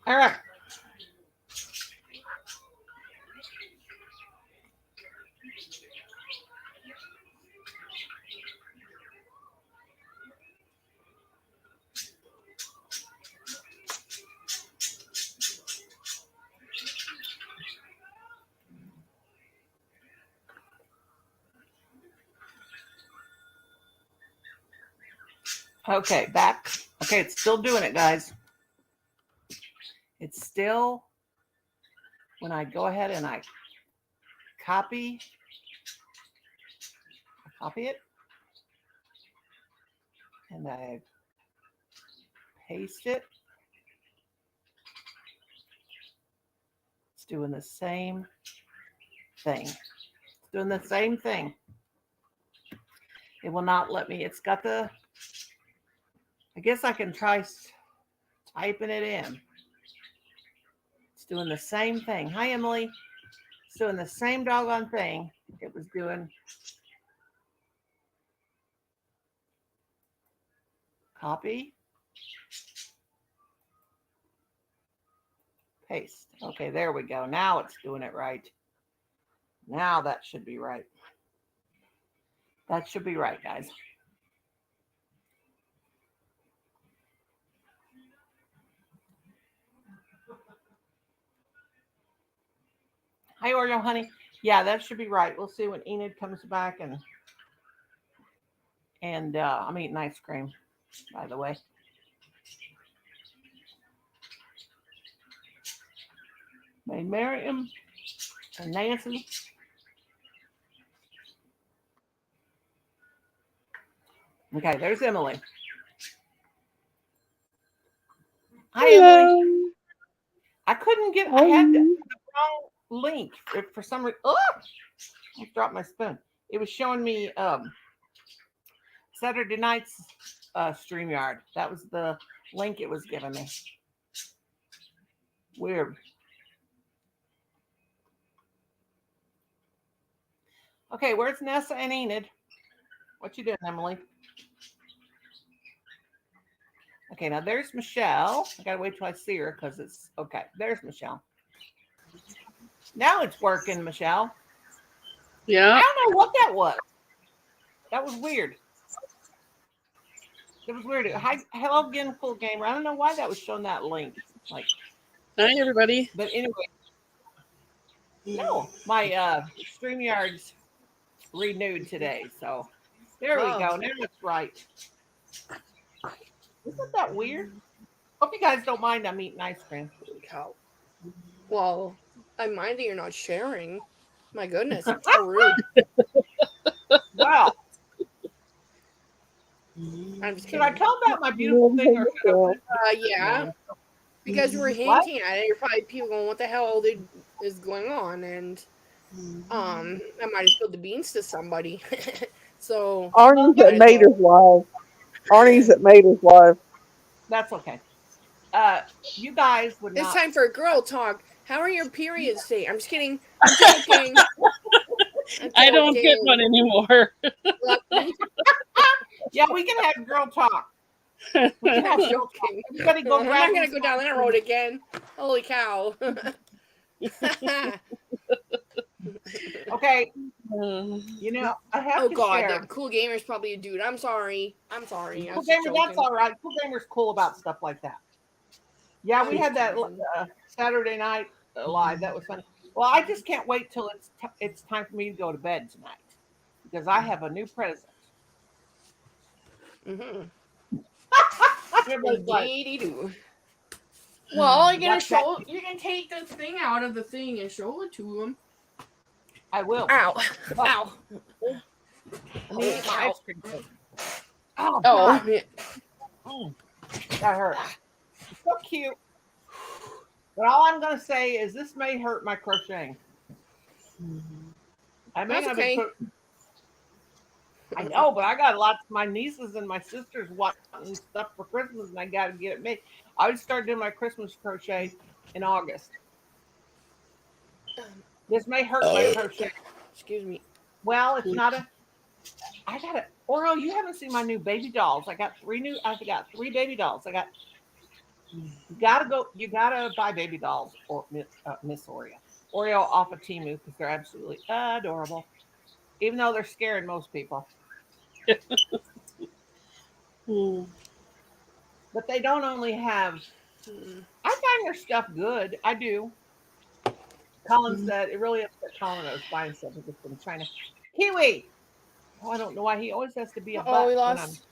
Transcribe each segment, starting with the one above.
All right. Okay, back. Okay, it's still doing it, guys. It's still, when I go ahead and I copy, copy it, and I paste it, it's doing the same thing. It's doing the same thing. It will not let me. It's got the, I guess I can try typing it in. It's doing the same thing. Hi, Emily. It's doing the same doggone thing it was doing. Copy, paste. Okay, there we go. Now it's doing it right. Now that should be right. That should be right, guys. Hi, Oreo, honey. Yeah, that should be right. We'll see when Enid comes back and I'm eating ice cream, by the way. May Miriam and Nancy. Okay, there's Emily. Hi, Emily. Hello. I couldn't get. I How are had the you? wrong link for some reason. Oh, I dropped my spoon. It was showing me Saturday night's StreamYard. That was the link it was giving me. Weird. Okay, where's Nessa and Enid? What you doing, Emily? Okay, now there's Michelle. I gotta wait till I see her because it's okay. There's Michelle. Now it's working, Michelle. I Yeah. don't know what that was. That was weird. It was weird. Hi, hello again, full gamer. I don't know why that was showing that link. Like, Hi, everybody. but anyway, no, my StreamYard's renewed today, so there we Oh, go. Now it's right. Isn't that weird? Hope you guys don't mind. I'm eating ice cream. holy cow. Well, I mind that you're not sharing. My goodness, how rude. Wow. I'm just Should I kidding. tell about my beautiful Mom, how thing, or you should I put doing? it? Yeah, No. because you were What? hinting at it, you're probably people going, "What the hell is going on?" And I might have spilled the beans to somebody. So Well, Arnie's that's at might as well. Mater's Live. Arnie's at Mater's Live. that's okay. Uh, you guys would It's not. time for girl talk. How are your periods today? I'm just kidding. I'm joking. I'm I don't get joking. one anymore. Yeah, we can have girl talk. We can I'm have girl talk. joking. Everybody go I'm grab not gonna these go down that popcorn. road again. Holy cow. Okay, Uh, I have Oh to god, share. that cool gamer's probably a dude. I'm sorry. I Cool was just gamer, that's joking. all right. Cool gamer's cool about stuff like that. Yeah, we I'm had just that teasing. Saturday night live. That was funny. Well, I just can't wait till it's time for me to go to bed tonight because I have a new present. Mm-hmm. Everybody's like, Indeedy do. Well, you're gonna "What's that?" show. You're gonna take the thing out of the thing and show it to him. I will. Ow! But Ow! I need to Holy get my cow! ice cream cake. Oh Oh, God, yeah. mm, that hurt. It's so cute. But all I'm gonna say is this may hurt my crocheting. I may That's not be. okay. I know, but I got lots. My nieces and my sisters wanting stuff for Christmas, and I got to get it made. I would start doing my Christmas crochet in August. This may hurt my crochet. Excuse me. Well, it's not a. I got it. Oro, you haven't seen my new baby dolls. I got three new. I got three baby dolls. I got You gotta buy baby dolls or Miss Oreo off of Timu because they're absolutely adorable. Even though they're scaring most people, Hmm. but they don't only have. Mm. I find their stuff good. I do. Colin Hmm. said it really upset Colin. I was buying stuff from China. Kiwi. Oh, I don't know why he always has to be a Oh, butt we when I'm. lost.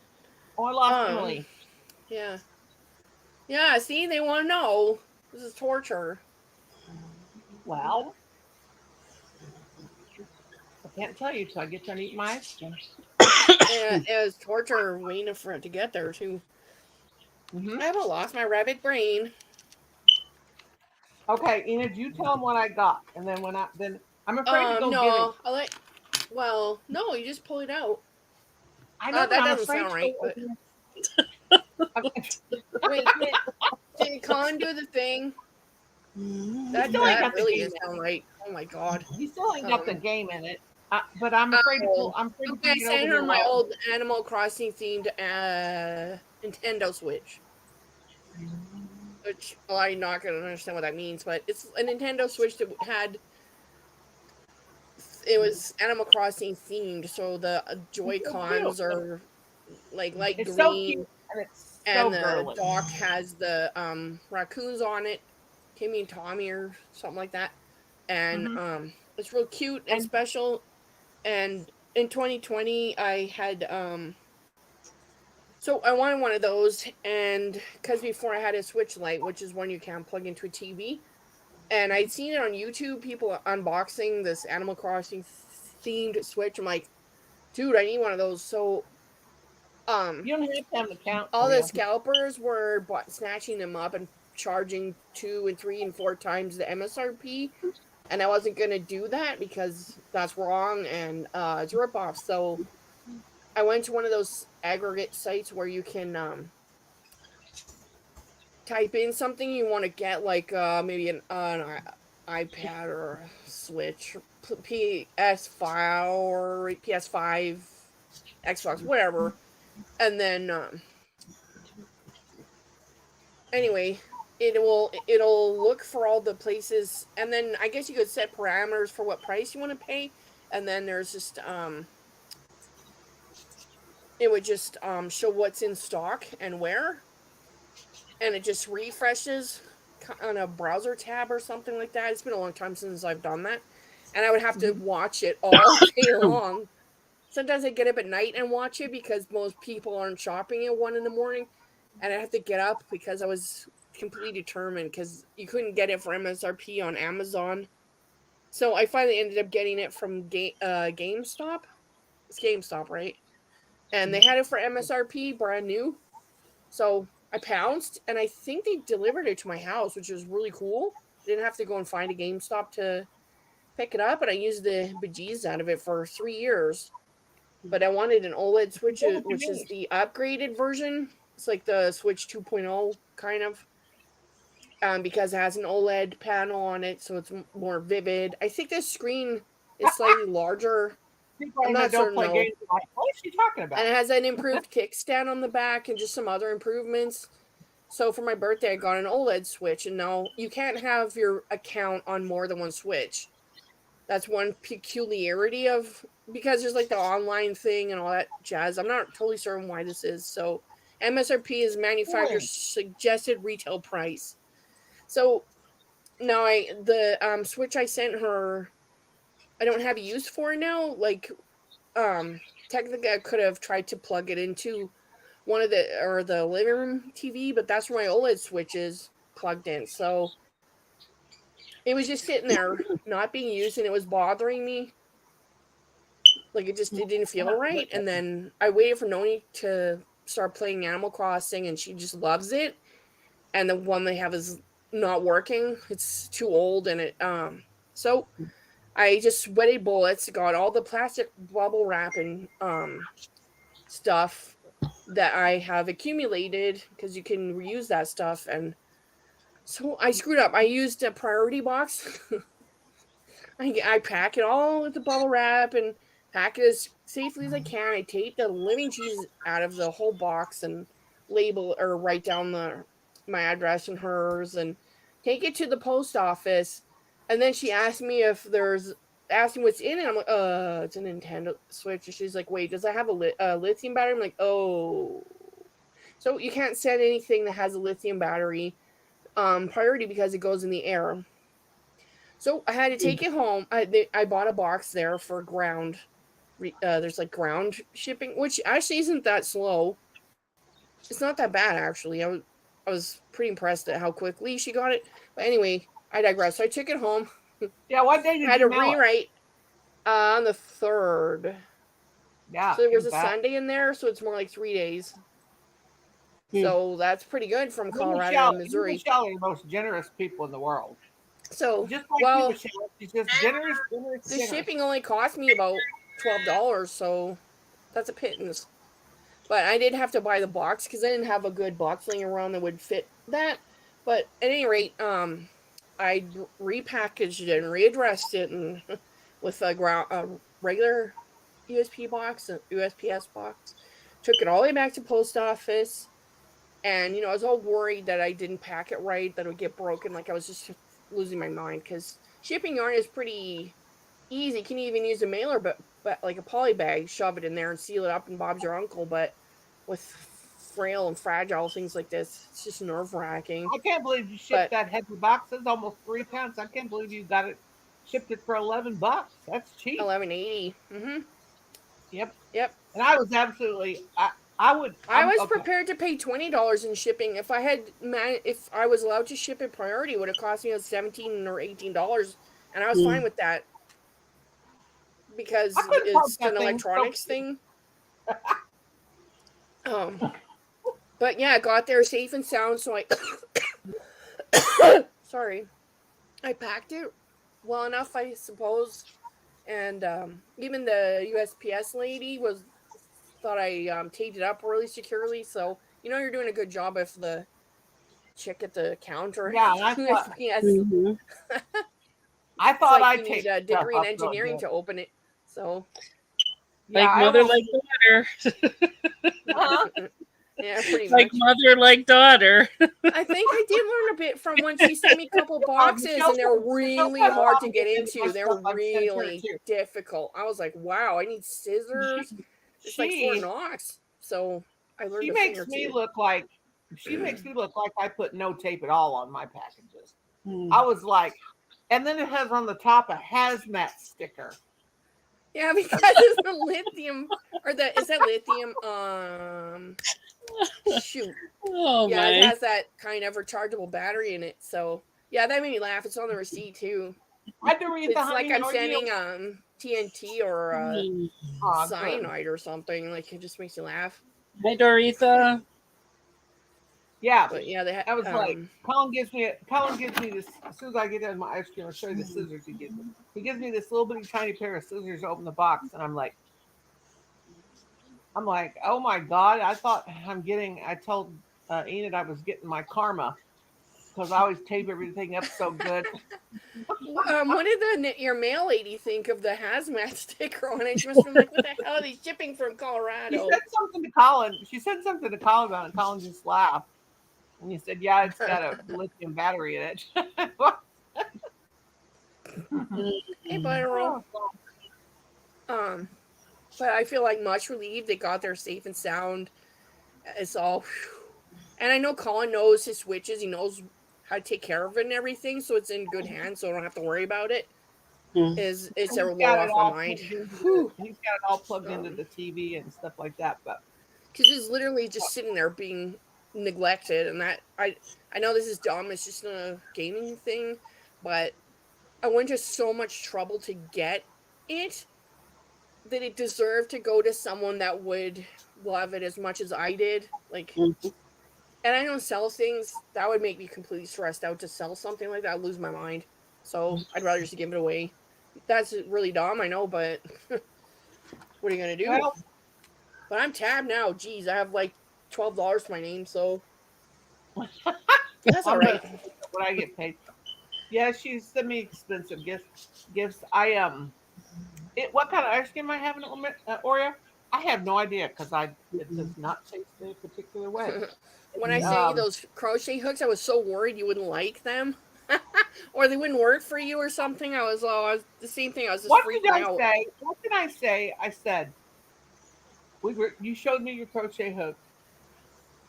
Oh, I lost Um. Emily. Yeah. Yeah. See, they want to know. This is torture. Well, I can't tell you till I get done eating my ice cream. And it was torture waiting for it to get there too. Mm-hmm. I haven't lost my rabbit brain. Okay, Enid, you tell them what I got, and then then I'm afraid to go get it. No. I like. Well, no. You just pull it out. I know, but That I'm doesn't afraid sound to right. go But open it. wait, did Colin do the thing? He still ain't That got the really game is in sound right. Oh my god. it. He still ain't got the Um. game in it. But I'm afraid to pull. Oh. I'm afraid to Okay, I bring it over sent her here. my While old Animal Crossing themed Nintendo Switch. Which I'm not gonna understand what that means, but it's a Nintendo Switch that had it was Animal Crossing themed, so the Joy it's so cute. Cons are like light It's so green, cute and it's and so the girly. dock has the raccoons on it, Timmy and Tommy or something like that, and Hmm. it's real cute and And special. And in 2020, I had so I wanted one of those, and because before I had a Switch Lite, which is one you can plug into a TV, and I'd seen it on YouTube, people unboxing this Animal Crossing themed Switch. I'm like, dude, I need one of those. So, um, you don't have to have an account all for the you. scalpers were snatching them up and charging 2 and 3 and 4 times the MSRP, and I wasn't gonna do that because that's wrong and it's a ripoff. So I went to one of those aggregate sites where you can type in something you want to get, like maybe an iPad or a Switch, PS5 or PS5, Xbox, whatever, and then anyway, it'll look for all the places, and then I guess you could set parameters for what price you want to pay, and then there's just it would just show what's in stock and where, and it just refreshes on a browser tab or something like that. It's been a long time since I've done that, and I would have to Mhm. watch it all day long. Sometimes I get up at night and watch it because most people aren't shopping at 1 in the morning, and I have to get up because I was completely determined because you couldn't get it for MSRP on Amazon. So I finally ended up getting it from GameStop. It's GameStop, right? And they had it for MSRP, brand new. So I pounced, and I think they delivered it to my house, which was really cool. Didn't have to go and find a GameStop to pick it up, and I used the bejeez out of it for 3 years. But I wanted an OLED Switch, What would you which is need? the upgraded version. It's like the Switch 2.0 kind of, because it has an OLED panel on it, so it's more vivid. I think the screen is slightly larger. People I'm that not don't certain play though. games are like, what is she talking And about? it has an improved kickstand on the back and just some other improvements. So for my birthday, I got an OLED Switch, and now you can't have your account on more than one Switch. That's one peculiarity of, because there's like the online thing and all that jazz. I'm not totally certain why this is. So MSRP is manufacturer's Boring. suggested retail price. So now the Switch I sent her, I don't have a use for it now. Like technically I could have tried to plug it into one of the living room TV, but that's where my OLED Switch is plugged in. So it was just sitting there not being used, and it was bothering me. Like it didn't feel right. And then I waited for Noni to start playing Animal Crossing, and she just loves it. And the one they have is not working. It's too old, and it so I just sweated bullets, got all the plastic bubble wrap and stuff that I have accumulated because you can reuse that stuff. And so I screwed up. I used a priority box. I pack it all with the bubble wrap and pack it as safely as I can. I take the living cheese out of the whole box and label or write down the my address and hers and take it to the post office. And then she asked me if there's asked me what's in it. I'm like, it's a Nintendo Switch. And she's like, wait, does it have a lithium battery? I'm like, oh. So you can't send anything that has a lithium battery priority because it goes in the air. So I had to take it home. I bought a box there for ground. There's like ground shipping, which actually isn't that slow. It's not that bad actually. I was pretty impressed at how quickly she got it. But anyway, I digress. So I took it home. Yeah, what day did I had you to mail it? rewrite on the 3rd. Yeah. So there was a that. Sunday in there, so it's more like 3 days. Hmm. So that's pretty good from You, Colorado Michelle, to Missouri. you, Michelle, are the most generous people in the world. So Just like you, well, Michelle, she's just generous. the shipping only cost me about $12, so that's a pittance. But I did have to buy the box because I didn't have a good box laying around that would fit that. But at any rate, I repackaged it and readdressed it and with a regular USP box, a USPS box. Took it all the way back to post office, and I was all worried that I didn't pack it right, that it would get broken. Like I was just losing my mind because shipping yarn is pretty easy. You can even use a mailer, but like a poly bag, shove it in there and seal it up, and Bob's your uncle. But with frail and fragile things like this, it's just nerve wracking. I can't believe you shipped that heavy box. It's almost 3 pounds. I can't believe you got it shipped it for $11. That's cheap. 11.80. Mm-hmm. Yep. Yep. And I was absolutely. I was prepared to pay $20 in shipping if if I was allowed to ship it priority. It would have cost me $17 or $18, and I was fine with that because it's an electronics thing. But yeah, I got there safe and sound. So sorry, I packed it well enough, I suppose, and even the USPS lady thought I taped it up really securely. So you're doing a good job if the chick at the counter. Yeah, and I thought. Mhm. I thought I you taped need a degree in engineering to open it. So. Yeah, like mother, like daughter. Huh? Yeah, pretty like much. mother, like daughter. I think I did learn a bit from when she sent me a couple boxes, and they're really hard to get into. They're really difficult. I was like, wow, I need scissors. It's like Fort Knox. So I learned. She makes me look like I put no tape at all on my packages. I was like, and then it has on the top a hazmat sticker. Yeah, because it's the lithium, is that lithium? Shoot. Oh yeah, my. It has that kind of rechargeable battery in it. So yeah, that made me laugh. It's on the receipt too. It's like I'm sending TNT or cyanide or something. Like it just makes you laugh. Hi, Doretha. Yeah, but yeah, I was like, Colin gives me this as soon as I get in my ice cream. I'll show you the scissors he gives me. He gives me this little bitty tiny pair of scissors to open the box, and I'm like, oh my god! I told Enid I was getting my karma because I always tape everything up so good. What did your mail lady think of the hazmat sticker on it? She must have been like, what the hell are they shipping from Colorado? She said something to Colin. About it, and Colin just laughed. And he said, yeah, it's got a lithium battery in it. Hey, Butterroll. But I feel like much relieved they got there safe and sound. It's all... And I know Colin knows his switches. He knows how to take care of it and everything, so it's in good hands, so I don't have to worry about it. It's a low off my mind. He's got it all plugged into the TV and stuff like that, but because it's literally just sitting there being neglected, and that I know this is dumb. It's just a gaming thing, but I went to so much trouble to get it that it deserved to go to someone that would love it as much as I did. Like. And I don't sell things. That would make me completely stressed out to sell something like that. I'd lose my mind. So I'd rather just give it away. That's really dumb, I know, but what are you going to do? Well, but I'm tabbed now. Jeez, I have like $12 to my name, so that's all right. When I get paid. Yeah, she's sent me expensive gifts. What kind of ice cream I have in Oreo? I have no idea because it does not taste a particular way. when I sent you those crochet hooks, I was so worried you wouldn't like them. Or they wouldn't work for you or something. I was the same thing. I was just What did freaking I out. say? What did I say? I said you showed me your crochet hook,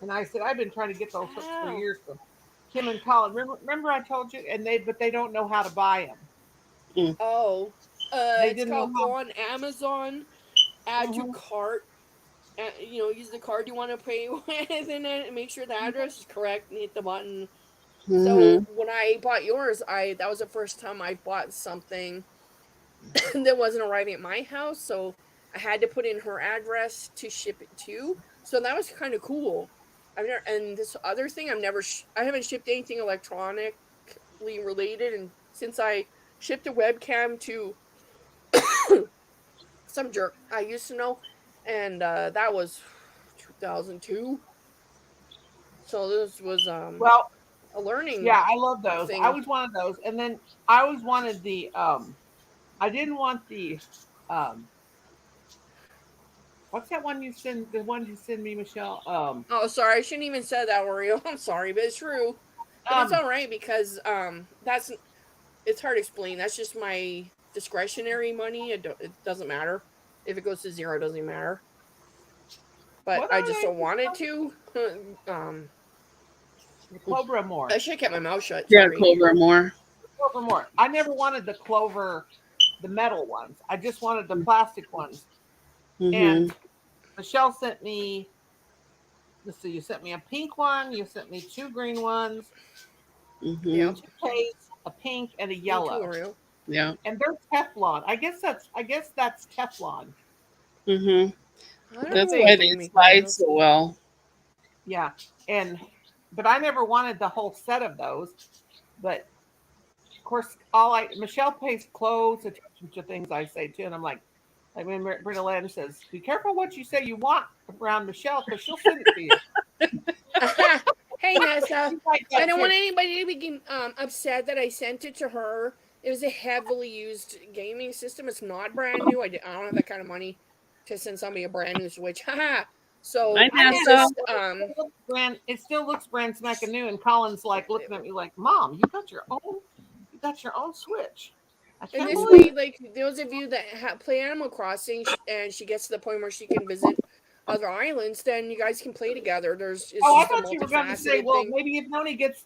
and I said I've been trying to get those hooks for Wow. years from Kim and Colin. Remember I told you, and they don't know how to buy them. Oh, They it's didn't know called how. go on Amazon, add to Mhm. cart, use the card you want to pay with, and then make sure the address is correct and hit the button. So when I bought yours, that was the first time I bought something that wasn't arriving at my house, so I had to put in her address to ship it to. So that was kind of cool. I've never, and this other thing, I haven't shipped anything electronically related, and since I shipped a webcam to some jerk I used to know, and that was 2002. So this was Well, a learning yeah, I love those. I thing. always wanted those, and then I always wanted the. I didn't want the. Um, what's that one you send? The one you send me, Michelle. Oh, sorry, I shouldn't even said that, Oreo. I'm sorry, but it's true. But it's Um, all right because that's it's hard to explain. That's just my discretionary money. It doesn't matter if it goes to zero. It doesn't matter. But what I are just they? don't want it to. um, The Clover more. I should have kept my mouth shut. Yeah, Sorry. Clover more. Clover more. I never wanted the Clover, the metal ones. I just wanted the plastic ones. And Michelle sent me. Let's see. You sent me a pink one. You sent me two green ones, Yep. two pinks, a pink, and a Me too, yellow. Oreo. Yeah. And they're Teflon. I guess that's Teflon. I don't That's know why anything they making slide those. so well. Yeah. And but I never wanted the whole set of those. But of course, Michelle pays close attention to things I say too, and I'm like when Britta Land says, "Be careful what you say you want around Michelle, because she'll send it to you." Hey, Nessa. She's like I that don't too. want anybody to be upset that I sent it to her. It was a heavily used gaming system. It's not brand new. I don't have that kind of money to send somebody a brand new Switch. Haha. So Hi, I it know, Nessa. just it still looks brand smack new, and Colin's like looking at me like, "Mom, you got your own Switch. I and can't this believe way, it." like those of you that play Animal Crossing, and she gets to the point where she can visit other islands, then you guys can play together. It's Oh, I just a thought you were going to say, multifaceted well, thing. maybe if Noni gets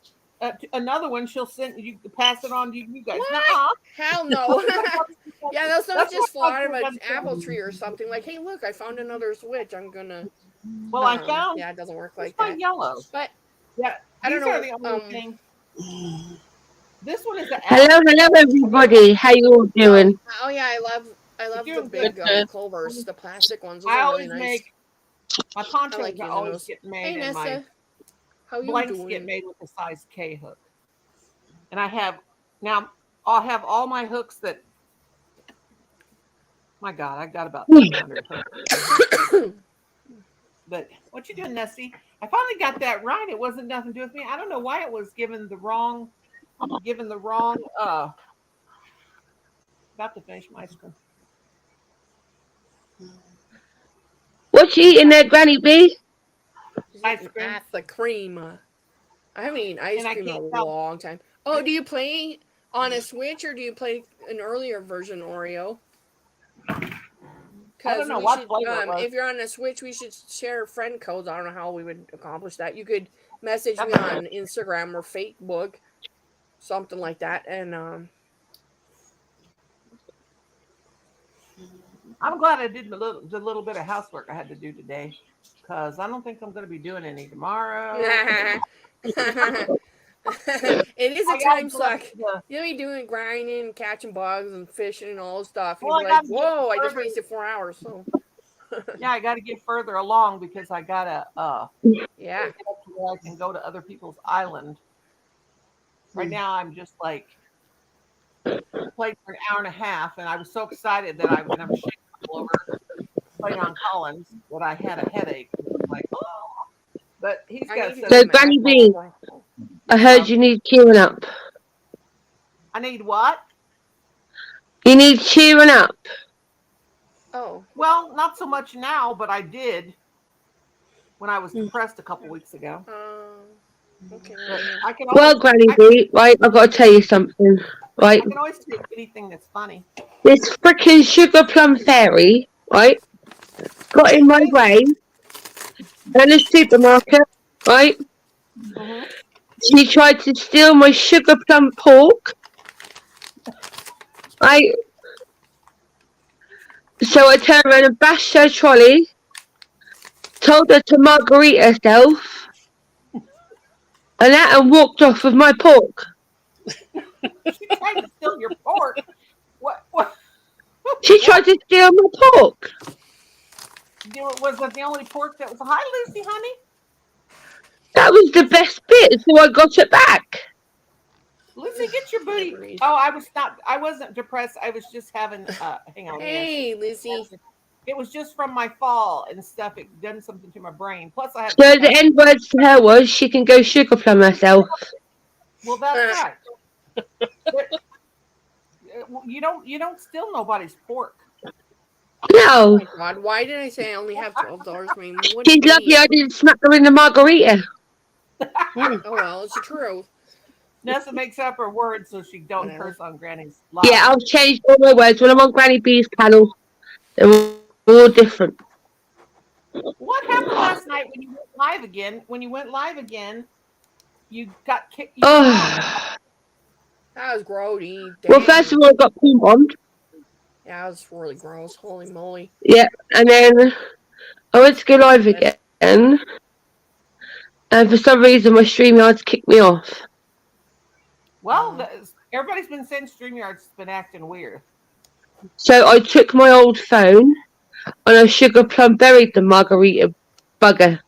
another one, she'll send you pass it on to you guys. What? Nuh-uh. Hell no. Yeah, those don't That's what just I fall thought out you of were an going to apple say. tree or something. Like, hey, look, I found another Switch. I'm gonna. Well, I found Yeah, it doesn't work where's like my that. yellow. But Yeah, I don't these are know. the only thing. This one is an Hello, apple. hello, everybody. How you all Oh, doing? oh yeah, I You're love the doing good. big clovers, the plastic ones. Those I are really always nice. make my I ponchos like are using always those. get Hey made, and my Nessa, how you blanks get doing? made with the size K hook. And I have now I'll have all my hooks that. My God, I got about 300 hooks. But what you doing, Nessie? I finally got that right. It wasn't nothing to do with me. I don't know why it was given the wrong about to finish my ice cream. What you eating there, Granny B? She's Ice eating cream. the cream. I haven't eaten ice And I cream in a can't tell. long time. Oh, do you play on a Switch or do you play an earlier version Oreo? I don't Because know we what should, flavor it was. if you're on a Switch, we should share friend codes. I don't know how we would accomplish that. You could message me That's- on Instagram or Facebook, something like that, and I'm glad I did the little bit of housework I had to do today, because I don't think I'm going to be doing any tomorrow. it is a I got to time get up suck. to the. You'll be doing grinding, catching bugs, and fishing and all this stuff. Well, You'll I be got like, to get "Whoa! I just further. wasted 4 hours." So Yeah, I got to get further along because I got to yeah. get up to where I can go to other people's island. Right now, I'm just like played for an hour and a half, and I was so excited that I was shaking all over playing on Collins that I had a headache. And it was like, oh, but he's I got need to to set do So, up. math. Granny B, I heard you need cheering up. I need what? You need cheering up. Oh, Well, not so much now, but I did. when I was depressed a couple weeks ago. Okay. But I can Well, always, Granny B, right, I've got to tell you something, right? I can always take anything that's funny. This freaking sugar plum fairy, right, got in my way in the supermarket, right? Hmm. She tried to steal my sugar plum pork, right? So I turned around and bashed her trolley, told her to margarita herself, and that and walked off with my pork. She tried to steal your pork. What? What? She tried to steal my pork. Was that the only pork that was? Hi, Lucy, honey. That was the best bit, so I got it back. Lucy, get your booty. Memories. Oh, I was not. I wasn't depressed. I was just having. Hang on. Hey, Lizzie. It was just from my fall and stuff. It done something to my brain. Plus, I had. So the end words to her was she can go sugar plum herself. Well, that's right. But, you don't steal nobody's pork. No. Oh my God, why did I say I only have $12? I mean, what She's do you lucky mean? I didn't smack her in the margarita. Oh well, it's the truth. Nessa makes up her words so she don't Whatever. curse on Granny's live. Yeah, I've changed all my words. When I'm on Granny B's panel, they're all different. What happened last night when you went live again? When you went live again, you got kicked. Oh. That was grody. Well, first of all, I got poo bombed. Yeah, that was really gross. Holy moly. Yeah, and then I went to go live again, and for some reason my StreamYards kicked me off. Well, everybody's been saying StreamYard's been acting weird. So I took my old phone and I sugar plum buried the margarita bugger.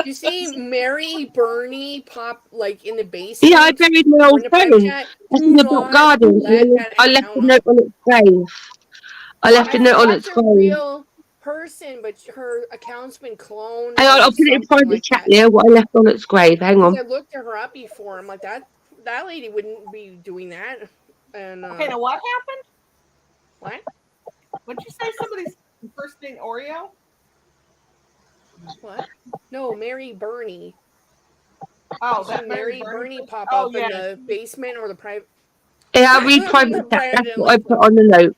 You see Mary Bernie pop like in the basement? Yeah, I buried my or old in the private phone. chat. That's Do in the back not garden. let And that I left a account note on its grave. I left a I note on think its that's a grave. real person, but her account's been cloned. Hang on, or I'll put it in something private like chat that. here, what I left on its grave. Hang Because on. I looked her up before. I'm like, that lady wouldn't be doing that. And Okay, now what happened? what? Would you say somebody's impersonating Oreo? What? No, Mary Bernie. Oh, See that Mary Bernie Bernie person? pop Oh, up yeah. in the basement or the private. Yeah, I'll read private chat. That's Brandon what I like put on the note.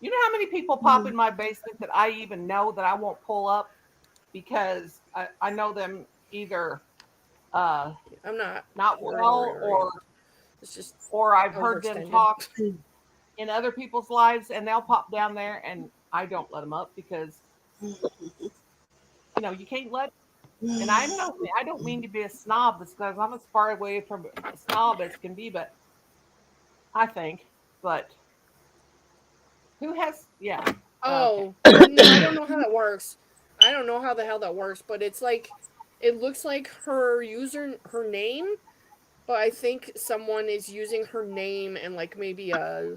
You know how many people pop in my basement that I even know that I won't pull up because I know them either I'm not. not well It's just or I've heard them overextended. talk in other people's lives and they'll pop down there and I don't let them up because you can't let. And I don't mean to be a snob because I'm as far away from a snob as can be, but I think, but who has, yeah. Oh, no, I don't know how that works. I don't know how the hell that works, but it's like, it looks like her name, but I think someone is using her name and like maybe a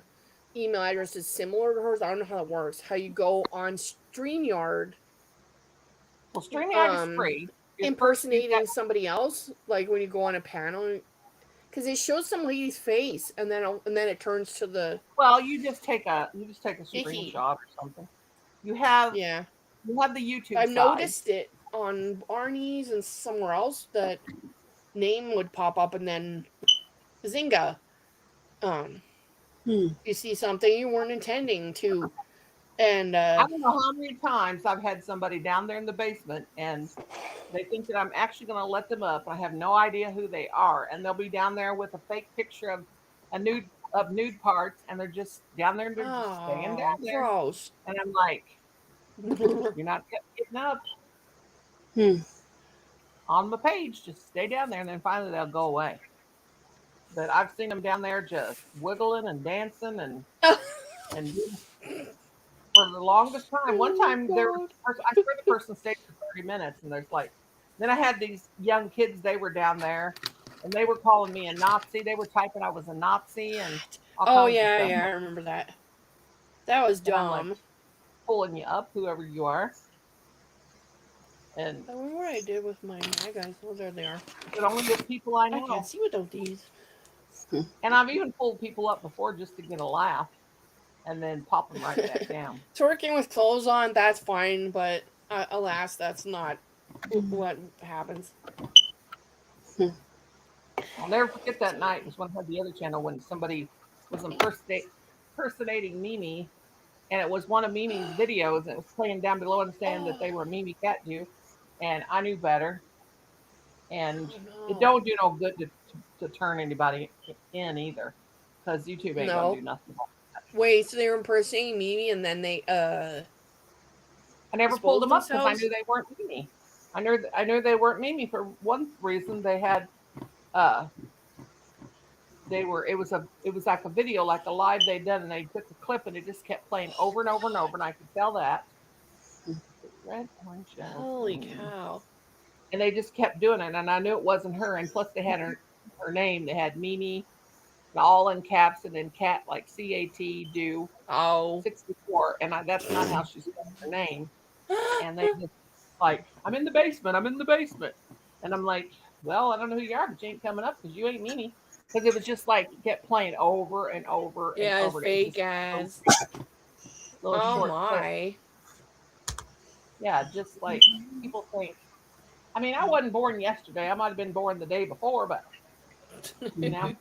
email address is similar to hers. I don't know how that works. How you go on StreamYard Well, StreamYard is free. impersonating somebody else, like when you go on a panel, because it shows some lady's face and then it turns to the Well, you just take a screenshot or something. You have the YouTube I've side. noticed it on Barney's and somewhere else that name would pop up and then Zinga. You see something you weren't intending to. And I don't know how many times I've had somebody down there in the basement and they think that I'm actually going to let them up. I have no idea who they are, and they'll be down there with a fake picture of nude parts, and they're just down there and they're just staying down there. Gross. And I'm like, you're not getting up on my page. Just stay down there, and then finally they'll go away. But I've seen them down there just wiggling and dancing and for the longest time. One time I swear the person stayed for 30 minutes, and then I had these young kids. They were down there, and they were calling me a Nazi. They were typing I was a Nazi and all kinds of stuff. I remember that. That was dumb. I'm like, pulling you up, whoever you are. And I wonder what I did with my guys. Oh, there they are. But only with people I know. I can't see without these. And I've even pulled people up before just to get a laugh, and then pop them right back down. Twerking with clothes on, that's fine, but Alas, that's not what happens. I'll never forget that night. It was when I had the other channel when somebody was impersonating Mimi, and it was one of Mimi's videos, and it was playing down below and saying that they were Mimi Cat Jew, and I knew better. And Oh, it no. don't do no good to turn anybody in either, because YouTube ain't gonna No. do nothing. Wait, so they were impersonating Mimi and then they I never pulled exposed them up because I themselves? knew they weren't Mimi. I knew they weren't Mimi for one reason. They had uh they were it was like a video, like a live they'd done, and they took a clip and it just kept playing over and over and over, and I could tell that. Red, orange, yellow, Holy green. cow. And they just kept doing it, and I knew it wasn't her. And plus, they had her name. They had Mimi, all in caps, and then cat like CAT do Oh. 64, and that's not how she spelled her name. And they just like, I'm in the basement. I'm in the basement, and I'm like, well, I don't know who you are, but you ain't coming up because you ain't Mimi. Because it was just like it kept playing over and over and Yeah, it's over. It was fake just ass. little Oh short clips. my. Yeah, just like people think. I mean, I wasn't born yesterday. I might have been born the day before, but you know,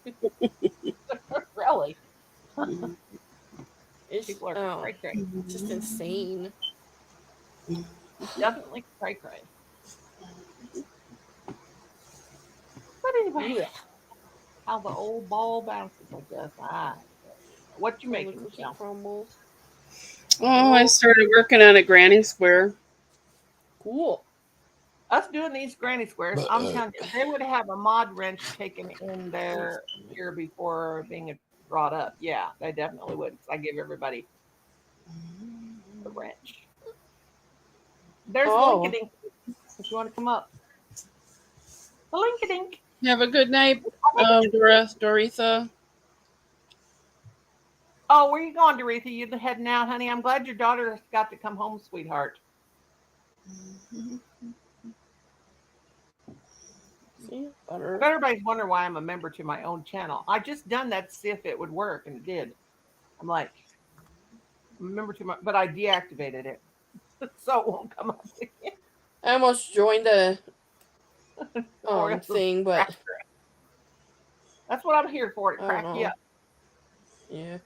really, It's people are cray cray. just insane. Definitely cray cray. But anyway, Ugh. how the old ball bounces, I guess. What you All the making, cookie Michelle? crumbles. Oh, I started working on a granny square. Cool. Us doing these granny squares, I'm telling you, they would have a mod wrench taken in there here before being brought up. Yeah, they definitely would. 'Cause I give everybody the wrench. There's Oh. Linkadink if you want to come up. The Linkadink. Have a good night, Doretha. Oh, where you going, Doretha? You heading out, honey? I'm glad your daughter got to come home, sweetheart. See, butter. But everybody's wondering why I'm a member to my own channel. I just done that to see if it would work, and it did. I'm like, I'm a member to my, but I deactivated it, so it won't come up again. I almost joined the Or else thing, but that's what I'm here for, to I crack don't you know. up. Yeah.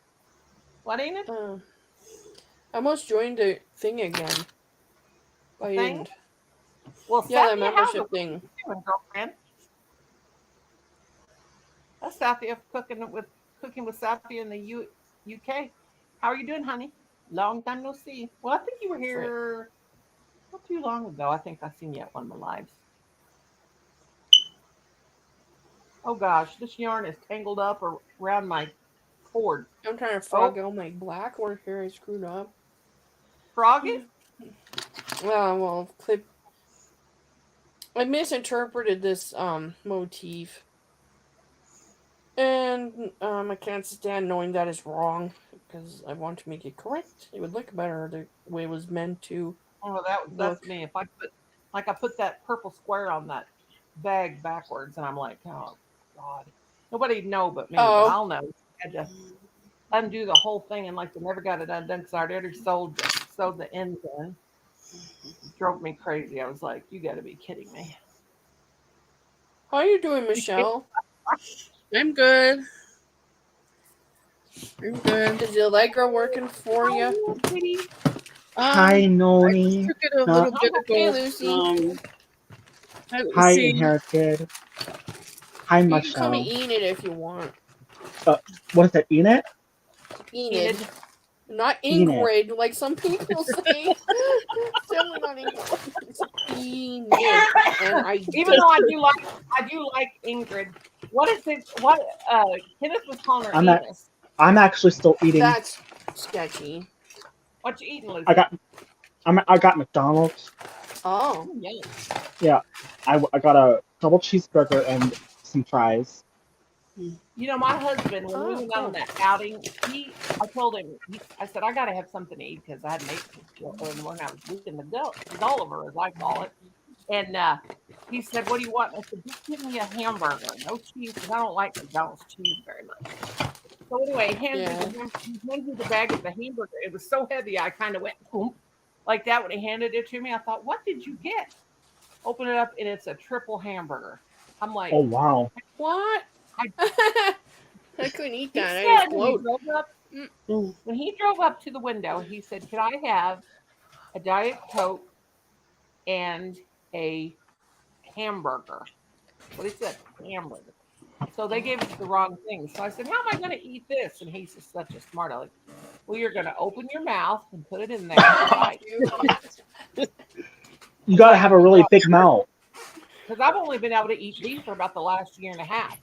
What ain't it? I almost joined the thing again. But I Thing? didn't. Well, Yeah, the Sathia, how's membership it thing. doing, girlfriend? That's Sathia cooking with Sathia in the UK. How are you doing, honey? Long time no see. Well, I think you were here not too long ago. I think I seen you at one of my lives. Oh gosh, this yarn is tangled up around my cord. I'm trying to frog out my black or here I screwed up. Frog it? Well, clip. I misinterpreted this motif. And I can't stand knowing that is wrong because I want to make it correct. It would look better the way it was meant to Oh, that's look. me. If I put that purple square on that bag backwards, and I'm like, oh God, nobody'd know but me, but Oh, I'll know. I had to undo the whole thing, and like they never got it undone because I'd already sewed the ends in. Drove me crazy. I was like, you got to be kidding me. how are you doing, Michelle? I'm good. I'm good. Is the Allegra working for you? Hi, I Nonie. took it a No, little bit Hey, ago. Lucy. hi, See, Inherited. Hi, You can call me Michelle. Enid if you want. What is it, Enid? Enid. Not Enid. Ingrid, like some people say. It's definitely not Ingrid. It's Enid. And I Even though I do like Ingrid. What is it? What Kenneth was calling her I'm at- Enos. I'm actually still eating. That's sketchy. What you eating, Lucy? I got McDonald's. Oh. Yeah. I got a double cheeseburger and some fries. You know, my husband, when we went out on that outing, I told him, I said, I got to have something to eat because I hadn't eaten early in the morning. I was weak in the Gulliver, as I call it. And he said, what do you want? I said, just give me a hamburger. No cheese, because I don't like McDonald's cheese very much. So anyway, he hands me the bag of the hamburger. It was so heavy, I kind of went, boom. like that when he handed it to me. I thought, what did you get? Open it up, and it's a triple hamburger. I'm like, Oh wow. What? I, I couldn't eat he that. I said when he explode. drove up, Mm. when he drove up to the window, he said, "Could I have a Diet Coke and a hamburger?" What he said, hamburger. So they gave us the wrong thing. So I said, "How am I going to eat this?" And he's just such a smart aleck. Well, you're going to open your mouth and put it in there. Right? You gotta have a really big mouth. Because I've only been able to eat beef for about the last year and a half.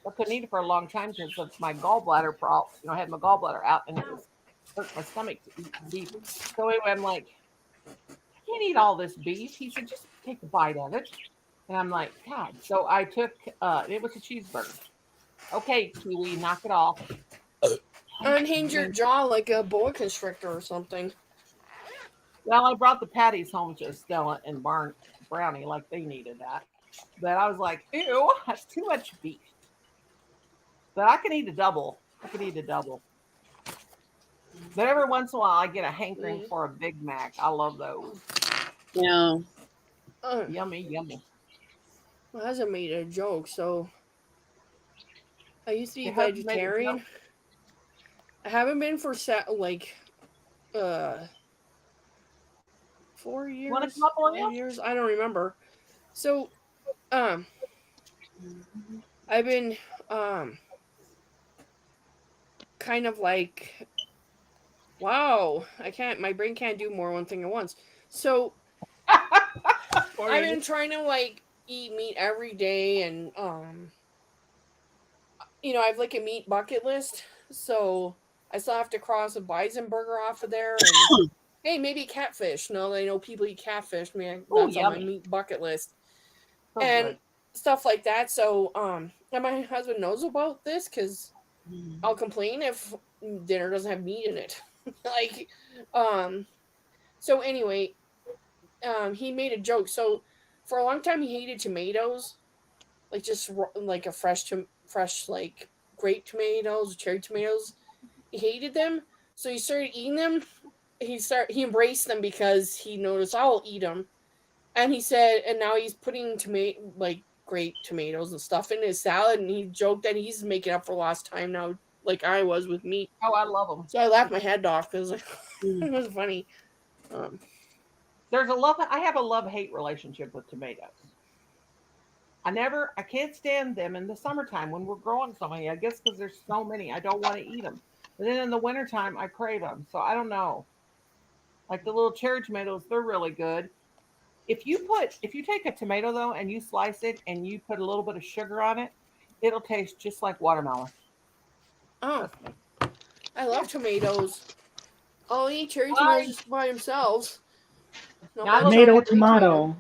I couldn't eat it for a long time because of my gallbladder problem. You know, I had my gallbladder out and it was hurt my stomach to eat beef. So anyway, I'm like, I can't eat all this beef. He said, just take a bite of it. And I'm like, God. So I took, it was a cheeseburger. Okay, Kiwi, knock it off. Unhinge your jaw like a boa constrictor or something. Well, I brought the patties home to Stella and Brownie like they needed that. But I was like, ew, that's too much beef. But I can eat a double. I can eat a double. But every once in a while, I get a hankering for a Big Mac. I love those. Yeah. Yummy, yummy. Well, I hasn't made a joke, so I used to be Your husband made a vegetarian. joke? I haven't been for 4 years. Want a couple of 5 them? years? I don't remember. So, I've been kind of like, wow, my brain can't do more one thing at once. So I've been trying to like eat meat every day, and I have like a meat bucket list. So I still have to cross a bison burger off of there, and hey, maybe catfish. No, I know people eat catfish. Man, Ooh, that's on my yummy. meat bucket list, So and good. stuff like that. So and my husband knows about this because I'll complain if dinner doesn't have meat in it. Like, so anyway, he made a joke. So for a long time, he hated tomatoes, like just like a fresh like grape tomatoes, cherry tomatoes. He hated them, so he started eating them. He embraced them because he noticed I'll eat them, and he said, and now he's putting like grape tomatoes and stuff in his salad, and he joked that he's making up for lost time now, like I was with meat. Oh, I love them. So I laughed my head off because it was funny. I have a love-hate relationship with tomatoes. I can't stand them in the summertime when we're growing so many. I guess because there's so many, I don't want to eat them. But then in the wintertime, I crave them. So I don't know. Like the little cherry tomatoes, they're really good. If you take a tomato though and you slice it and you put a little bit of sugar on it, it'll taste just like watermelon. Oh, Trust me. I love tomatoes. I'll eat cherry tomatoes just by themselves. No, Now, I much love on Tomato,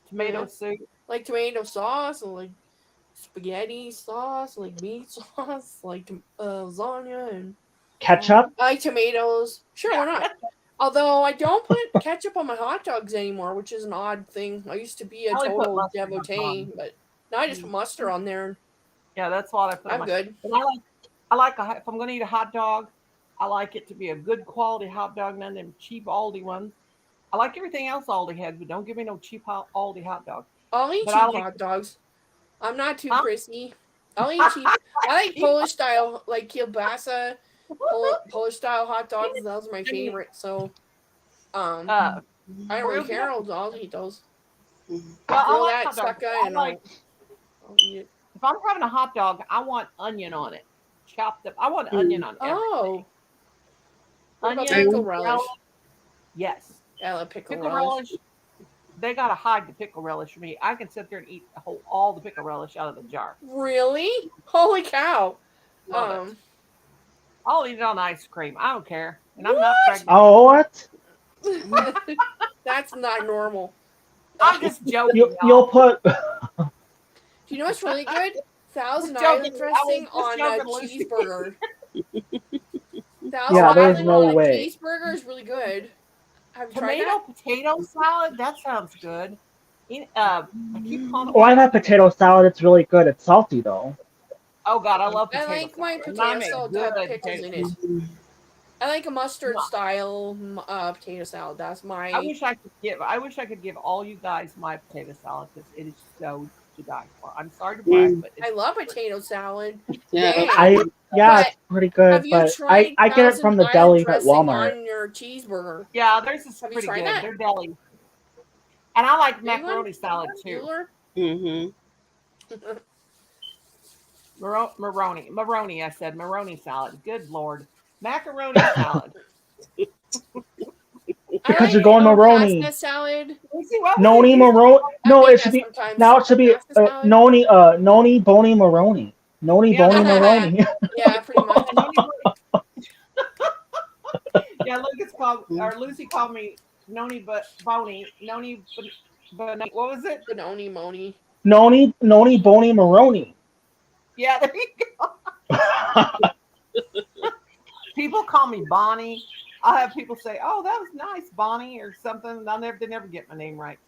tomato Yeah. soup. like tomato sauce, and like spaghetti sauce, like meat sauce, like lasagna, and ketchup. I like tomatoes. Sure, why not? Although I don't put ketchup on my hot dogs anymore, which is an odd thing. I used to be a I only put total mustard on devotee, mine. but now I just put mustard on there. Yeah, that's what I put on I'm my. good. And if I'm going to eat a hot dog, I like it to be a good quality hot dog, none of them cheap Aldi ones. I like everything else Aldi has, but don't give me no cheap Aldi hot dog. I'll eat But cheap I like hot dogs. I'm not too Huh? prissy. I'll eat cheap. I like Polish style, like kielbasa, Polish style hot dogs. Those are my favorite. So, I don't really care. I'll eat those. Well, I Grill like that hot dogs. sucker, and I'll eat it. If I'm having a hot dog, I want onion on it, chopped up. I want onion on everything. Oh, what about Onion, pickle relish? yes, Yeah, I love pickle pickle relish. relish. They gotta hide the pickle relish for me. I can sit there and eat all the pickle relish out of the jar. Really? Holy cow! Love it. I'll eat it on ice cream. I don't care, and I'm not pregnant. Oh, what? That's not normal. I'm just joking. You'll put. Do you know what's really good? Thousand Just Island joking. dressing I was on just a joking, Lucy. cheeseburger. Yeah, there's Island no on way. a cheeseburger is really good. Have you tried Tomato that? potato salad. That sounds good. I keep calling. Oh, I've had potato salad. It's really good. It's salty though. Oh God, I love I potato like my salad. potato make salad to have good pickles in potato it. I like a mustard style potato salad. That's my. I wish I could give all you guys my potato salad because it is so to die for. I'm sorry to brag, but I love potato salad. Yeah. Dang. Yeah, But it's pretty good, have you but tried I get it from the Thousand deli Island at dressing Walmart. on your cheeseburger? yeah, theirs is Have you pretty tried good. that? They're deli, and I like Anyone? macaroni salad too. Bueller? Mm-hmm. Maroni. I said maroni salad. Good lord, macaroni salad. Because I you're like going Maroni. pasta salad. Lucy, what was Noni it? Maroni. I No, make it should that be sometimes. now. It should be Pasta salad. Noni Boni Maroni. Noni Yeah, Boni Maroni. Yeah, pretty much. Yeah, yeah, Lucas called or Lucy called me Noni, but Boney Noni, but what was it? Benoni Moni. Noni Boni Maroni. Yeah, there you go. People call me Bonnie. I'll have people say, "Oh, that was nice, Bonnie," or something. They never get my name right.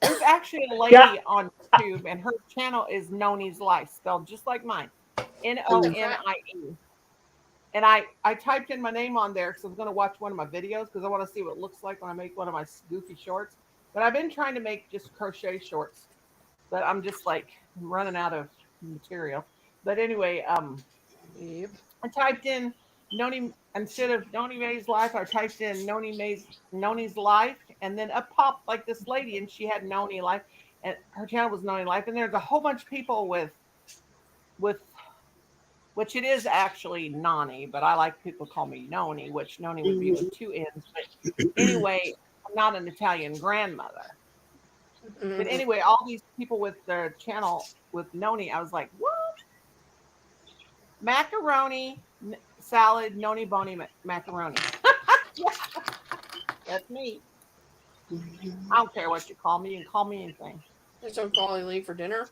There's actually a lady Yeah. on YouTube, and her channel is Nonie's Life, spelled just like mine, Nonie. And I typed in my name on there because I was going to watch one of my videos because I want to see what it looks like when I make one of my goofy shorts. But I've been trying to make just crochet shorts, but I'm just like running out of material. But anyway, Yep. I typed in Nonie instead of Nonie Mae's life. I typed in Nonie's life, and then up popped like this lady, and she had Nonie life, and her channel was Nonie life. And there's a whole bunch of people with which it is actually Nani, but I like people call me Noni, which Noni would be with two N's. But anyway, I'm not an Italian grandmother. But anyway, all these people with their channel with Noni, I was like, what? Macaroni salad, Noni Boni macaroni. That's me. I don't care what you call me. You can call me anything. There's some quality leave for dinner.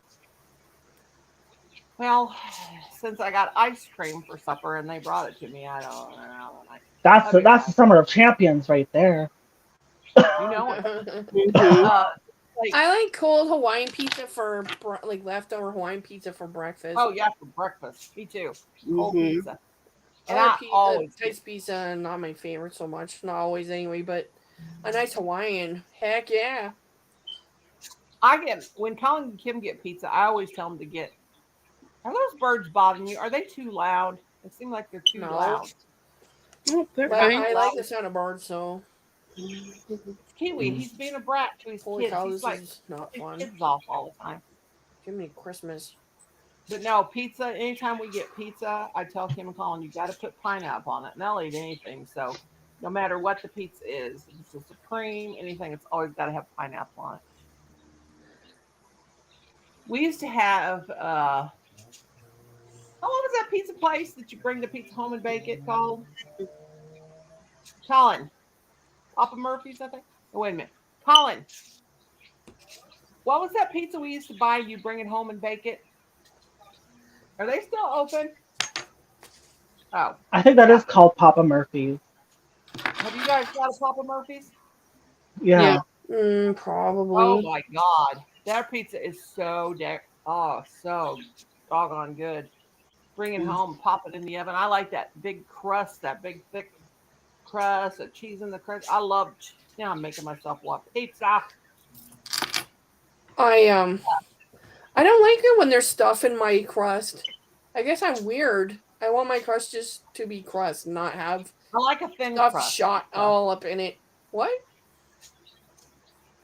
Well, since I got ice cream for supper and they brought it to me, I don't know. That's the Summer of Champions right there. You know it. I like cold Hawaiian pizza for like leftover Hawaiian pizza for breakfast. Oh yeah, for breakfast. Me too. Cold pizza. And I always nice pizza, not my favorite so much. Not always anyway, but a nice Hawaiian. Heck yeah. when Colin and Kim get pizza, I always tell them to get. Are those birds bothering you? Are they too loud? It seems like they're too loud. Oh, they're But fine. I like the sound of birds, so. Kiwi, he's being a brat to his Holy kids. cow, He's this like is not his fun. kids off all the time. Give me Christmas. But no, pizza, anytime we get pizza, I tell Kim and Colin, you got to put pineapple on it. And they'll eat anything. So no matter what the pizza is, if it's a supreme, anything, it's always got to have pineapple on it. We used to have, how long was that pizza place that you bring the pizza home and bake it called? Colin. Papa Murphy's, I think. Oh, wait a minute. Colin. What was that pizza we used to buy? You bring it home and bake it? Are they still open? Oh. I think that is called Papa Murphy's. Have you guys got a Papa Murphy's? Yeah. Probably. Oh my God. That pizza is so doggone good. Bring it home, pop it in the oven. I like that big crust, that big thick crust, the cheese in the crust. I love. Now I'm making myself want pizza. I don't like it when there's stuff in my crust. I guess I'm weird. I want my crust just to be crust, not have I like a thin stuff crust. shot all up in it. What?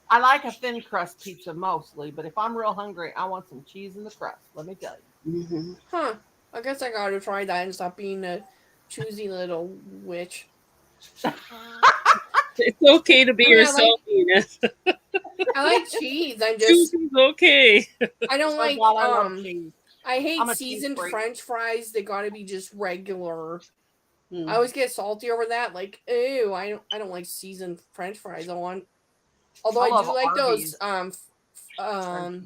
I like a thin crust pizza mostly, but if I'm real hungry, I want some cheese in the crust. Let me tell you. Huh. I guess I gotta try that and stop being a choosy little witch. It's okay to be yourself, Venus. I like cheese. I'm just Choosing's okay. I don't like God, I love cheese. I hate I'm a seasoned cheese freak. French fries. They gotta be just regular. Mm. I always get salty over that. Like, ew, I don't like seasoned French fries. Although I love do like Arby's. those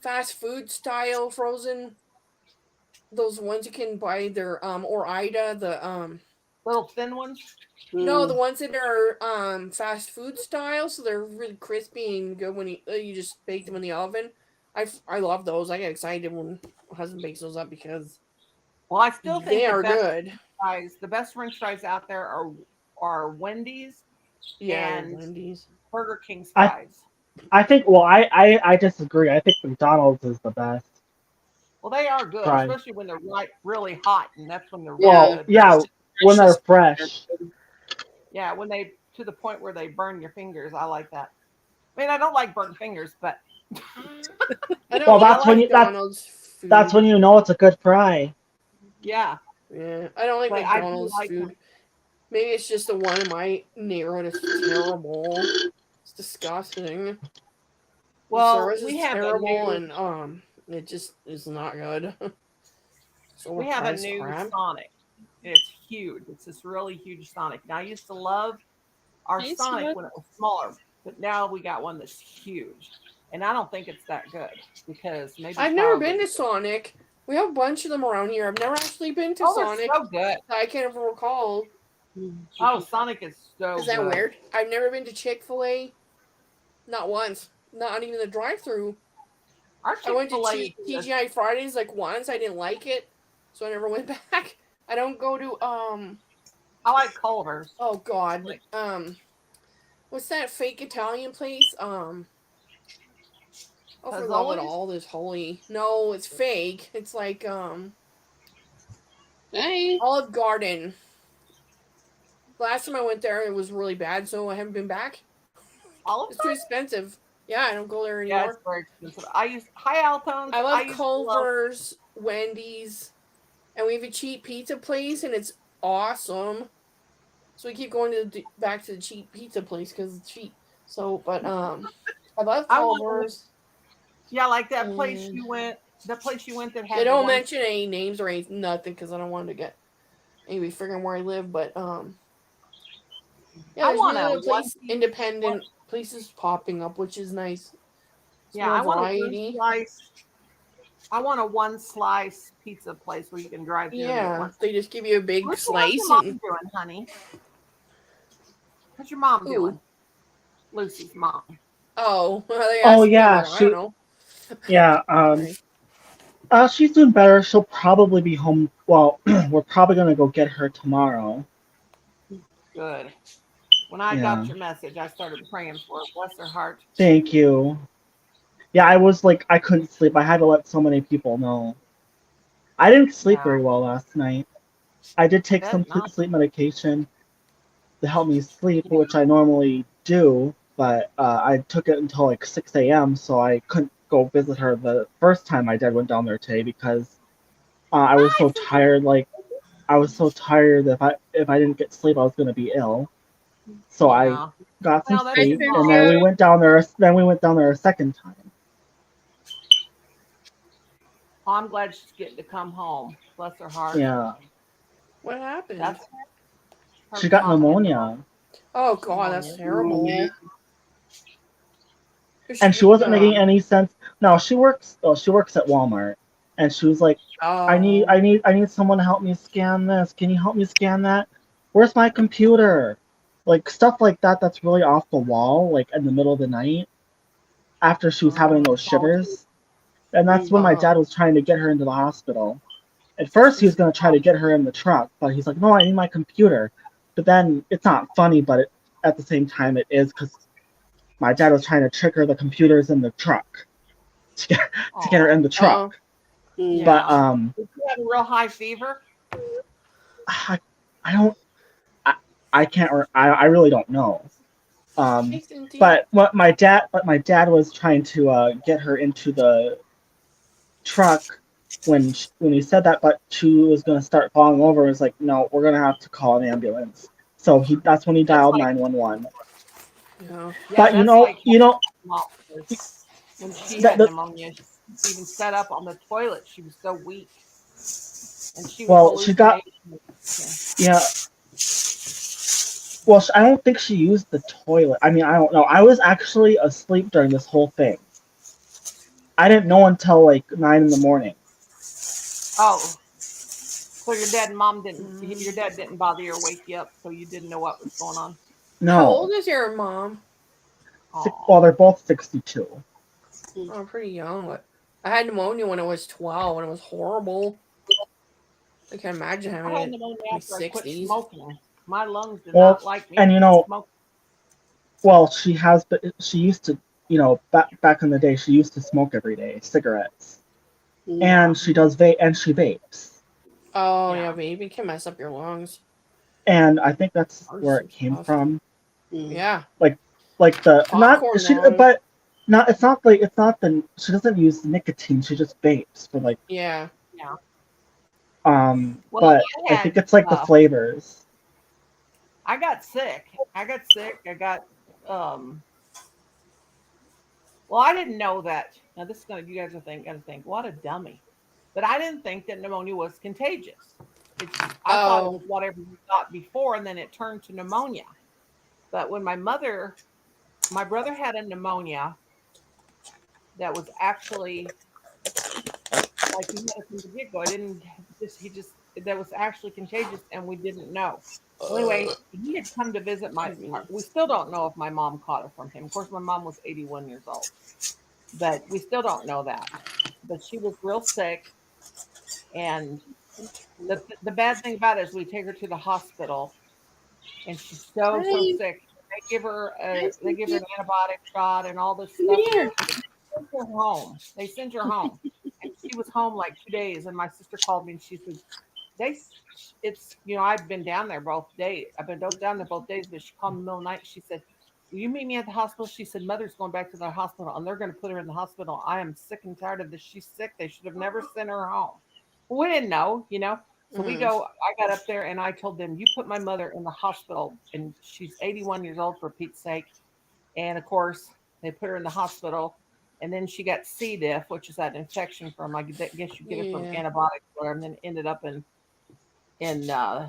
fast food style frozen. Those ones you can buy. They're Ore-Ida, the Little thin ones. no, the ones that are fast food style, so they're really crispy and good when you just bake them in the oven. I love those. I get excited when my husband bakes those up because Well, I still think They the are best good. fries, the best French fries out there are Wendy's Yeah, the and Wendy's. Burger King's I- fries. I think. Well, I disagree. I think McDonald's is the best. Well, they are good, Fries. especially when they're really hot, and that's when they're Yeah. really good. Yeah, when they're fresh. Yeah, when they to the point where they burn your fingers. I like that. I mean, I don't like burnt fingers, but I don't Well, eat that's when you McDonald's food. that's when you know it's a good fry. yeah, Yeah, I don't like but I do McDonald's like food. them. Maybe it's just the one in my neighborhood is terrible. It's disgusting. The Well, service we is have a terrible, new and it just is not good. It's we have a overpriced new crap. Sonic. It's huge. It's this really huge Sonic. Now I used to love our Hey, Sonic Sonic. when it was smaller, but now we got one that's huge, and I don't think it's that good because maybe I've never Kyle been to didn't- Sonic. We have a bunch of them around here. I've never actually been to Oh, they're Sonic. so good. That I can't ever recall. Oh, Sonic is so Is that good. weird? I've never been to Chick-fil-A. Not once. Not even the drive-through. Our I went to Chick-fil-A is in the- TGI Fridays like once. I didn't like it, so I never went back. I don't go to I like Culver's. oh god, what's that fake Italian place? Oh, for love of Fazoli's? all this holy. No, it's fake. It's like Hey. Olive Garden. Last time I went there, it was really bad, so I haven't been back. Olive It's too Garden? expensive. Yeah, I don't go there Yeah, anymore. it's very expensive. I use High Altones. I love used to love- Culver's, Wendy's, and we have a cheap pizza place, and it's awesome. So we keep going to back to the cheap pizza place because it's cheap. So, but I love I want- Culver's. Yeah, like that place And- you went. The place you went that had. They the don't one- mention any names or anything, nothing, because I don't want to get anybody figuring where I live. But yeah, I there's want really a good place, one- independent places popping up, which is nice. It's Yeah, more I want a variety. one slice. I want a one slice pizza place where you can drive through. and get Yeah, one. they just give you a big What's slice. your mom And, doing, honey? What's your mom Who? doing? Lucy's mom. oh, they Oh, asked me, yeah, I don't know. Yeah, Sorry. she's doing better. She'll probably be home. Well, we're probably gonna go get her tomorrow. Good. When I Yeah. got your message, I started praying for her. Bless her heart. Thank you. Yeah, I was like, I couldn't sleep. I had to let so many people know. I didn't sleep Yeah. very well last night. I did take That's some not- sleep medication to help me sleep, which I normally do, but I took it until like 6 a.m., so I couldn't go visit her the first time my dad went down there today because I was so tired. Like, I was so tired that if I didn't get sleep, I was gonna be ill. So I Yeah. got some Well, that's sleep, fine. and then we went down there. Then we went down there a second time. Oh, I'm glad she's getting to come home. Bless her heart. Yeah, What happened? That's her she got talking. pneumonia, oh god, that's terrible. and she wasn't making any sense. No, she works. Oh, she works at Walmart, and she was like, I need someone to help me scan this. Can you help me scan that? Where's my computer? Like stuff like that that's really off the wall, like in the middle of the night after she was having those shivers. And that's when my dad was trying to get her into the hospital. At first he was gonna try to get her in the truck, but he's like, no, I need my computer. But then it's not funny, but at the same time it is because my dad was trying to trick her the computers in the truck to get her in the truck. Yeah. But Did you have a real high fever? I don't. I can't. I really don't know. But my dad was trying to get her into the truck when he said that, but she was gonna start falling over. It's like, no, we're gonna have to call an ambulance. So that's when he dialed 911. Yeah. But that's like you know, when she that- had the- pneumonia, she even sat up on the toilet. She was so weak, and she was well, she got hallucinating. yeah. Well, I don't think she used the toilet. I mean, I don't know. I was actually asleep during this whole thing. I didn't know until like 9 in the morning. Oh, so your dad and mom didn't. Your dad didn't bother you or wake you up, so you didn't know what was going on. How No. old is your mom? Well, they're both 62. Oh, pretty young. But I had pneumonia when I was 12, and it was horrible. I can imagine I having had it. pneumonia my after I quit 60s. smoking. My lungs did Well, not like me. and Smoke. well, she used to, back in the day, she used to smoke every day, cigarettes, and she vapes, Oh Yeah. yeah, baby, can mess up your lungs. and I think that's Ours where it is came tough. from. Yeah. Like the not Popcorn she, lung. but not it's not like it's not the she doesn't use nicotine. She just vapes for like Yeah. Yeah. But Well, I think it's like the flavors. I got sick. I got well, I didn't know that. Now this is gonna you guys are gonna think, what a dummy. But I didn't think that pneumonia was contagious. I thought it was Oh. whatever you thought before, and then it turned to pneumonia. But when my brother had a pneumonia that was actually like he had it from the get go. I didn't just he just that was actually contagious, and we didn't know. Well, anyway, he had come to visit we still don't know if my mom caught it from him. Of course, my mom was 81 years old, but we still don't know that. But she was real sick, and the bad thing about it is we take her to the hospital, and she's so sick. They give her an antibiotic shot and all this stuff. Here. Send her home. They sent her home, and she was home like 2 days. And my sister called me, and she said, it's I've been down there both days. I've been down there both days, but she called me in the middle of the night. She said, will you meet me at the hospital? She said, Mother's going back to the hospital, and they're going to put her in the hospital. I am sick and tired of this. She's sick. They should have never sent her home. Well, we didn't know. So we go. I got up there and I told them, you put my mother in the hospital, and she's 81 years old, for Pete's sake. And of course, they put her in the hospital. And then she got C. diff, which is that infection from, I guess you get it from antibiotics, or and then ended up in the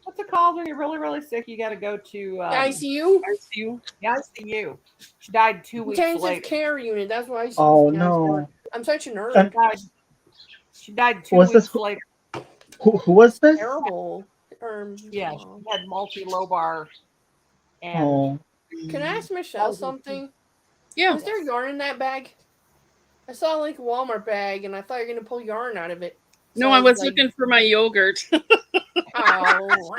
what's it called when you're really really sick? You got to go to ICU. ICU. Yeah, ICU. She died 2 weeks Intensive later. care unit. That's why. Oh no! I'm such a nerd. She died 2 weeks later. Who was this? Terrible. Yeah, she had multi-lobar. And can I ask Michelle something? Yeah. Was there yarn in that bag? I saw like a Walmart bag, and I thought you were gonna pull yarn out of it. No, I was looking for my yogurt. Oh.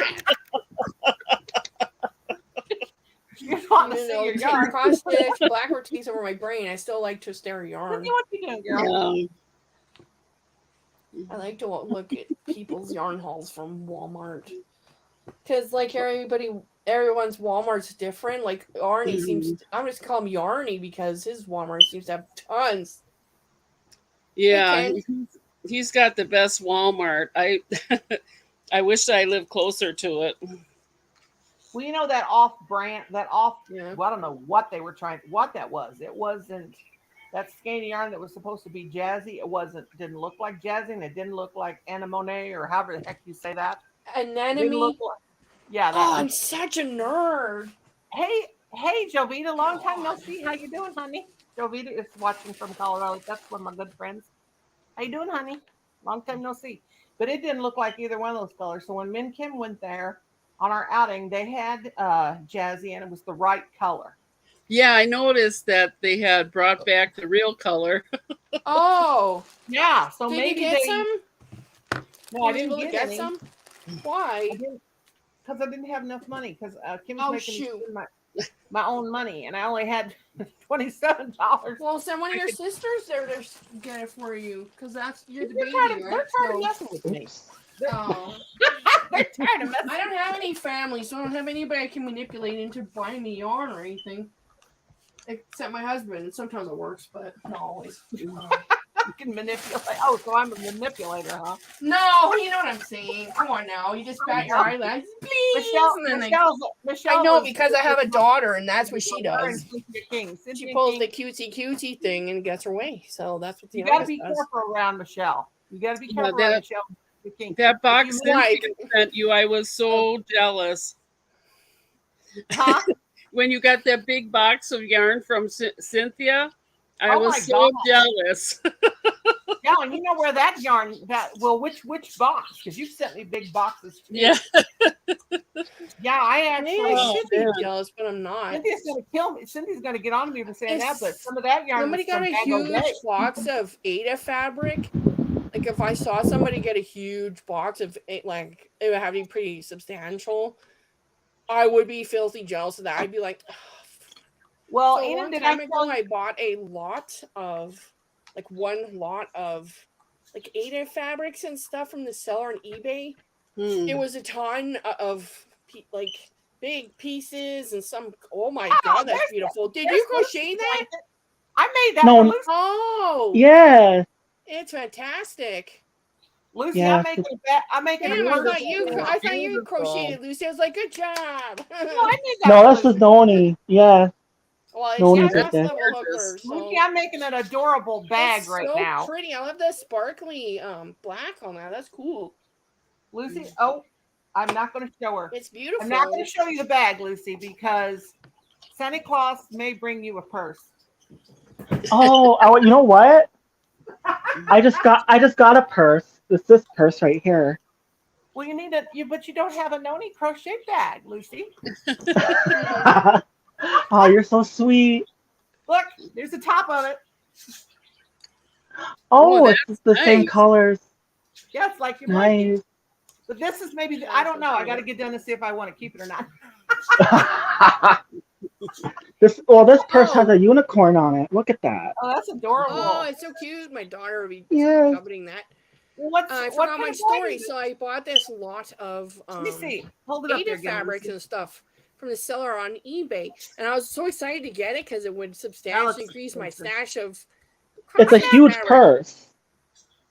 You want to see your yarn? Cross stitch, blackboard takes over my brain. I still like to stare at yarn. What you doing, girl? I like to look at people's yarn hauls from Walmart. Because, like, everyone's Walmart's different. Like, Arnie seems... I'm just calling him Yarny because his Walmart seems to have tons. Yeah, he's got the best Walmart. I wish I lived closer to it. Well, you know that off-brand, well, I don't know what they were what that was. It wasn't that skein yarn that was supposed to be jazzy. It didn't look like jazzy, and it didn't look like anemone, or however the heck you say that. Anemone? Yeah. I'm such a nerd. Hey, Jovita, long time no see. How you doing, honey? Jovita is watching from Colorado. That's one of my good friends. How you doing, honey? Long time no see. But it didn't look like either one of those colors. So when Min Kim went there on our outing, they had jazzy, and it was the right color. Yeah, I noticed that they had brought back the real color. Oh. Yeah. So Did maybe you get some? No, I didn't get any. Some. Why? Because I didn't have enough money. Because Kim was making me spend my own money, and I only had $27. Well, send one of your sisters there to get it for you, because you're the baby, right? They're tired of messing with me. They're tired of messing. I don't have any family, so I don't have anybody I can manipulate into buying me yarn or anything. Except my husband. Sometimes it works, but not always. You can manipulate. Oh, so I'm a manipulator, huh? No, you know what I'm saying. Come on now. You just bat your eyelash. Please. Michelle, I know because I have a daughter, and that's what she does. She pulls the cutesy thing and gets her way. So that's what you got to be careful around Michelle. You got to be careful around Michelle. That box Cynthia sent you, I was so jealous. Huh? When you got that big box of yarn from Cynthia, I was so jealous. Yeah, and you know where that yarn which box? Because you've sent me big boxes too. Yeah. Yeah, I Maybe actually. I should be yeah. jealous, but I'm not. Cynthia's gonna kill me. Cynthia's gonna get on me for saying If that, but some of that yarn somebody was from got a Mango huge Day. box of Ada fabric, like if I saw somebody get a huge box of it, like it would have to be pretty substantial, I would be filthy jealous of that. I'd be like, "Ugh." Well, So a Enid, long did I time ago, tell you? I bought a lot of, like one lot of, like Ada fabrics and stuff from the seller on eBay. Hmm. It was a ton of like big pieces and some. Oh my Oh, god, that's there's beautiful! Did there's you crochet Lucy's that? blanket. I made that No, for Lucy. Oh, yes, it's fantastic. Lucy, yes. I'm making a bet. I'm making a Damn, I purse. thought you. for I thought you Beautiful. crocheted, Lucy. I was like, good job. No, I made that No, for this was Lucy. Noni. Yes, Well, it's Noni Yeah, did mass this. level hooker, so Lucy, I'm making an adorable bag it's right so now. pretty. I love the sparkly black on that. That's cool. Lucy, oh, I'm not going to show her. It's I'm beautiful. not going to show you the bag, Lucy, because Santa Claus may bring you a purse. Oh, you know what? I just got a purse. It's this purse right here. Well, you need but you don't have a Noni crochet bag, Lucy. Oh, you're so sweet. Look, there's the top of it. Oh, Oh, it's the same nice. colors. Yeah, it's like your blanket. Nice. But this is maybe, I don't know. I got to get done to see if I want to keep it or not. This purse has a unicorn on it. Look at that. Oh, that's adorable. Oh, it's so cute. My daughter would be Yes. coveting that. What's, I what forgot kind my of bag story, is it? so I bought this lot of Let me see. Hold it up Ada there again. fabrics Lucy. and stuff from the seller on eBay, and I was so excited to get it because it would substantially increase my stash of. It's a crochet huge fabric. purse.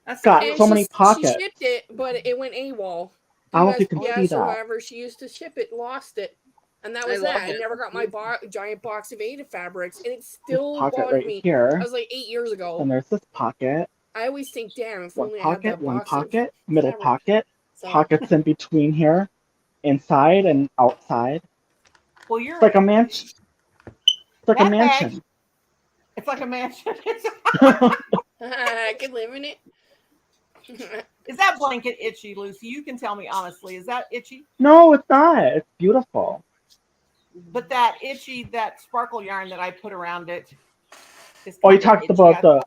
That's Got cute. And so many she pockets. shipped it, but it went AWOL. I don't know if you can see USPS or that. whoever she used to ship it lost it, and that was love that. I it. never got my giant box of Ada fabrics, and it still Pocket bothered right me. here. That was like 8 years ago. And there's this pocket. I always think, damn, if One only I had pocket, that one box pocket, of middle fabric. pocket, So, pockets in between here, inside and outside. Well, you're It's like a mansion. It's like a that bag. mansion. It's like a mansion. I could live in it. Is that blanket itchy, Lucy? You can tell me honestly. Is that itchy? No, it's not. It's beautiful. But that itchy, that sparkle yarn that I put around it is Oh, you kinda talked itchy. about the.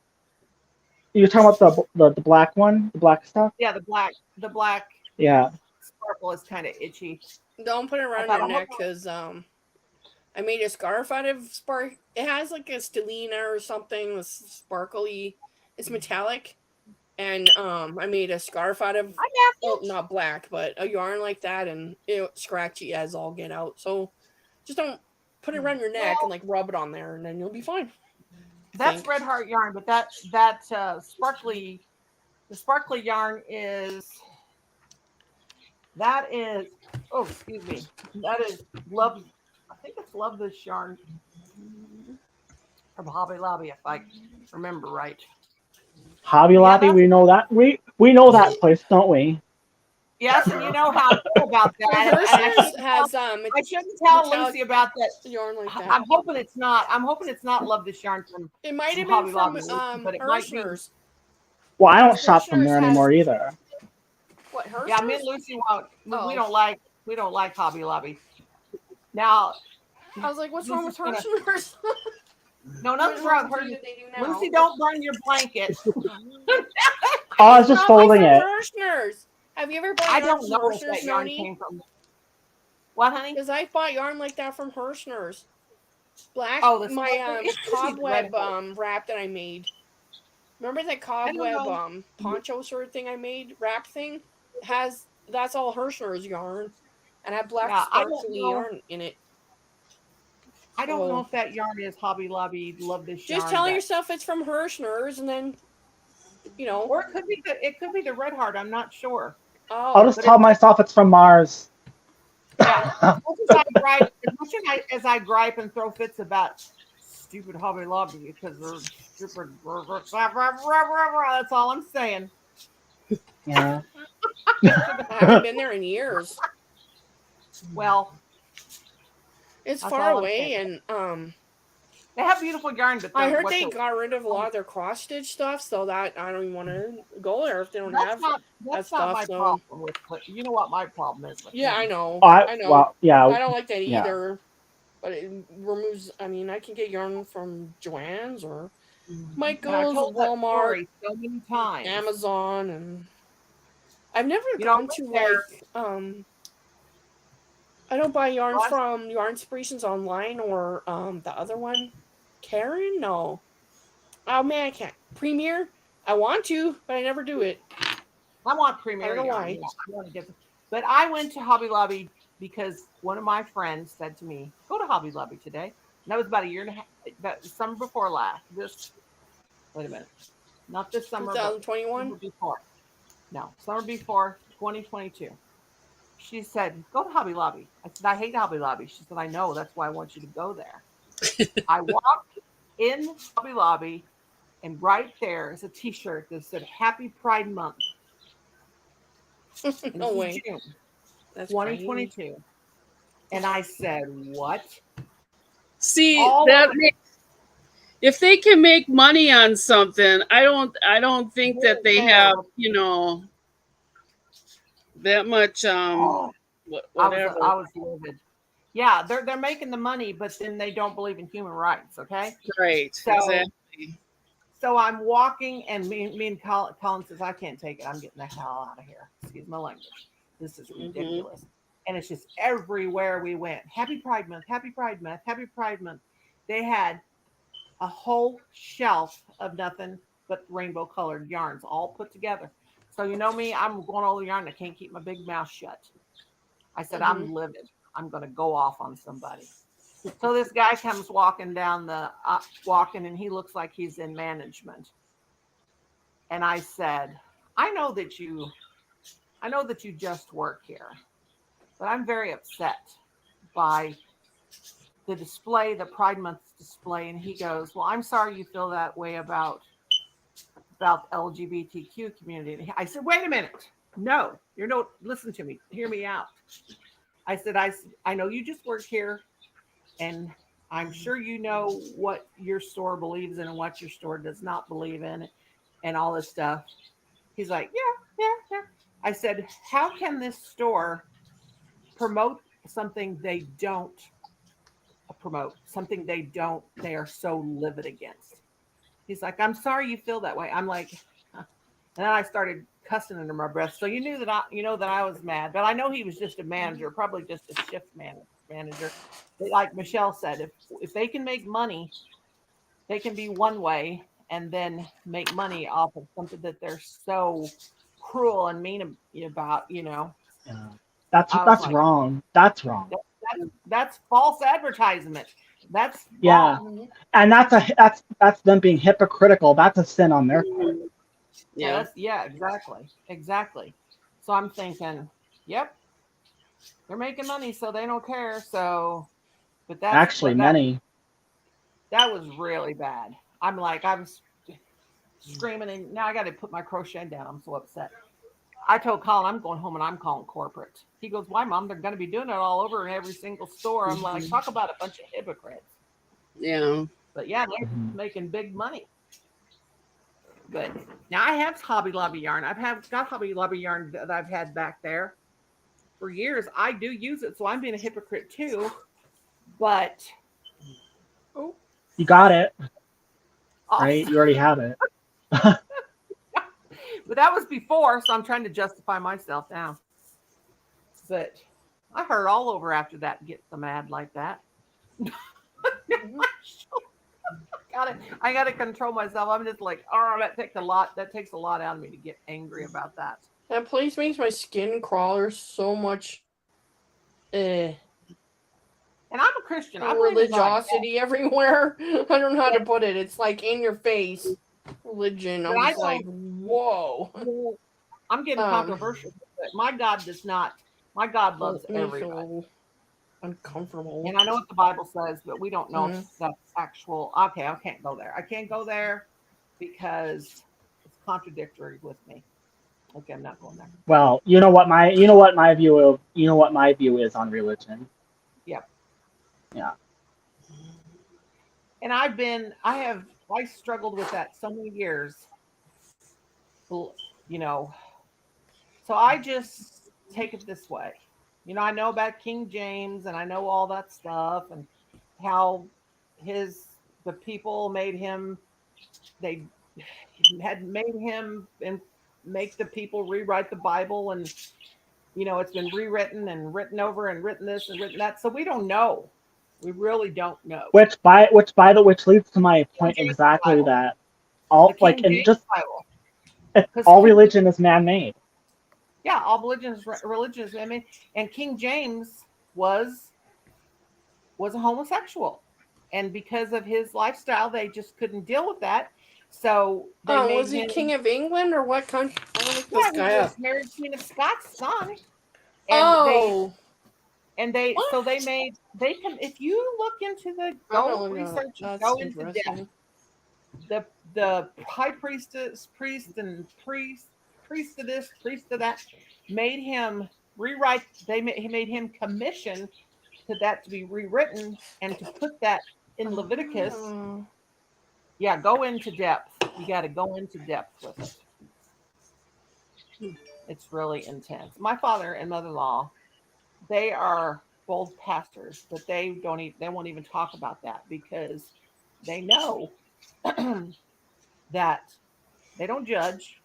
You're talking about the black one, the black stuff. Yeah, the black Yeah. sparkle is kind of itchy. Don't put it around thought your I neck hope- because I made a scarf out of spark. It has like a stellina or something. It's sparkly. It's metallic, and I made a scarf out of well, not black, but a yarn like that, and it's scratchy as all get out. So just don't put it around your neck and like rub it on there, and then you'll be fine. That's Think. Red Heart yarn, but that sparkly, the sparkly yarn is oh, excuse me, that is Love. I think it's Love This yarn from Hobby Lobby, if I remember right. Hobby Lobby, that's- we know that. We know that place, don't we? Yes, and you know how I feel about that. And I Hershey's shouldn't has I shouldn't tell metallic Lucy about that. yarn like that. I'm hoping it's not. I'm hoping it's not Love This yarn from. It might have Hobby been from Lobby, but it might be. Hirschner's. Well, I don't shop from Hershey's there has- anymore either. What Hirschner's? Yeah, me and Lucy won't. Oh. We don't like Hobby Lobby. Now, I was like, what's wrong with Lucy's gonna- Hirschner's? no, nothing's wrong with her. Lucy, don't burn your blanket. Oh, I was just folding it. Hirschner's. Have you ever bought I yarn don't from know where Hirschner's, that yarn Noni? came from. What, honey? Because I bought yarn like that from Hirschner's. Black. Oh, the my sparkly- it's usually cobweb red. wrap that I made. Remember that cobweb know. poncho sort of thing I made, wrap thing? That's all Hirschner's yarn, and had black Yeah, I don't sparkly know. yarn in it. I don't know Oh. if that yarn is Hobby Lobby. Love This yarn. Just tell but- yourself it's from Hirschner's, and then, Or it could be the Red Heart. I'm not sure. I'll just but tell myself it's from Mars. Yeah. As much as I gripe and throw fits about stupid Hobby Lobby because they're stupid. That's all I'm saying. Yeah. I haven't been there in years. Well, It's That's far all I'm away, saying. and They have beautiful yarn, but I heard they got rid of a lot of their cross stitch stuff, so that I don't even want to go there if they don't have that's that not stuff. my So problem with. You know what my problem is with? yeah, I him. know. I I know. well, yeah, I don't like that yeah. either. But it removes. I mean, I can get yarn from Joann's or And I Michael's, told that Walmart, story so many times. Amazon, and I've never You know, I gone went to there. like I don't buy yarns Well, from Yarn Inspirations online or the other one, Karen. No, oh man, I can't. Premier. I want to, but I never do it. I want Premier I don't know yarn. why. Yeah, I want to get. But I went to Hobby Lobby because one of my friends said to me, "Go to Hobby Lobby today." And that was about a year and a half. That the summer before last. Wait a minute. Not this summer, but 2021. summer before. No, summer before 2022. She said, "Go to Hobby Lobby." I said, "I hate Hobby Lobby." She said, "I know. That's why I want you to go there." I walked in Hobby Lobby, and right there is a T-shirt that said "Happy Pride Month." And No this way. is June That's 2022. crazy. And I said, "What?" See All that of if they can make money on something, I don't think that they have, you know, that much Oh, whatever. I was livid. Yeah, they're making the money, but then they don't believe in human rights. Okay, Right. so Exactly. so I'm walking, and me and Colin says, "I can't take it. I'm getting the hell out of here." Excuse my language. This is ridiculous. And it's just everywhere we went. Happy Pride Month, Happy Pride Month, Happy Pride Month. They had a whole shelf of nothing but rainbow colored yarns all put together. So you know me, I'm going all the yarn. I can't keep my big mouth shut. I said, I'm livid. I'm going to go off on somebody. So this guy comes walking down walking, and he looks like he's in management. And I said, I know that you just work here, but I'm very upset by the display, the Pride Month display. And he goes, well, I'm sorry you feel that way about the LGBTQ community. And I said, wait a minute. No, you're no, listen to me. Hear me out. I said, I know you just work here, and I'm sure you know what your store believes in and what your store does not believe in and all this stuff. He's like, yeah. I said, how can this store promote something they don't promote, something they are so livid against? He's like, I'm sorry you feel that way. I'm like, huh. And then I started cussing under my breath. So you know that I was mad, but I know he was just a manager, probably just a shift manager. Like Michelle said, if they can make money, they can be one way and then make money off of something that they're so cruel and mean about, Yeah. That's like, wrong. That's wrong. That's false advertisement. That's wrong. And that's them being hypocritical. That's a sin on their part. Yeah, exactly. So I'm thinking, yep, they're making money, so they don't care. So, but that's actually many. That was really bad. I'm like, I'm screaming, and now I got to put my crochet down. I'm so upset. I told Colin, I'm going home and I'm calling corporate. He goes, why, Mom? They're going to be doing it all over in every single store. I'm like, talk about a bunch of hypocrites. Yeah. But yeah, they're making big money. But now I have Hobby Lobby yarn. Got Hobby Lobby yarn that I've had back there for years. I do use it, so I'm being a hypocrite too. But you got it, right? You already have it. But that was before, so I'm trying to justify myself now. But I heard all over after that, get so mad like that. I got to control myself. I'm just like, oh, that takes a lot. That takes a lot out of me to get angry about that. That place makes my skin crawl so much. And I'm a Christian. I religiosity everywhere. I don't know how to put it. It's like in your face religion. I'm just like, whoa. I'm getting controversial. But my God does not. My God loves everybody. Uncomfortable. And I know what the Bible says, but we don't know if that's actual. Okay, I can't go there. I can't go there because it's contradictory with me. Okay, I'm not going there. Well, you know what my view. My view is on religion. Yep. Yeah. And I struggled with that so many years, you know. So I just take it this way. I know about King James and I know all that stuff and how his the people made him they had made him and make the people rewrite the Bible, and it's been rewritten and written over and written this and written that. So we don't know. We really don't know. Which leads to my King point James exactly Bible. that The all King and James just Bible. all religion is man-made. Yeah, all religion is man-made. And King James was a homosexual. And because of his lifestyle, they just couldn't deal with that. So they made Was he him. King of England or what country? I don't look Yeah, this he guy up. was married to Queen of Scots' son. And Oh, so they made they can if you look into the I'm go gonna look it up. research and That's go into depth, interesting. the high priest and priest of this, priest of that, made him rewrite. He made him commission to that to be rewritten and to put that in Leviticus. Oh. Yeah, go into depth. You got to go into depth with it. It's really intense. My father and mother-in-law, they are both pastors, but they won't even talk about that because they know that they don't judge.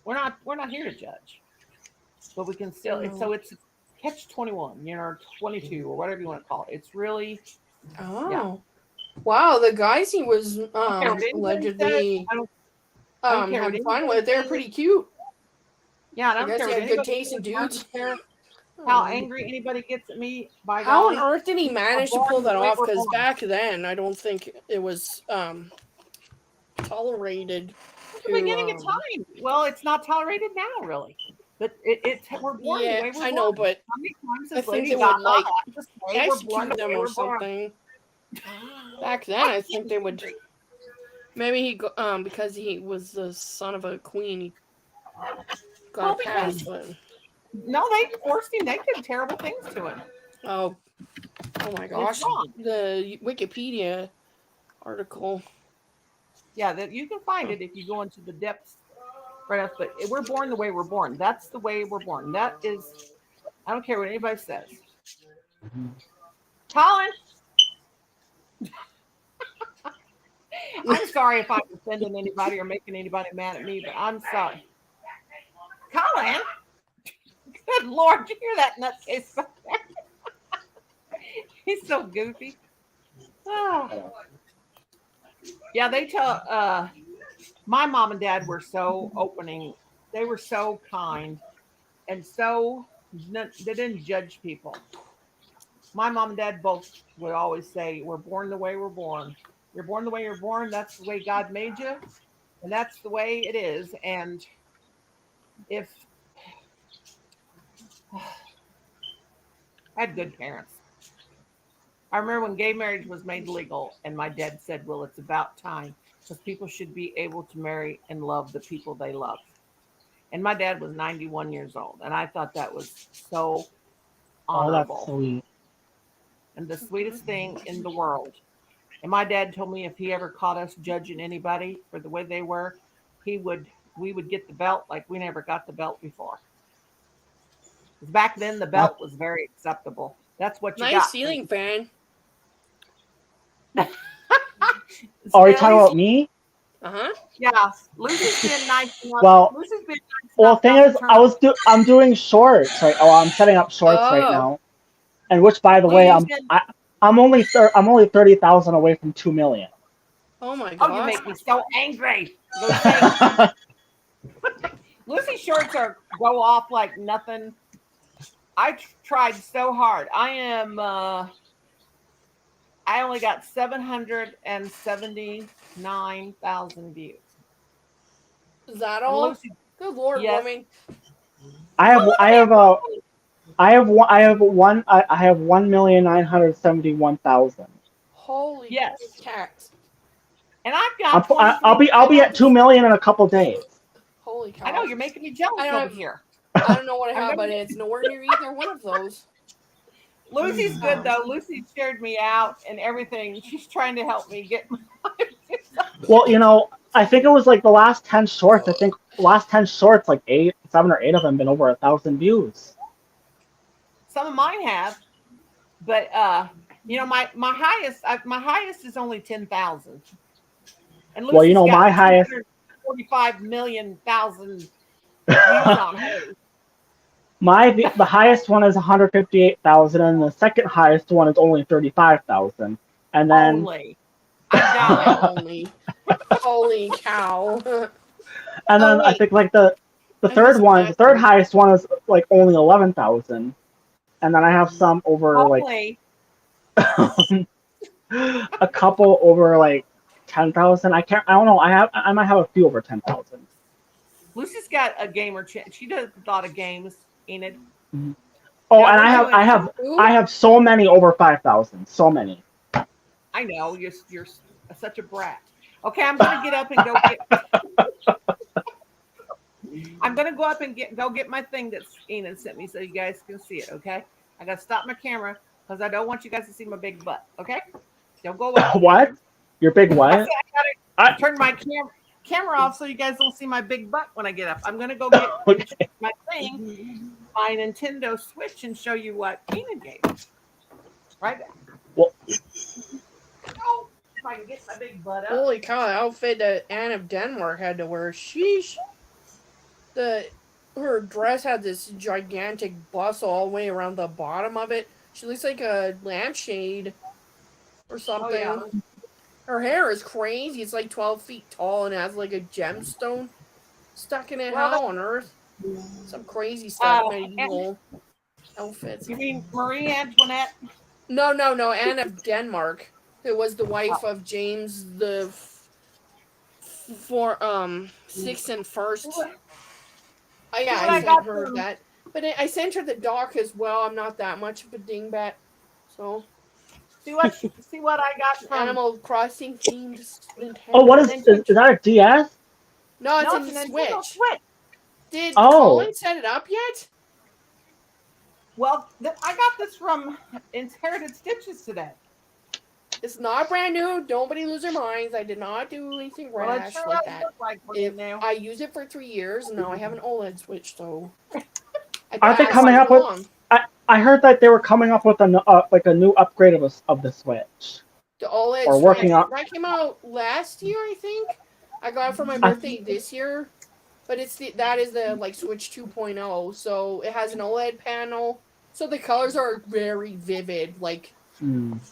We're not here to judge, but we can still. It's catch 21, or 22 or whatever you want to call it. It's really Oh. Wow, the guys he was allegedly I don't care what having fun anybody with, they're says. pretty cute. Yeah, and I I don't guess care he what had good anybody taste in says. I don't dudes. care how angry anybody gets at me. By How on golly, earth did he manage to born pull the that way off? we're Because born. back then, I don't think it was tolerated. It's the beginning of time. Well, it's not tolerated now, really. But we're born the Yeah, way we're I born. know, but How many times I has think Lady they would Gaga like had to say we're born the execute them way or we're born? something. Back then, I think they would. Maybe because he was the son of a queen, he got a pass. But No, they forced him. They did terrible things to him. oh my And it's gosh, wrong. the Wikipedia article. Yeah, that you can find it if you go into the depths right enough. But we're born the way we're born. That's the way we're born. That is, I don't care what anybody says. Colin, I'm sorry if I'm offending anybody or making anybody mad at me, but I'm sorry. Colin, good Lord, did you hear that nutcase back there? He's so goofy. Oh. Yeah, they tell my mom and dad were so opening. They were so kind and so they didn't judge people. My mom and dad both would always say, "We're born the way we're born. You're born the way you're born. That's the way God made you, and that's the way it is." And if I had good parents. I remember when gay marriage was made legal, and my dad said, "Well, it's about time because people should be able to marry and love the people they love." And my dad was 91 years old, and I thought that was so honorable. Oh, that's sweet. And the sweetest thing in the world. And my dad told me if he ever caught us judging anybody for the way they were, we would get the belt like we never got the belt before. Because back then the belt was very acceptable. That's what you got. Nice ceiling fan. Are you talking about me? Yeah, Lucy's been nice enough. Well, Lucy's been nice well, enough thing not is, to turn- I'm doing shorts right. Oh, I'm setting up shorts right now, and which, by the way, I'm only 30,000 away from 2 million. Oh my god! Oh, you make me so angry. Lucy shorts go off like nothing. I tried so hard. I only got 779,000 views. Is that all? Lucy, good Lord, yes. woman. I have 1,971,000. Holy yes. cats! And I've got. I'll be at 2 million in a couple days. Holy cow! I know you're making me jealous over here. I don't know what I have, but it's nowhere near either one of those. Lucy's good though. Lucy shared me out and everything. She's trying to help me get. Well, I think it was like the last 10 shorts. I think last 10 shorts, like 7 or 8 of them, been over 1,000 views. Some of mine have, but my highest is only 10,000. And Well, Lucy's my got highest 45,000,000 views on hers. the highest one is 158,000, and the second highest one is only 35,000. And then Only. I'm down. Only. Holy cow. and then I wait. think like the third one, the third highest one is like only 11,000. And then I have some over Only. like a couple over like 10,000. I don't know. I might have a few over 10,000. Lucy's got a gamer she does a lot of games, Enid. Oh, Yeah, and I have so many over 5,000. So many. I know you're such a brat. Okay, I'm gonna get up and go get. I'm gonna go up and go get my thing that Enid sent me so you guys can see it. Okay, I gotta stop my camera because I don't want you guys to see my big butt. Okay, don't go away. What? Your big what? I gotta turn my camera off so you guys don't see my big butt when I get up. I'm gonna go get Okay. my thing, my Nintendo Switch, and show you what Enid gave me. Right there. Well, oh, if I can get my big butt up. Holy cow, the outfit that Anne of Denmark had to wear. Sheesh. Her dress had this gigantic bustle all the way around the bottom of it. She looks like a lampshade or something. Oh, yeah. Her hair is crazy. It's like 12 feet tall and has like a gemstone stuck in it. How on earth? Some crazy stuff. Medieval outfits. You mean Marie Antoinette? No. Anne of Denmark, who was the wife of James the 6th and 1st. Yeah, I sent her that. But I sent her the doc as well. I'm not that much of a dingbat. So see what I got from Animal Crossing themed Nintendo. Oh, what is that a DS? No, it's no, a it's Switch. Did Oh. Colin set it up yet? Well, I got this from Inherited Stitches today. It's not brand new. Nobody lose their minds. I did not do anything rash sure like that. I used it for 3 years, and now I have an OLED Switch, so... Aren't they coming up with... I heard that they were coming up with a new upgrade of the Switch. The OLED or Switch. working on... That came out last year, I think. I got it for my birthday this year. But that is the Switch 2.0, so it has an OLED panel. So the colors are very vivid.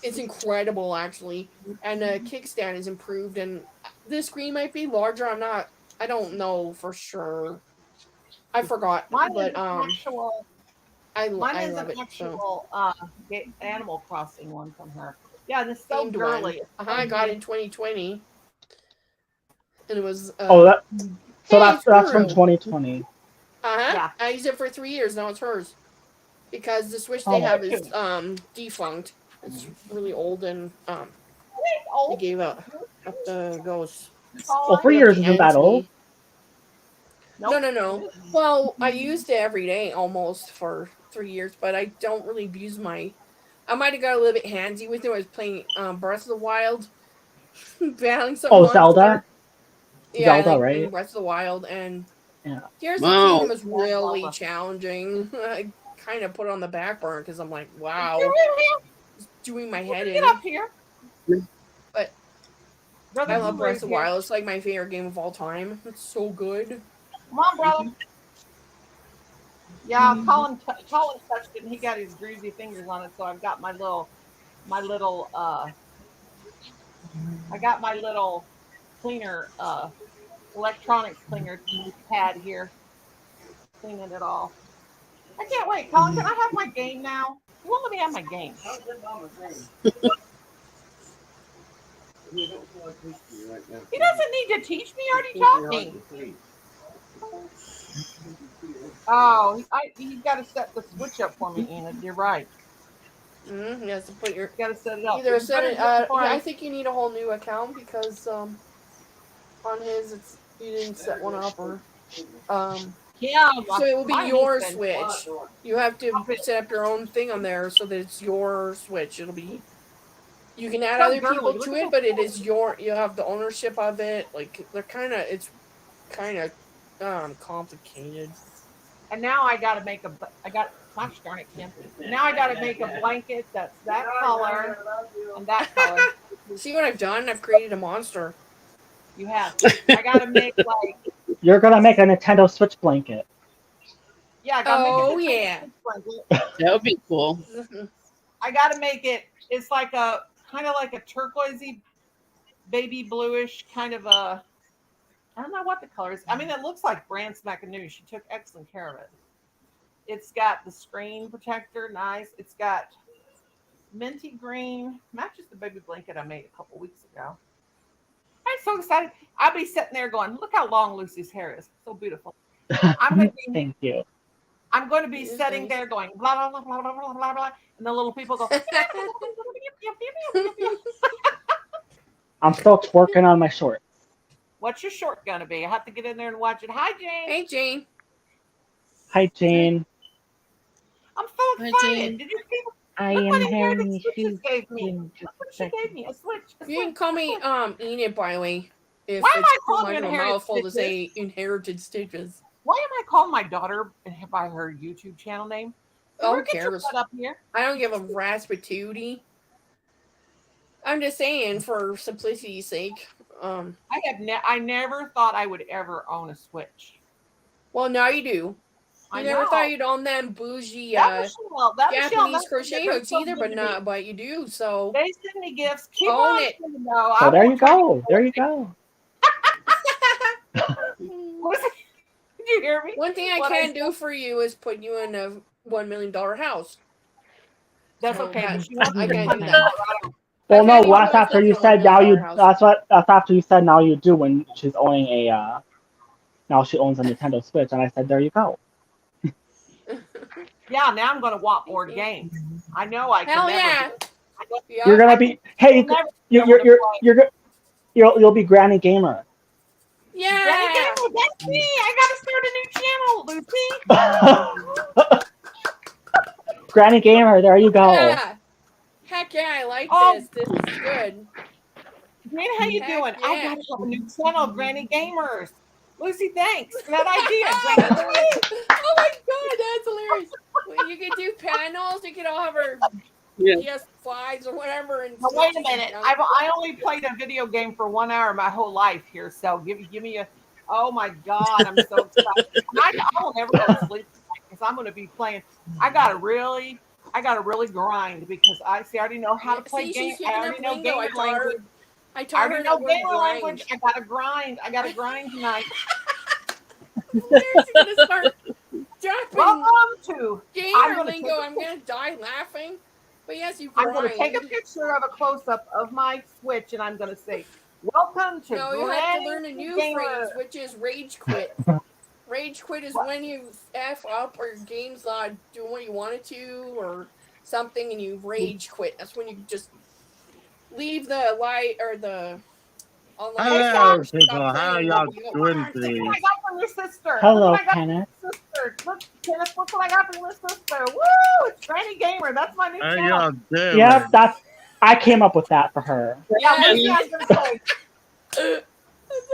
It's incredible, actually. And the kickstand is improved, and the screen might be larger. I don't know for sure. I forgot. Mine but is actual. Mine is love an it. actual Animal Crossing one from her. Yeah, this is so Themed girly. I got it in 2020, and it was. That's from 2020. Yeah. I used it for 3 years. Now it's hers, because the Switch they have is defunct. It's really old, and they gave up the ghost. Well, 3 years isn't that old. Nope. No. Well, I used it every day almost for 3 years, but I don't really abuse I might have got a little bit handsy with it. I was playing Breath of the Wild, battling some monsters. Zelda? Yeah, Zelda, right? Breath of the Wild, and Tears of Wow. the Kingdom was really challenging. I kind of put it on the back burner because I'm like, wow, it's doing my head in. Get up here. But Brother, I love Breath of the here. Wild. It's like my favorite game of all time. It's so good. Come on, brother. Yeah, Colin touched it and he got his greasy fingers on it, so I've got my little cleaner, electronics cleaner pad here. Cleaning it all. I can't wait. Colin, can I have my game now? You won't let me have my game. He doesn't need to teach me. He already taught me. Oh, he's got to set the switch up for me, Enid. You're right. You have to put your. You got to set it up. Either set it. I think you need a whole new account because on his you didn't set one up, or Yeah. So it will be my your niece Switch. You have to set up your own thing on there so that it's your Switch. It'll be. You can add So other girly. people Look to at it, but it is your. You have the ownership of it. Like they're kind of. It's kind of complicated. And now I got to make a. I got. Gosh darn it, Kim. Now I got to make a blanket that's that color and that color. See what I've done? I've created a monster. You have. I got to make like. You're gonna make a Nintendo Switch blanket. Yeah, I got to make Oh a yeah. blanket. That would be cool. I got to make it. It's like a kind of like a turquoisey, baby bluish kind of a. I don't know what the color is. I mean, it looks like brand spanking new. She took excellent care of it. It's got the screen protector, nice. It's got minty green, matches the baby blanket I made a couple weeks ago. I'm so excited. I'll be sitting there going, "Look how long Lucy's hair is, so beautiful." I'm going to be. Thank you. I'm going to be sitting there going blah blah blah blah blah blah blah, and the little people go. I'm still twerking on my shorts. What's your short gonna be? I have to get in there and watch it. Hi, Jane. Hey Jane. Hi, Jane. I'm so Hi, excited. Jane. Did you see? I Look am what hair having the switches issues gave me. in just Look what a she gave second. me. A switch. A You can switch. call me Enid, by the way. If Why am it's I too calling much you of a inherited mouthful to stitches? say inherited stitches. Why am I calling my daughter by her YouTube channel name? Oh, who Ever get your cares? butt up here? I don't give a raspituity. I'm just saying, for simplicity's sake. I never thought I would ever own a Switch. Well, now you do. I You never know. thought you'd own them bougie That Japanese Michelle, crochet they're hooks so either, good but to me. not. But you do. So They send me gifts. Keep own on it. sending, though. So there you go. There you go. Did you hear me? One thing I What can do for you is put you in a $1 million house. That's So okay. that- But she wants I to can't come do to that. Colorado. Well, no, can't even that's put after you myself in a said now you. $1 million That's after you said now you do when she's owning a. Now she owns a Nintendo Switch, and I said there you go. Yeah, now I'm going to want more games. I know I can Hell never. yeah. do it. I know- Yeah. You're gonna be. Hey, I'll never be able to play. you'll be Granny Gamer. Yeah. Granny Gamer, that's me. I got to start a new channel, Lucy. Granny Gamer, there you go. Yeah. Heck yeah, I like Oh. this. This is good. Granny, how you Heck doing? yeah. I got to have a new channel, Granny Gamers. Lucy, thanks for that idea. Granny. Oh my god, that's hilarious. Well, you could do panels. You could all have our Yeah. PS5s or whatever. And Now, wait a Switches and minute. junk. I only played a video game for 1 hour my whole life here. So give me a. Oh my God, I'm so excited. I will never go to sleep because I'm going to be playing. I got to really grind because I already know how to play See, games. she's I picking already up know lingo. gamer language. I I taught her already the know word gamer grind. language. I got to grind. I got to grind tonight. She's gonna start dropping Welcome to. gamer lingo. I'm gonna die laughing. But yes, you grind. I'm going to take a picture of a close up of my Switch and I'm going to say, "Welcome to No, you have to Granny learn a new Gamer." phrase, which is rage quit. Rage quit is when you F up or your game's not doing what you want it to or something and you rage quit. That's when you just leave the light or the online. Hello, Stop people. How are playing y'all and you go, doing Look what today? I got from your sister. Hello, Look what I got Kenneth. from your sister. Look, Kenneth, look what I got from your sister. Woo! It's Granny Gamer. That's my new How channel. y'all doing? Yep, I came up with that for her. Yeah, Yeah, Lucy, I was gonna say,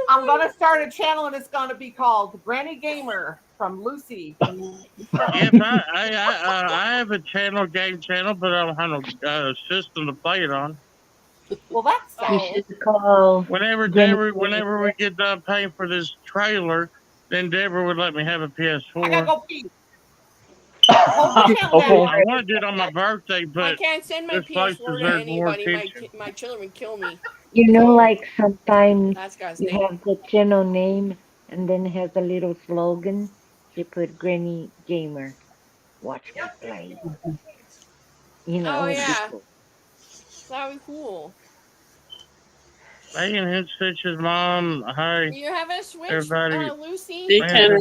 I'm gonna start a channel and it's gonna be called Granny Gamer from Lucy. Yep, I have a game channel, but I don't have a system to play it on. Well, that's You so. should call Whenever we get done paying for this trailer, then Deborah would let me have a I gotta PS4. go pee. Hold the channel Okay. down. I want to do it on my birthday, I but can't send my this place PS4 to deserves more anybody. attention. My children would kill me. You know, So, like sometimes That's God's you name. have the channel name and then has a little slogan. You put Granny Gamer. Watch me play. You know, Oh it'd be yeah, cool. that would be cool. Megan Hitch's mom. Hi, Do you have a Switch, everybody. Lucy? Hey, Tanner.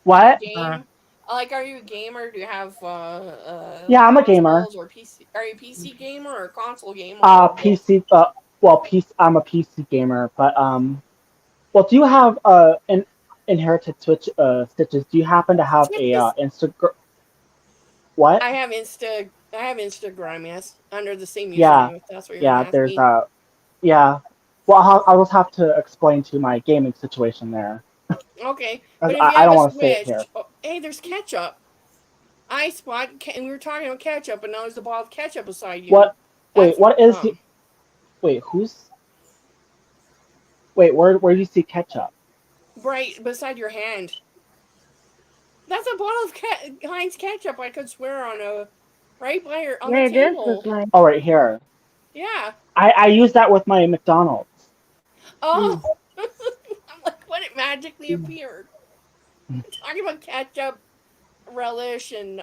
What? Game. Like, are you a gamer? Do you have Yeah, I'm a gamer. consoles or PC? Are you a PC gamer or a console gamer? PC. Well, PC. I'm a PC gamer, but well, do you have inherited stitches, do you happen to have a Stitches. Instagram? What? I have Instagram, yes, under the same Yeah, username, if that's what you're gonna yeah. ask There's me. yeah. Well, I'll just have to explain to my gaming situation there. Okay, 'Cause but if you I have don't a want to say it here. Switch, oh, hey, there's ketchup. I spot, and we were talking about ketchup, and now there's a bottle of ketchup beside you. What? Wait, That's what is? Wait, who's? Wait, where do you see ketchup? right beside your hand. That's a bottle of Heinz ketchup. I could swear on a right by your on the Yeah, it does look table. like. Oh, right here. Yeah. I use that with my McDonald's. Oh, Mm. I'm like, when it magically appeared. Talking about ketchup, relish, and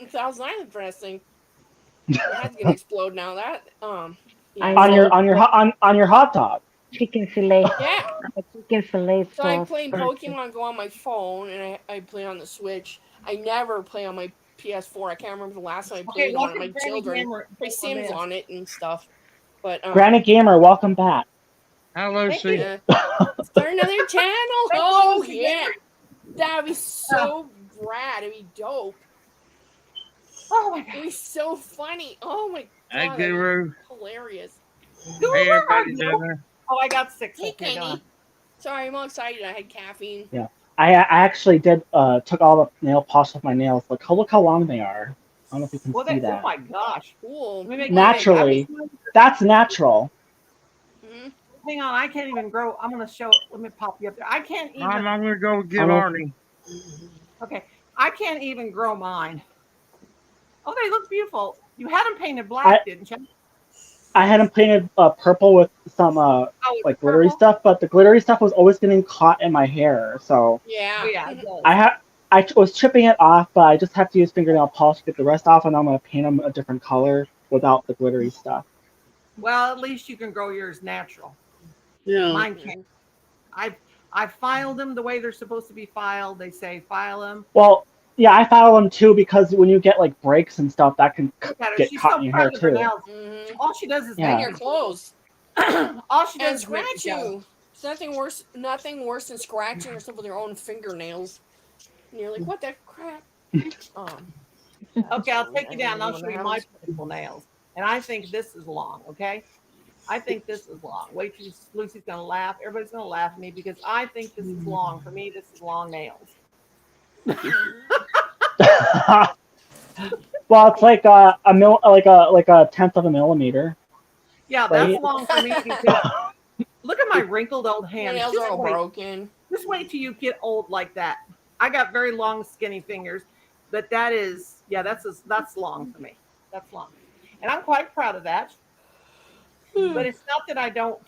Thousand Island dressing. My head's gonna explode now. That I yeah. On know So your it's like on your hot dog. chicken fillet, yeah. chicken fillet So I sauce played versus. Pokemon Go on my phone, and I play on the Switch. I never play on my PS4. I can't remember the last time I Okay, played on what it. My did Granny children Gamer play on Sims this? on it and stuff. But Granny Gamer, welcome back. Hi, Thank you. Lucy. yeah. Start another channel. Thank you, Oh Lucy yeah, Gamer. that'd be so rad. It'd be dope. Oh my It'd god. be so funny. Oh my Hey, god, that'd be Guru. hilarious. Who Hey, are everybody you? down there. Oh, I got 6 Hey, up here, don't I? Kenny. Sorry, I'm all excited. I had caffeine. Yeah. I actually did took all the nail polish off my nails. Look how long they are. I don't know if you can Well, see oh that. my gosh. Cool. Let me make you big. Naturally, that's natural. Hmm. Hang on, I can't even grow. I'm gonna show. Let me pop you up there. I can't even. I'm going to go I get don't know. Arnie. Okay, I can't even grow mine. Oh, they look beautiful. You had them painted I black, didn't you? I had them painted purple with some Oh, it's like glittery purple. stuff, but the glittery stuff was always getting caught in my hair. So Oh Yeah. yeah, it does. I had was chipping it off, but I just have to use fingernail polish to get the rest off, and I'm gonna paint them a different color without the glittery stuff. Well, at least you can grow yours natural. Yeah. Mine can't. I've I filed them the way they're supposed to be filed. They say file them. Well, yeah, I file them too because when you get like breaks and stuff, that can Look at her. get She's caught so in your hair proud of her too. nails. Hmm. All she does is And make Yeah. your me clothes. all she And does is make me scratch jealous. you. It's nothing worse. Nothing worse than scratching yourself with your own fingernails. And you're like, what the crap? Okay, I'll So take I you down don't and I'll want show to you have my this. beautiful nails. And I think this is long, okay? I think this is long. Wait till Lucy's gonna laugh. Everybody's gonna laugh at me because I think this is long. For me, this is long nails. Well, it's like like a tenth of a millimeter, Yeah, that's right? long for me because look at my wrinkled old Your hands. nails are all broken. Just wait till you get old like that. I got very long, skinny fingers, but that is, yeah, that's long for me. That's long, and I'm quite proud of that. But it's not that I don't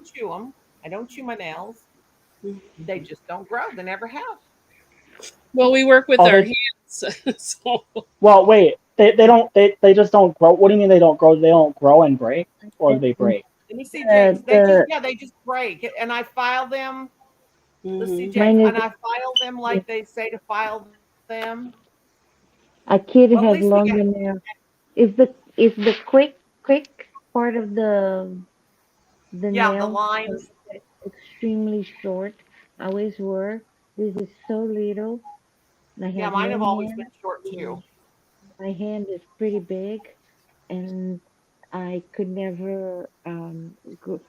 chew them. I don't chew my nails. They just don't grow. They never have. Well, we work with Oh, our they hands, so well, wait, they just don't grow. What do you mean they don't grow? They don't grow and break, or do they break? Let me see, James. The They just break, and I file them. Let's see, mhm. James, mine and I file them like they say to file them. a kid Well, at has least we longer got. nails. Is the quick part of the Yeah, the nail lines. extremely short? Always were. This is so little. I Yeah, have mine no have always been hand. short too. My hand is pretty big, and I could never go.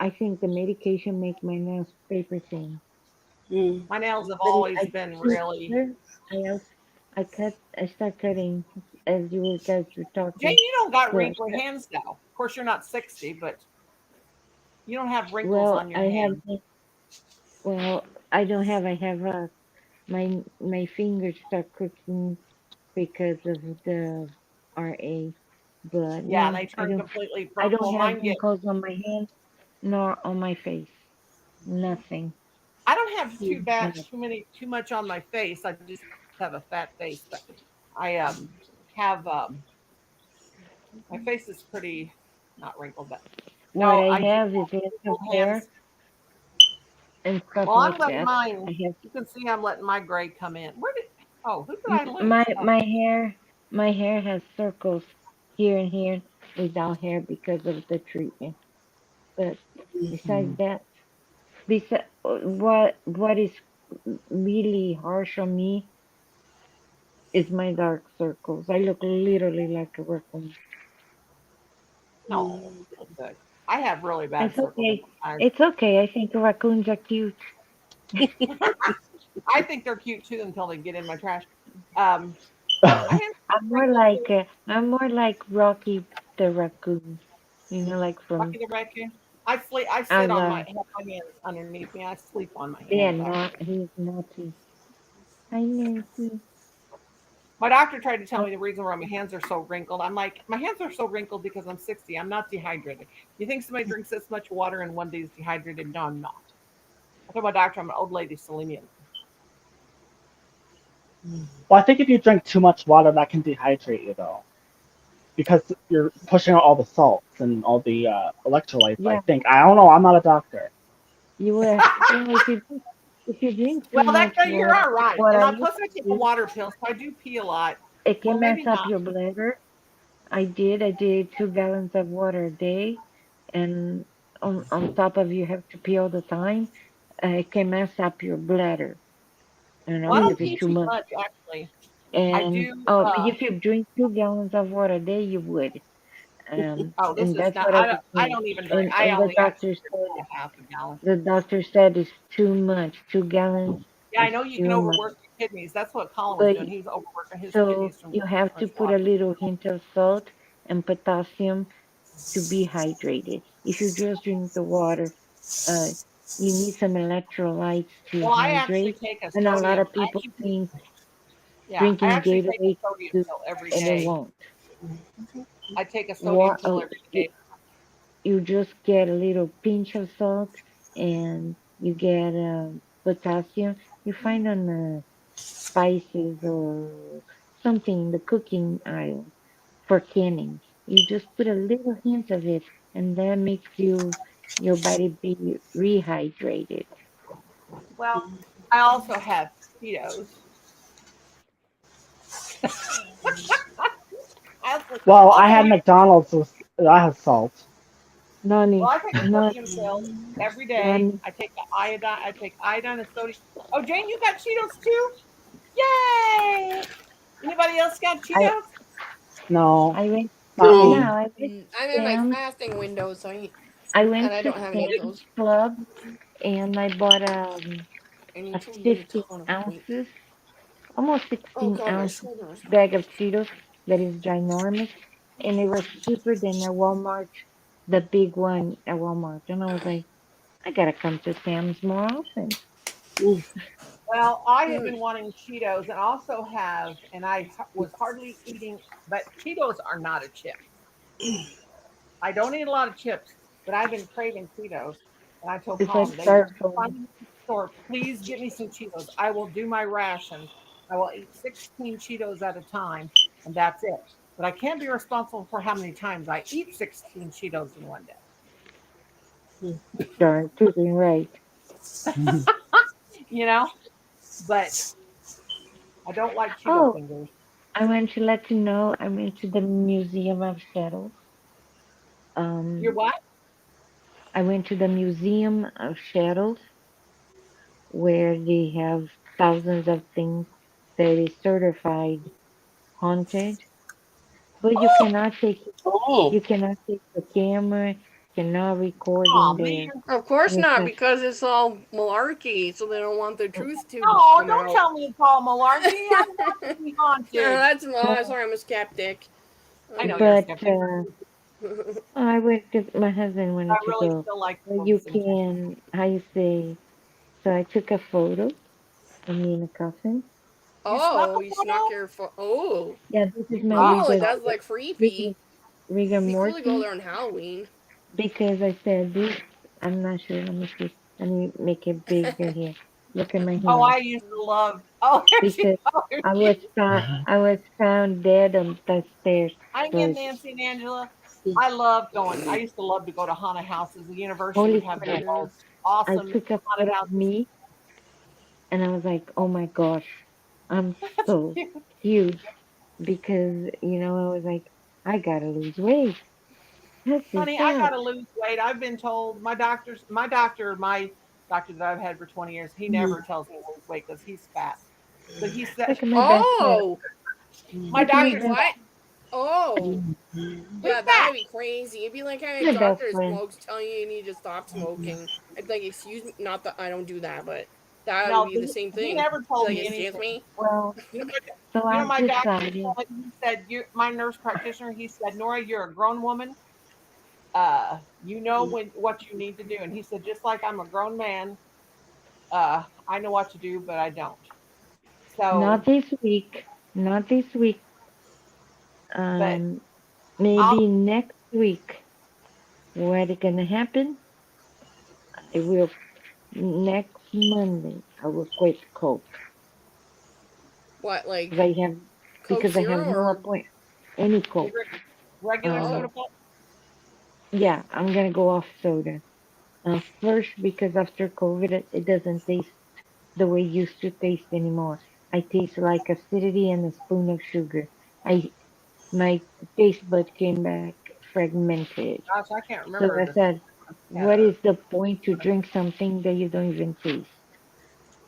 I think the medication make my nails paper thin. Mm. My nails have But always I been keep really. here. I also, I start cutting as you guys were Jane, talking. you don't got So wrinkly hands though. Of course, you're not 60, but you don't have wrinkles well, on your I have hands. well, I don't have. I have my fingers start cooking because of the RA. But Yeah, no, they turn completely I don't purple. have Mine get. wrinkles on my hands nor on my face. Nothing. I don't have None. too much on my face. I just have a fat face, but I have my face is pretty not wrinkled, but What no, I I do have is have lots of wrinkled hair hands. and stuff Well, I'm like letting that. mine. I have You can see I'm letting my gray come in. Where did? Oh, who did I my lose? Oh, my hair has circles here and here without hair because of the treatment. But besides that, what is really harsh on me is my dark circles. I look literally like a raccoon. No, you look good. I have really bad It's circles in okay. my eyes. It's okay. I think raccoons are cute. I think they're cute too until they get in my trash. Um, my hands are I'm more wrinkled like too. Rocky the raccoon. Like from Lucky the raccoon. I sleep. I I sit on my love. have my hands underneath me. I sleep on my Yeah, hands actually. not he's naughty. Hi Nancy. My doctor tried to tell Oh, me the reason why my hands are so wrinkled. I'm like, my hands are so wrinkled because I'm 60. I'm not dehydrated. You think somebody drinks this much water in one day is dehydrated? No, I'm not. I told my doctor I'm an old lady, so leave me Well, I think if you drink too much water, that can dehydrate you though, because you're pushing out all the salts and all the electrolytes. I yeah. think. I don't know. I'm not a doctor. If you drink too Well, much you're water, all right. what And I I used plus I to take a do, water pill, so I do pee a lot. it Well, can mess maybe up not. your bladder. I did 2 gallons of water a day, and on top of you have to pee all the time. It can mess up your bladder, Well, I don't if it's pee too too much. much actually. I And do. if you drink 2 gallons of water a day, you would. Oh, this And is that's not. what I was I saying. don't even drink. I And only actually drink about a half a gallon. the doctor said it's too much. 2 gallons Yeah, I is know you can too much. overwork your kidneys. That's what Colin was But doing. He was overworking his so kidneys from you drinking have so to much put water. a little hint of salt and potassium to be hydrated. If you just drink the water, uh, you need some electrolytes to Well, I actually hydrate. take a And a lot sodium. of people think I drinking actually take a Gatorade sodium do, pill every and it day. won't. I take a sodium What pill every day. you just get a little pinch of salt and you get potassium. You find on the spices or something in the cooking aisle for canning. You just put a little hint of it, and that makes your body be rehydrated. Well, I also have Cheetos. I Well, I also had use. McDonald's with that has salt. Nani, Well, I take a nani, sodium pill every day. nani. I take the iodine. I take iodine and sodium. Oh, Jane, you got Cheetos too? Yay! Anybody else got I Cheetos? No, I went not No. me. now. I went I'm to in my Sam's. fasting window, so I and went I to don't have any of Sam's those. Club and I bought I need a to lose a 15 ton of weight. ounces, almost Oh 16 god, my ounce shoulders. bag of Cheetos that is ginormous, and it was cheaper than a Walmart, the big one at Walmart. And I was like, I gotta come to Sam's more often. Well, I have Mm. been wanting Cheetos and also have, and was hardly eating, but Cheetos are not a chip. I don't eat a lot of chips, but I've been craving Cheetos. And I told It's like Colin, they styrofoam. find me in the store, please get me some Cheetos. I will do my rations. I will eat 16 Cheetos at a time, and that's it. But I can't be responsible for how many times I eat 16 Cheetos in one Darn, tooting right. day. You know? But I don't like Cheeto Oh, fingers. I want to let you know I went to the Museum of Shadows. You're Um, what? I went to the Museum of Shadows where they have thousands of things that is certified haunted, but Oh. you cannot take the camera, cannot record Oh in there. man. Of course And it's not, like, because it's all malarkey, so they don't want the truth to Oh, come don't out. tell me it's all malarkey. I want to be No, haunted. that's no, sorry, I'm a skeptic. I know you're a but skeptic. I went to my husband I wanted to really go. still like to But go to the you cemetery. can, how you say? So I took a photo of me in a coffin. You snuck Oh, a you snuck photo? your Oh, Yeah, this is You my probably oh, rigor, that's snuck like rigor, creepy. rigor Be cool to go mortis there on Halloween. because I said this. I'm not sure. Let me see. Let me make it bigger here. Look at my Oh, hand I used to love. Oh, there she. because Oh, there she. I was found dead on the stairs. I'm in So Nancy and Angela. I love going. I used to love to go to haunted houses. The university would holy have the crap! Yeah. most I awesome took a haunted photo of houses. me and I was like, oh my gosh, I'm That's so cute. huge because I was like, I gotta lose weight. This is Honey, I that. gotta lose weight. I've been told my doctor, my doctor that I've had for 20 years. He never tells me to lose weight because he's fat. But he said, Look at my best friend. Oh, my Look at my doctor wait, said, best, what? Oh, who's yeah, that that? would be crazy. It'd be like having my a best doctor that friend. smokes telling you need to stop smoking. I'd be like, excuse me, not that I don't do that, but that would No, be the same he thing. never Be told like, me excuse anything. me. Well, You know, so you know I've my doctor decided. he said, my nurse practitioner, he said, Nora, you're a grown woman. You know what you need to do. And he said, just like I'm a grown man, I know what to do, but I don't. So, Not this week. Not this week. but I'll Maybe next week. What is gonna happen? I will next Monday. I will quit Coke What, because like Coke I have Zero no or appointment. Any Coke. regular Uh, soda oh, pop. yeah, I'm gonna go off soda. First, because after COVID, it doesn't taste the way it used to taste anymore. I taste like acidity and a spoon of sugar. I My taste bud came back fragmented. Gosh, I can't So remember I the said, had what is the point to drink something that you don't even taste?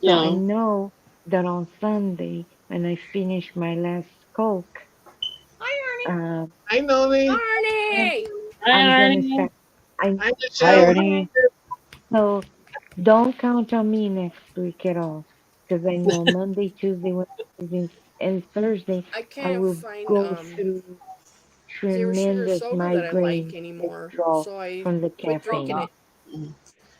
So I Yeah. know that on Sunday, when I finish my last Coke, Hi, Ernie. uh, Hi, Nonie. I'm, Arnie! I'm Hi, gonna Arnie. start. I Hi, Hi, Michelle. Ernie. So don't count on me next week at all, because I know Monday, Tuesday, Wednesday, and Thursday I I can't will find go through zero sugar tremendous soda that I like migraine anymore, withdrawal so I from the quit Oh drinking caffeine. God. it.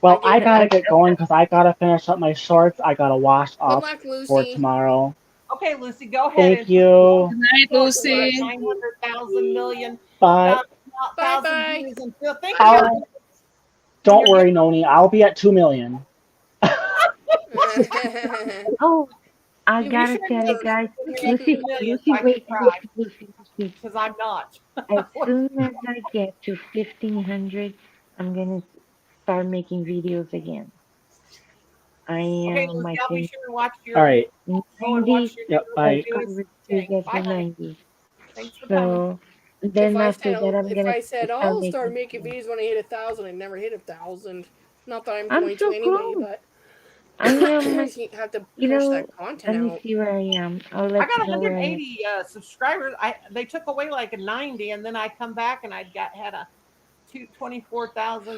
I Well, gave I it gotta up. get going because I gotta finish up my shorts. I gotta wash Good up luck, for Lucy. tomorrow. Okay, Lucy, go ahead Thank and put your you. Good night, shorts with Goodbye. your Lucy. 900,000 million Bye. Bye thousand bye. views and feel. Thank you. I'll, And don't you're getting. worry, Noni. I'll be at 2 million. Oh, I We gotta should tell you work. guys, Give me Lucy, 2 million so Lucy, I can wait, cry Lucy, Lucy, Lucy. because I'm not. As soon as I get to 1500, I'm gonna start making videos again. I Okay, am on Lucy, my I'll be thing. sure and watch All your right. go and watch 90 your Yep. Bye. videos. subscribers to Okay, get bye, to honey. 90. Thanks for coming. So then after that, I'm If gonna I said start I'll start making making videos. videos when I hit 1,000, I never hit 1,000. Not that I'm I'm going to so anyway, close. but I am like, you have to you push know, that content let me out. see where I am. I'll I let got you know where I am. 180 subscribers. They took away like a 90, and then I come back and I got had a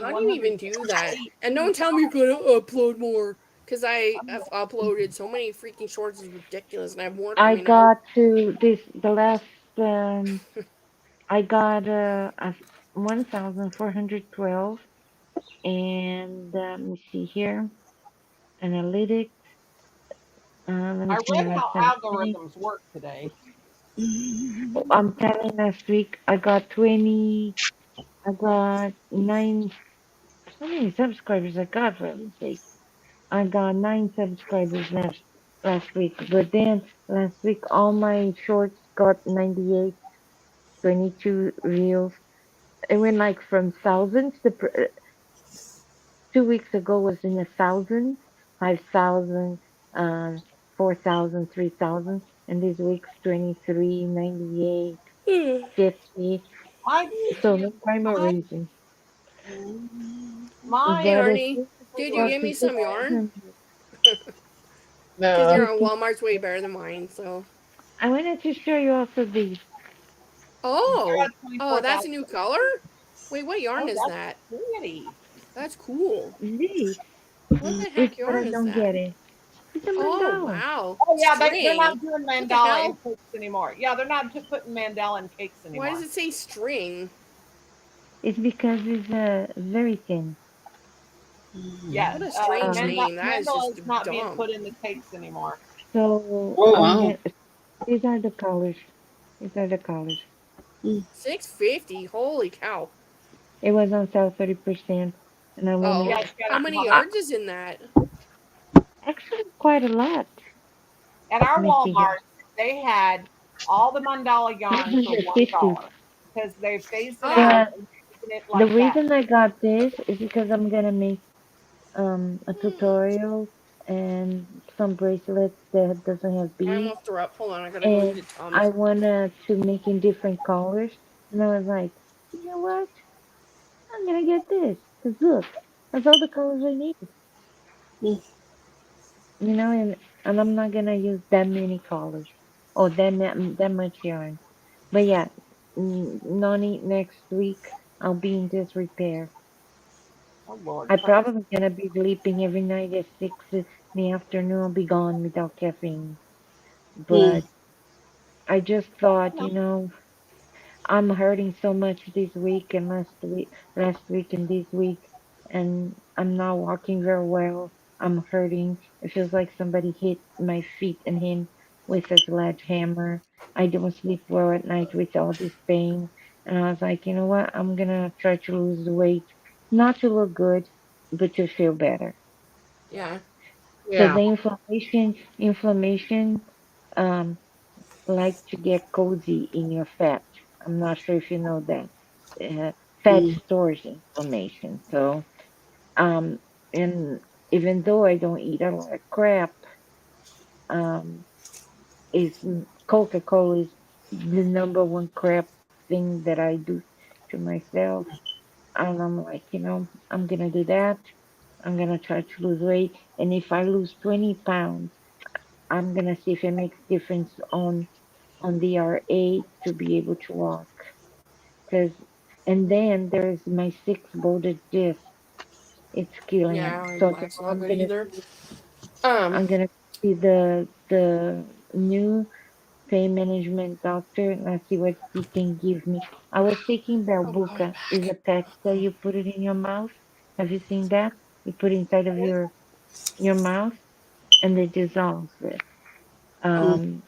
How do you even do that? 24,108. And don't tell me you gotta upload more. Because I have uploaded so many freaking shorts, it's ridiculous, and I have more I coming out. got to the last, I got 1,412. And let me see here. Analytics. Let me I see my read last how time. algorithms work today. I'm telling last week I got 9, how many subscribers I got for heaven's sake? I got 9 subscribers last week. But then last week all my shorts got 98, 22 reels. It went like from thousands. 2 weeks ago was in the thousands, 5,000, 4,000, 3,000, and this week's 23, 98, 50. My So no rhyme or my reason. Hey, my But as Arnie, soon as I did go you up give to me some yarn? 1,500, Because No. your 50, Walmart's way better than mine, so. I wanted to show you also these. Oh! Oh, that's a 24,000. new color? Wait, what yarn Oh, is that's that? pretty. That's cool. This What the is heck what I yarn is don't that? get it. It's a Oh, mandala. wow. Oh yeah, they're String. not doing What the mandala in hell? cakes anymore. Yeah, they're not putting mandala in cakes Why does anymore. it say string? It's because it's very thin. Yeah, What a strange Um, name. That is mandala just is not being dumb. put in the cakes anymore. so Oh, I'm wow. gonna. These are the colors. These are the colors. 650. Holy cow. It was on sale 30%, and I Oh, Yeah, wanted you got how it in many hot. yards is in that? actually quite a lot. At our Let me see here. Walmart, they had all the mandala yarn for 150. $1 because they phased it Oh, out The and making it the like that. reason I got this is because I'm gonna make a tutorial and some bracelets that doesn't have I beads, almost threw up. Hold on, I gotta go and eat a I Tums. wanted to make in different colors. And I was like, you know what? I'm gonna get this. Cause look, that's all the colors I need. You know, and I'm not gonna use that many colors or that much yarn. But yeah, Noni, next week I'll be in disrepair. Oh Lord, I please. probably gonna be sleeping every night at 6 in the afternoon. I'll be gone without caffeine. But I just thought, No. I'm hurting so much this week and last week and this week, and I'm not walking very well. I'm hurting. It feels like somebody hit my feet and hand with a sledgehammer. I don't sleep well at night with all this pain. And I was like, you know what? I'm gonna try to lose the weight, not to look good, but to feel better. Yeah. So Yeah. the inflammation, um, like to get cozy in your fat. I'm not sure if you know that. Fat Mm. stores inflammation. So, um, and even though I don't eat a lot of crap, um, is Coca-Cola is the number one crap thing that I do to myself. And I'm like, I'm gonna do that. I'm gonna try to lose weight. And if I lose 20 pounds, I'm gonna see if it makes difference on the RA to be able to walk. Cause, and then there's my six-bolted disc. It's killing me. Yeah, So and that's tomorrow not good either. Um, I'm gonna see the new pain management doctor and I see what he can give me. I was taking I'll be Belbuca. Is a back. patch that you put it in your mouth. Have you seen that? You put it inside of your mouth and it dissolves it. Mm. Um,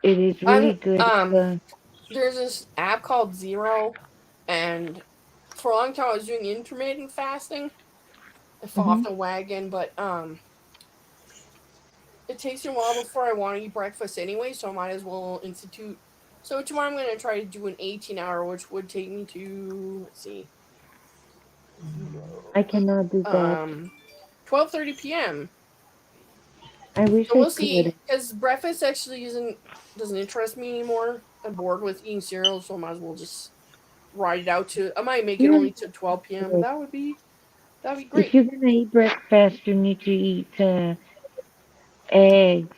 it is really I'm good. there's this app called Zero, and for a long time I was doing intermittent fasting. I fell off Mhm. the wagon, but it takes a while before I want to eat breakfast anyway, so I might as well institute. So tomorrow I'm gonna try to do an 18-hour, which would take me to, let's see, I cannot do that. 12:30 p.m. I wish So I we'll see, could. because breakfast actually doesn't interest me anymore. I'm bored with eating cereal, so I might as well just ride it out to. I might make it You only to 12 p.m., and know, that'd be if great. you're gonna eat breakfast, you need to eat eggs,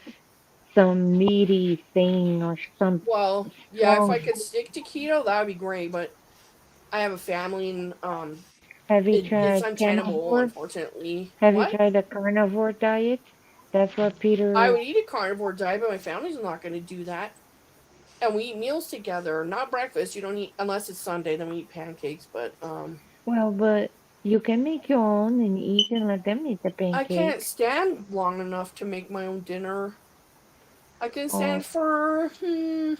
some meaty thing, or some Well, yeah, if strong I could food. stick to keto, that would be great. But I have a family, and Have you it's tried untenable, carnivore? unfortunately. Have you What? tried a carnivore diet? That's what I Peter. would eat a carnivore diet, but my family's not going to do that. And we eat meals together, not breakfast. You don't eat unless it's Sunday. Then we eat pancakes. But Well, but you can make your own and eat and let them eat the I can't pancake. stand long enough to make my own dinner. I can Or stand for on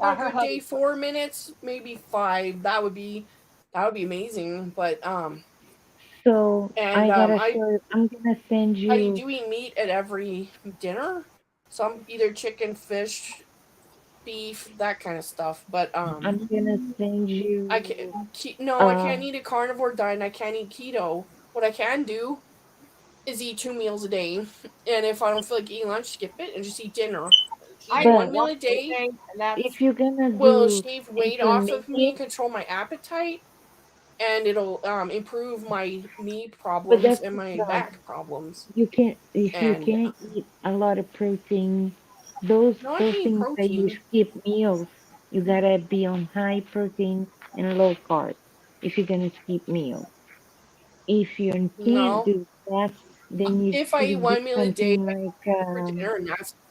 Yeah, a her good day hubby. 4 minutes, maybe five. That would be amazing. But so and I gotta I show you. I'm gonna send I you. do eat meat at every dinner. Some either chicken, fish, beef, that kind of stuff. But I'm gonna send I can you. no, I Uh, can't eat a carnivore diet. And I can't eat keto. What I can do is eat 2 meals a day, and if I don't feel like eating lunch, skip it and just eat dinner. I Eating eat one but meal one a a day day, and that's if you're gonna will do shave weight off of me and intermediate, control my appetite, and it'll improve my knee but problems that's and the my problem. back problems. You can if you And can't eat a lot of protein, those no, I those can eat things that you protein. skip meals, you gotta be on high protein and low carb if you're gonna skip meals. If you can't No, do that, then if I eat you do one meal a day something like for dinner, and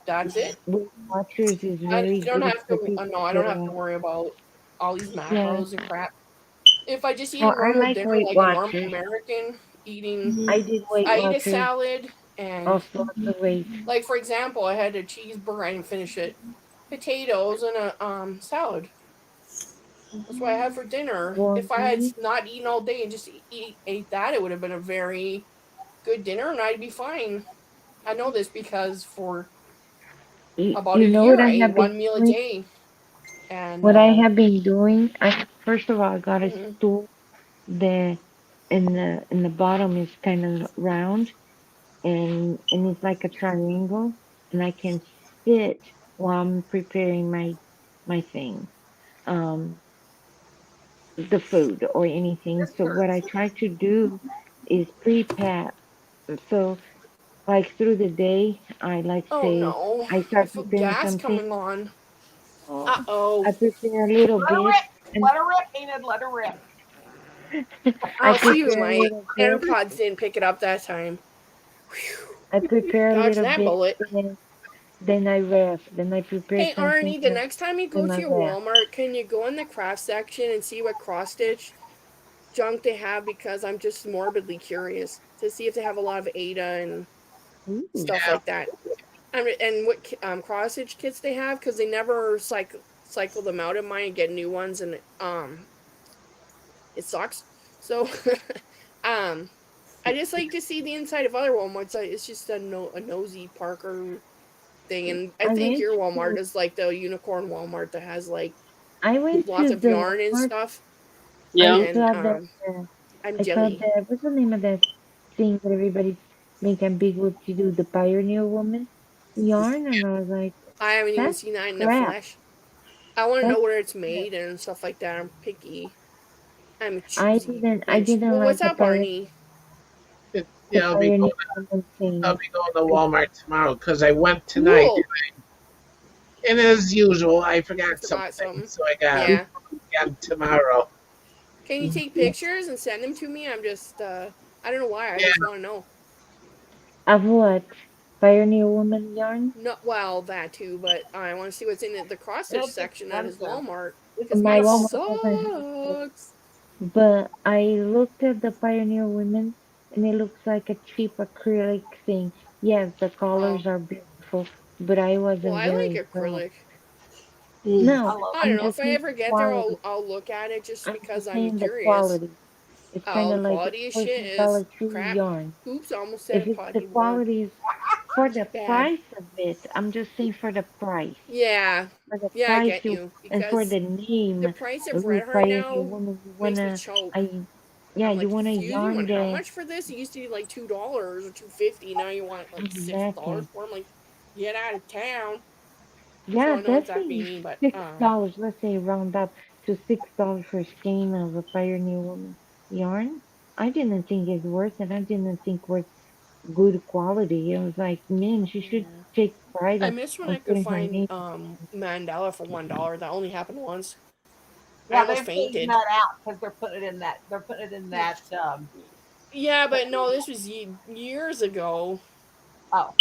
that's it. Weight Watchers is And very you don't good have for to. No, people I don't have to that worry about all these yeah. macros and crap. If I just eat Well, a I normal like dinner Weight like a normal Watchers. American eating, I did Weight I eat a Watchers, salad and, lost lots of weight. like for example, I had a cheeseburger. I didn't finish it. Potatoes and a salad. That's what I had for dinner. Well, If I had me, not eaten all day and just ate that, it would have been a very good dinner, and I'd be fine. I know this because for about you a know what year I I ate have been one meal a doing? day, and What I have been doing, I first of all I got a mhm. stool that in the bottom is kind of round and it's like a triangle and I can sit while I'm preparing my thing, um, the food or anything. So what I try to do is pre-pack. So, like through the day, I like Oh say no, I I start feel preparing gas coming something. on. Oh, Uh-oh. I prepare a little Let her bit, rip. and Let her rip, Enid. Let her rip. I Oh, phew, prepare a my little bit. AirPods didn't pick it up that time. Whew. I prepare a Dodge little that bit, bullet. then I rest. Then I prepare Hey, something, Arnie, the next time you go then to I your rest. Walmart, can you go in the craft section and see what cross stitch junk they have? Because I'm just morbidly curious to see if they have a lot of Ada and Ooh. stuff like that. And what cross stitch kits they have, because they never cycle them out of mine and get new ones, and it sucks. So, um, I just like to see the inside of other Walmarts. It's just a nosy Parker thing, and I I think went your Walmart to is like the unicorn Walmart that has like I went lots to of the yarn and Walmart. stuff. I Yeah. And saw that. I'm I saw jelly. that. What's the name of that thing that everybody's making big whoop to do? The Pioneer Woman yarn, and I was like, I haven't even that's seen that in the crap. flesh. I want to know That's where it's crap. made and stuff like that. I'm picky. I'm a I choosy didn't. I bitch. didn't Well, like what's up, Arnie? the Yeah, Pioneer Woman I'll thing. be going to Walmart tomorrow because I went tonight, Cool. and as usual, I You forgot forgot something, something. so I got Yeah. again tomorrow. Can you take pictures and send them to me? I'm just I don't know why. I Yeah, just want to know. Of what? Pioneer Woman yarn? No, well, that too, but I want to see what's in the cross stitch It's section at his expensive. Walmart It's because My mine beautiful. Walmart doesn't have it. sucks. But I looked at the Pioneer Women, and it looks like a cheap acrylic thing. Yes, the Oh, colors are beautiful, but I well, wasn't I very like impressed. acrylic. I No, love I don't I'm know. just If I saying ever the get there, quality. I'll look at it just I'm because just I'm saying the curious. quality. It's kind Oh, of the like quality of a shit $14 is cheap crap. yarn. Oops, I almost said a If it's the potty word. quality is for the Bad. price of it, I'm just saying for the price. Yeah, For the yeah, I price get you you and for because the the name, price of ooh, Red Heart Pioneer now Woman, you makes me wanna, choke. I, yeah, I'm you like, wanna excuse me, yarn how the much for this? It used to be like $2 or $2.50. Now you want like $6 exactly. for. I'm like, get out of town. So Yeah, I know that's exactly what you mean, but $6. Let's say round up to $6 for a skein of a Pioneer Woman yarn. I didn't think it's worth it. I didn't think worth good quality. It was like, man, she should yeah. take pride I miss when I on could putting her find name. Mandela for $1. That only happened once. I Yeah, almost they're phasing fainted. that out because they're putting it in that. They're putting it in that. Yeah, but no, this was years ago. Oh,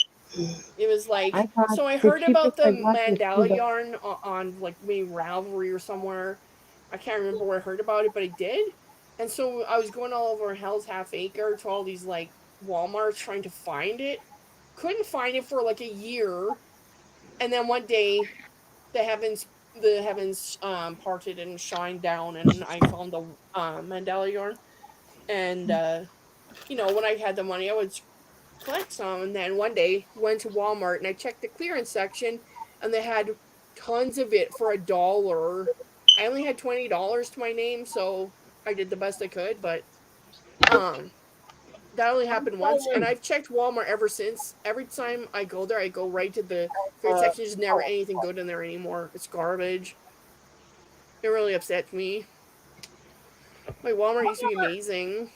It was I like, thought so I the heard about cheapest the I got was Mandela $2. yarn like maybe Ravelry or somewhere. I can't remember where I heard about it, but I did. And so I was going all over Hell's Half Acre to all these like Walmarts trying to find it. Couldn't find it for like a year. And then one day the heavens parted and shined down and I found the Mandela yarn. And when I had the money I would collect some. And then one day went to Walmart and I checked the clearance section and they had tons of it for $1. I only had $20 to my name, so I did the best I could, but um that only I'm happened once and saying. I've checked Walmart ever since. Every time I go there I go right to the clearance section. There's never anything good in there anymore. It's garbage. It really upsets me. My Walmart used to be amazing.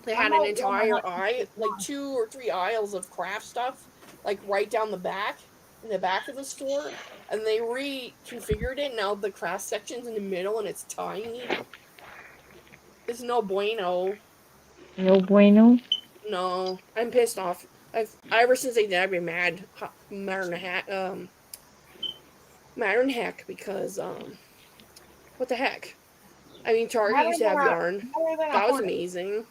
They I had an know Walmart entire has some aisle, good like ones. 2 or 3 aisles of craft stuff, like right down the back, in the back of the store. And they reconfigured it. Now the craft section's in the middle and it's tiny. It's no bueno. No bueno. No, I'm pissed off. Ever since they did, I've been mad, madder than heck because what the heck? I mean, Target Better used to than have a yarn. better than a That was hornet. amazing.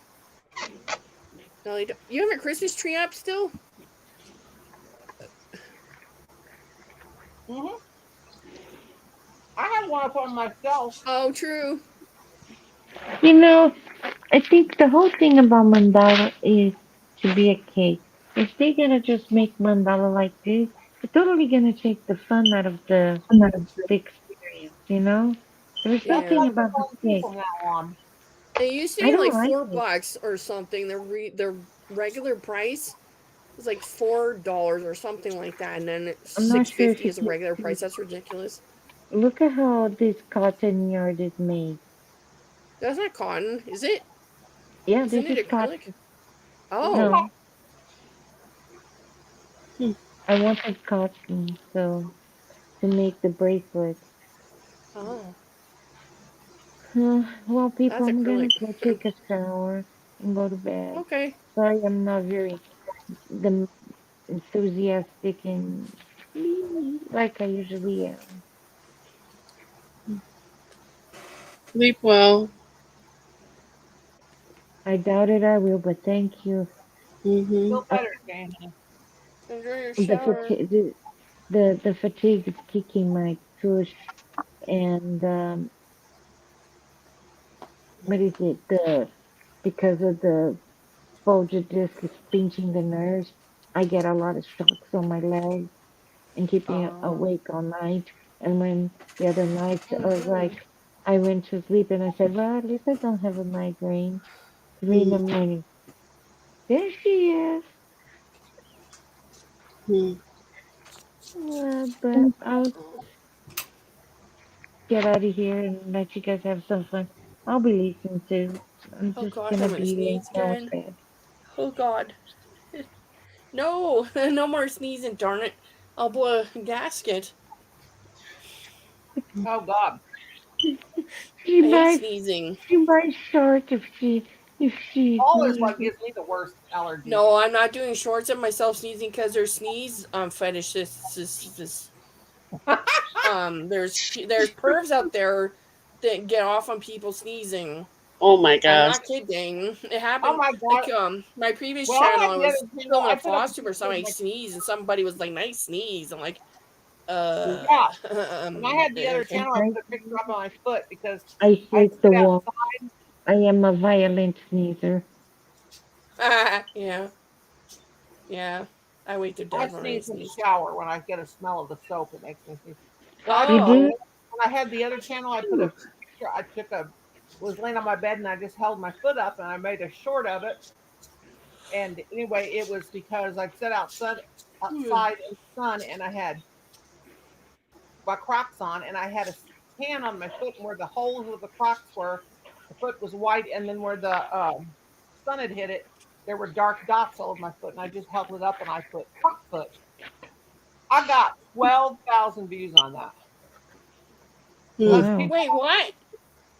No, they don't. You have a Christmas tree up still? Hmm. I have one up on myself. Oh, true. You know, I think the whole thing about mandala is to be a cake. If they gonna just make mandala like this, it's totally gonna take the fun out of the experience, you know? There's That's Yeah. something what they're about the going to cake. from now on. It used to I be don't like like four it. bucks or something. Their regular price was like $4 or something like that, and then I'm not sure if 6.50 you is a can regular see. price. That's ridiculous. Look at how this cotton yard is made. That's not cotton, is it? Yeah, Isn't this it is acrylic? cotton. Is it Oh, No, cotton? I wanted cotton, so to make the bracelet. Oh, Well, people, that's I'm gonna acrylic. go take a shower and go to bed. Okay. Sorry, I'm not very the enthusiastic and like I usually am. Sleep well. I doubted I will, but thank you. Hmm. Feel better, Jane. Enjoy your The shower. fatigue, the fatigue is kicking my tush, and what is it? The because of the bulger disc is pinching the nerves. I get a lot of shocks on my legs and keep me Oh. awake all night. And when the other night I was Mm-hmm. like, I went to sleep and I said, well, at least I don't have a migraine. 3 in the morning. There she is. But I'll get out of here and let you guys have some fun. I'll be listening to. I'm Oh just gosh, gonna I'm gonna be laying sneeze down again. in bed. Oh God. No, no more sneezing, darn it. I'll blow a gasket. Oh God. She I hate might, sneezing. she might shark if she Fall is what sneezes. gives me the worst allergies. No, I'm not doing shorts of myself sneezing because there's sneeze fetishists. There's pervs out there that get off on people sneezing. Oh my I'm gosh. not kidding. It Oh happened my God. my previous Well, I channel. had I the was other channel. filming I a put up a floss tube or picture of something. I my sneezed and somebody was like, "Nice sneeze." I'm like, yeah. When I had the other okay. channel, I put a picture up on my foot because I I shake the sit wall. outside. I am a violent sneezer. Yeah, yeah. I wait to I death when I sneeze in the sneeze. shower when I get a smell of the soap. It makes me sneeze. Well, I You put Oh, do? when I had the other channel, I put a picture. I took a was laying on my bed and I just held my foot up and I made a short of it. And anyway, it was because I sat outside in the sun and I had my Crocs on and I had a tan on my foot and where the holes of the Crocs were, the foot was white and then where the sun had hit it, there were dark dots all over my foot and I just held it up and I put Croc foot. I got 12,000 views on that because Wow. people, wait, what?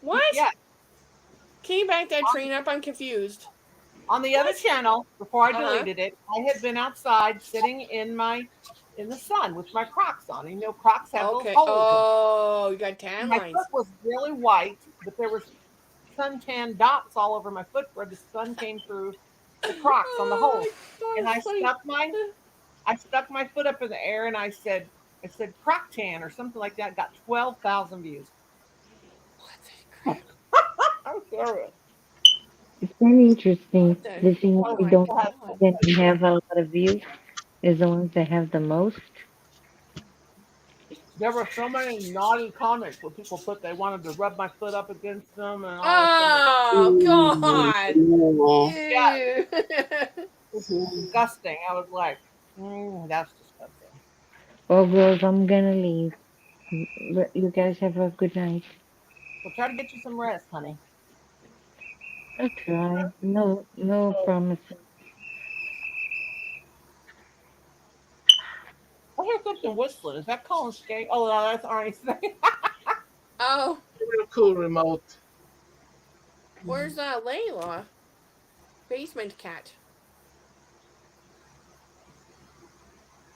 What? yeah, Can you back that train up? I'm confused. on the other What? channel before I Uh huh. deleted it, I had been outside sitting in the sun with my Crocs on. And, Crocs have those Okay. holes in. Oh, you got tan My lines. foot was really white, but there was suntan dots all over my foot where the sun came through the Crocs on the Oh, holes. And that's funny. I stuck my foot up in the air and I said Croc tan or something like that. Got 12,000 views. What the crap? I'm serious. It's very interesting. What the? The things Oh Other we my don't people have god. that have a lot of views is the ones that have the most. there were so many naughty comments where people put they wanted to rub my foot up against them and all this stuff. Oh god. Yeah, Ew. it's disgusting. I was like, that's disgusting. Well, girls, I'm gonna leave. You guys have a good night. Well, try to get you some rest, honey. I'll try. No, no promises. I hear something whistling. Is that Colin Skate? Oh, no, that's Arnie's thing. Oh, Real cool remote. where's Layla? Basement cat.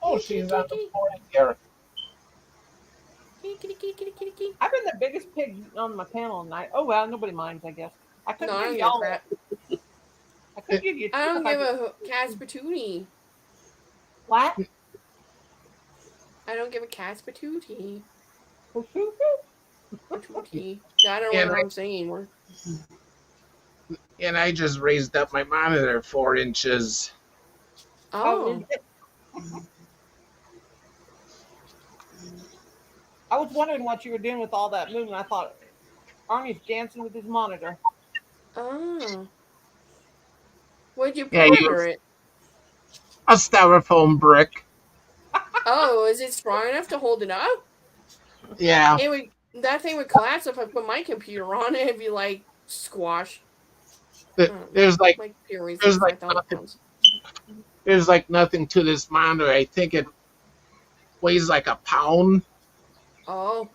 Oh, Kitty, kitty, she's on kitty, the kitty. board here. Kitty, kitty, kitty, kitty, kitty, kitty. I've been the biggest pig on my panel tonight. Oh well, nobody minds, I guess. I No, couldn't I give don't you give a all. crap. I could give you I two don't if I give could. a cat's patootie. What? I don't give a cat's patootie. And Patootie. I don't know And what I I'm saying. and I just raised up my monitor 4 inches. Oh. I was wondering what you were doing with all that movement. I thought Arnie's dancing with his monitor. Oh. What'd you Yeah, put under it? a styrofoam brick. Oh, is it strong enough to hold it up? Yeah, It would. That thing would collapse if I put my computer on it. It'd be like squash. there's like My computer weighs like there's like 5,000 nothing. pounds. there's like nothing to this monitor. I think it weighs like a pound. Oh.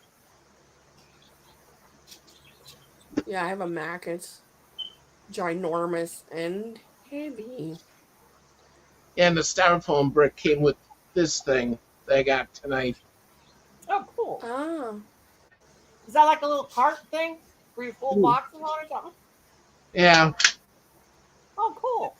Yeah, I have a Mac. It's ginormous and heavy. And the styrofoam brick came with this thing that I got tonight. Oh, cool. Ah. Is that like a little cart thing for your full boxes on or something? Yeah. Oh, cool.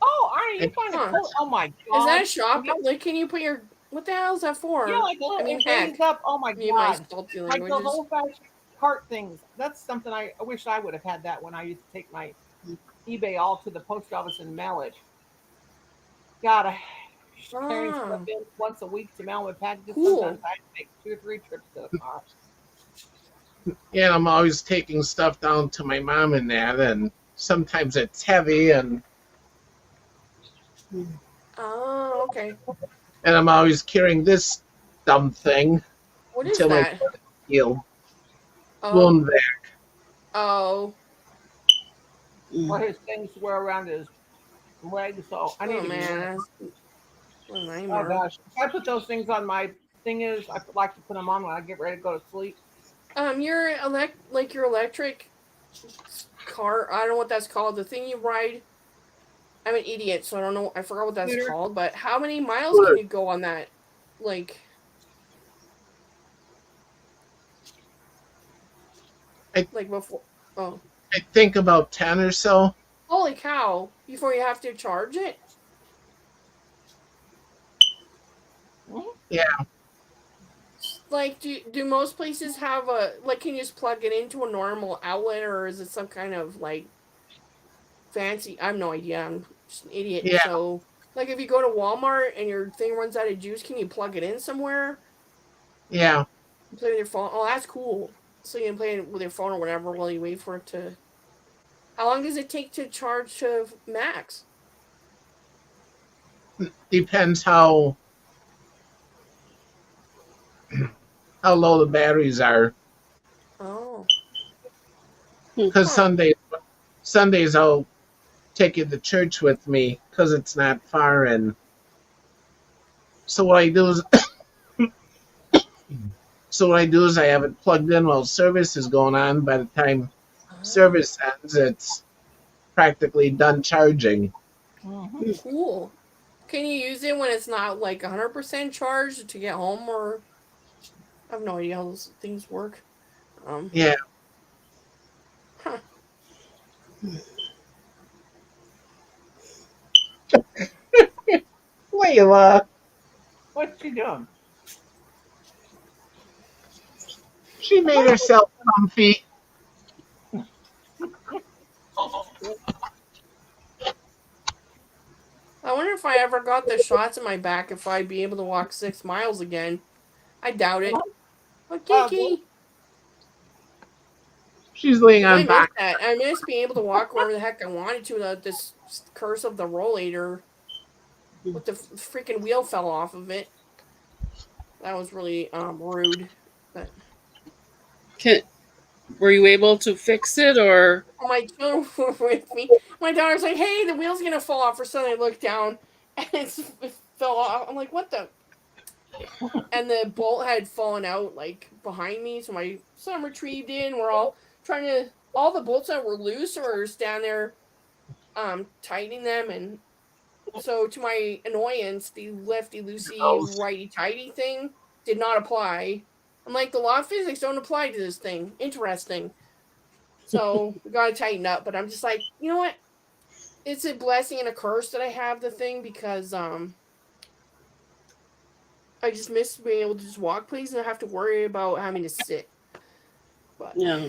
Oh, Arnie, you find a Huh. cool. Oh my god. Is that a shop? Like, can you put your. What the hell is that for? Yeah, like a little, I mean, it raises up. Oh my me and my god. salty Like those languages. old fashioned cart things. That's something I wish I would have had that when I used to take my eBay all to the post office and mail it. God, I carrying stuff in once a week to mail my packages. Cool. Sometimes I take 2 or 3 trips to the car. Yeah, I'm always taking stuff down to my mom and that, and sometimes it's heavy, and Oh, okay. I'm always carrying this dumb thing What is until my that? foot is healed. Oh. Wound vac. Oh. What his things wear around his legs. So I need Oh to be. man. That's a Oh nightmare. gosh, if I put those things on my thing is I like to put them on when I get ready to go to sleep. Your your electric car. I don't know what that's called. The thing you ride. I'm an idiot, so I don't know. I forgot what that's Scooter? called. But how many miles can you go on that? Like. Like before. Oh. I think about 10 or so. Holy cow! Before you have to charge it. Yeah. Like, do most places have a like? Can you just plug it into a normal outlet, or is it some kind of like fancy? I have no idea. I'm just an idiot. Yeah. So, like, if you go to Walmart and your thing runs out of juice, can you plug it in somewhere? Yeah. Play with your phone. Oh, that's cool. So you can play it with your phone or whatever while you wait for it to. How long does it take to charge to max? Depends how low the batteries are. Oh. Because Sundays I'll take you to church with me because it's not far, and so what I do is I have it plugged in while service is going on. By the time service ends, it's practically done charging. Cool. Can you use it when it's not like 100% charged to get home, or I have no idea how those things work. Yeah. Huh. Layla. What's she doing? She made herself comfy. I wonder if I ever got the shots in my back, if I'd be able to walk 6 miles again. I doubt it. But Kiki. She's laying I on miss back. that. I miss being able to walk wherever the heck I wanted to without this curse of the rollator. With the freaking wheel fell off of it. That was really rude. But were you able to fix it, or? My children were with me. My daughter's like, "Hey, the wheel's gonna fall off." Or suddenly I look down, and it fell off. I'm like, "What the?" And the bolt had fallen out like behind me, so my son retrieved it. And we're all trying to. All the bolts that were loose were down there, tightening them, and so to my annoyance, the lefty loosey righty tighty thing did not apply. I'm like, the law of physics don't apply to this thing. Interesting. So we gotta tighten up, but I'm just like, you know what? It's a blessing and a curse that I have the thing because I just miss being able to just walk places and I have to worry about having to sit. But Yeah.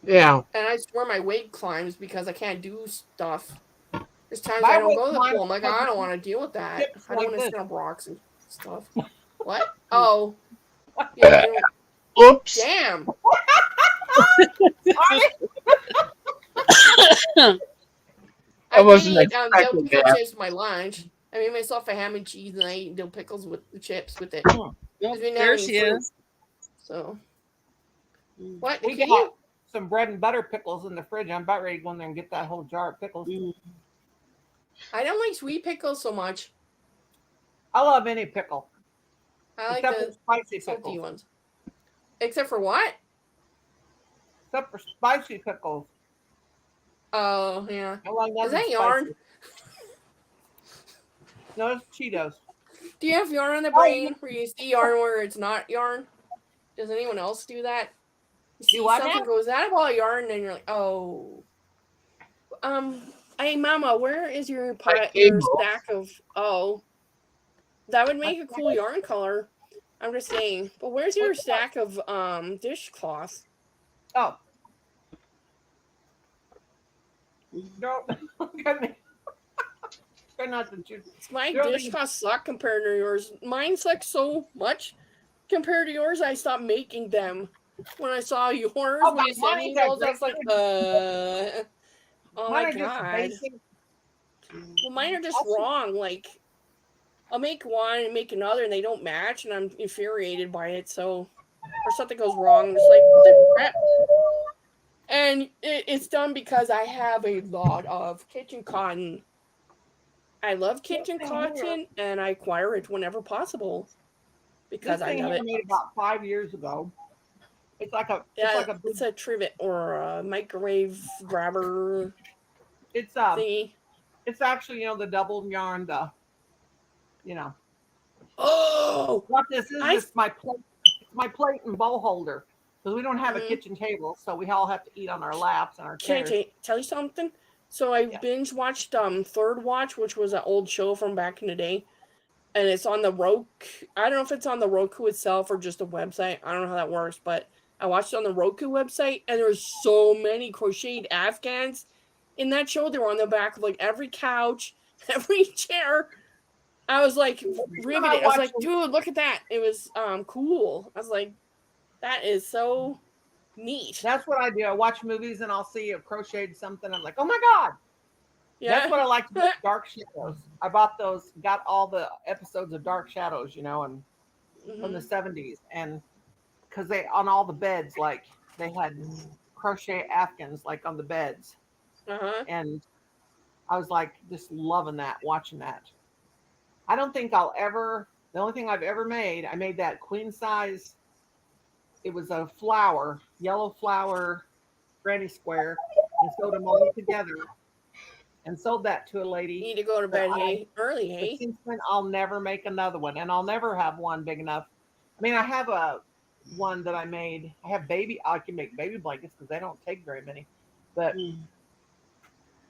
Yeah. And I swear my weight climbs because I can't do stuff. There's times My I don't weight go to the climbs pool. I'm like, I don't want to deal with that. Chips I don't like want to this. sit on rocks and stuff. What? Oh. Yeah, Oops. damn. I wasn't did eat dill expecting pickle that. chips for my lunch. I made myself a ham and cheese and I ate dill pickles with the chips with it. Oh, We didn't have there any she fruit. is. So what? We Kitty? got some bread and butter pickles in the fridge. I'm about ready to go in there and get that whole jar of pickles. I don't like sweet pickles so much. I love any pickle, I like except for the spicy salty pickles. ones. Except for what? Except for spicy pickles. Oh, yeah. I like Is nothing that yarn? spicy. No, it's Cheetos. Do you have yarn on the Oh, brain where you see yarn where it's not yarn? Does anyone else do that? You see what something, now? goes, is that a ball of yarn? And you're like, oh. Hey, Mama, where is your your stack of? Oh, that would make a cool yarn color. I'm just saying. But where's your stack of dishcloths? Oh. Don't look at me. Try not to choose. My dishcloths suck compared to yours. Mine suck so much compared to yours. I stopped making them when I saw yours. Oh, when you sent me those, I was like, oh my god. Well, mine are just wrong. Like, I'll make one and make another, and they don't match, and I'm infuriated by it. So, or something goes wrong, I'm just like, what the crap? And it's done because I have a lot of kitchen cotton. I love kitchen cotton, and I acquire it whenever possible because I love it. I made about 5 years ago. It's like a it's a trivet or a microwave grabber. It's thingy. It's actually the double yarn Oh, what this is? It's my plate. It's my plate and bowl holder because we don't have a kitchen table, so we all have to eat on our laps and our chairs. Can I tell you something? So I binge watched Third Watch, which was an old show from back in the day, and it's on the Roku. I don't know if it's on the Roku itself or just a website. I don't know how that works, but I watched it on the Roku website, and there's so many crocheted Afghans in that show. They were on the back of like every couch, every chair. I was like riveted. I was like, dude, look at that. It was cool. I was like, that is so neat. That's what I do. I watch movies and I'll see a crocheted something. I'm like, oh my god. Yeah. That's what I like to do. Dark Shadows. I bought those, got all the episodes of Dark Shadows, and from the 70s, and because they on all the beds, like they had crochet Afghans like on the beds, and I was like just loving that, watching that. I don't think I'll ever. The only thing I've ever made, I made that queen size. It was a flower, yellow flower, granny square, and sewed them all together, and sold that to a lady. You need to go to bed, early, hey. Since then, I'll never make another one, and I'll never have one big enough. I mean, I have one that I made. I have I can make baby blankets because they don't take very many, but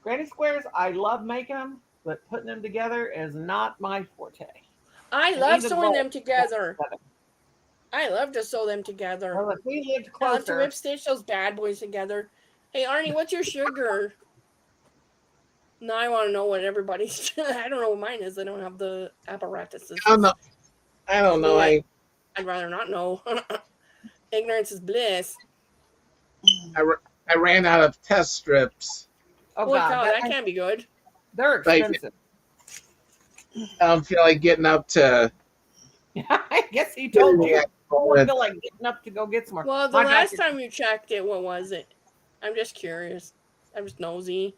granny squares, I love making them. But putting them together is not my forte. I love sewing them together. I love to sew them together. Well, if we lived closer, I love to rip stitch those bad boys together. Hey, Arnie, what's your sugar? Now I want to know what everybody's. I don't know what mine is. I don't have the apparatuses. I don't know. I'd rather not know. Ignorance is bliss. I ran out of test strips. Oh God, that can't be good. They're expensive. I don't feel like getting up to. I guess he told you. I don't feel like getting up to go get some more. Well, the last time you checked it, what was it? I'm just curious. I'm just nosy.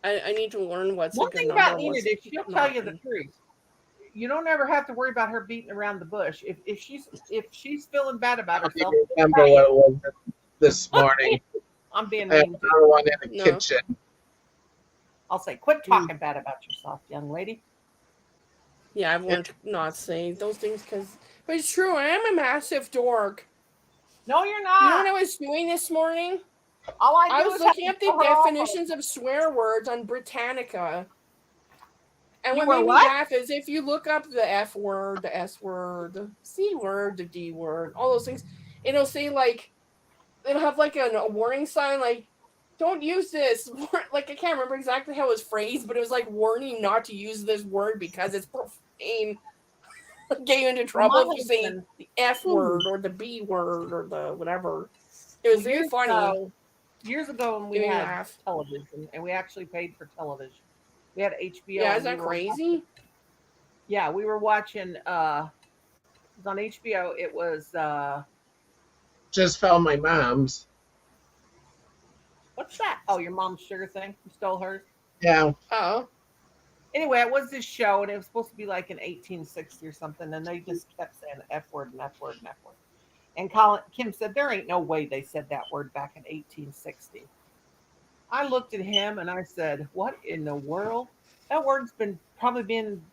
I need to learn what's one thing about Enid is she'll tell you the truth. You don't ever have to worry about her beating around the bush. If she's feeling bad about herself. I remember what it was this morning. I'm being mean. Another one in the kitchen. I'll say, quit talking bad about yourself, young lady. Yeah, I've learned to not say those things but it's true. I am a massive dork. No, you're not. You know what I was doing this morning? I was looking up the definitions of swear words on Britannica. And what made me laugh is if you look up the F word, the S word, the C word, the D word, all those things, it'll say it'll have a warning sign don't use this. I can't remember exactly how it was phrased, but it was warning not to use this word because it's profane. Get you into trouble if you say the F word or the B word or the whatever. It was very funny. Years ago when we had television, and we actually paid for television. We had HBO. Yeah, is that crazy? Yeah, we were watching, it was on HBO. It was... Just found my mom's. What's that? Oh, your mom's sugar thing? You stole hers? Yeah. Oh. Anyway, it was this show, and it was supposed to be like in 1860 or something, and they just kept saying F word and F word and F word. And Kim said, there ain't no way they said that word back in 1860. I looked at him and I said, what in the world? That word's probably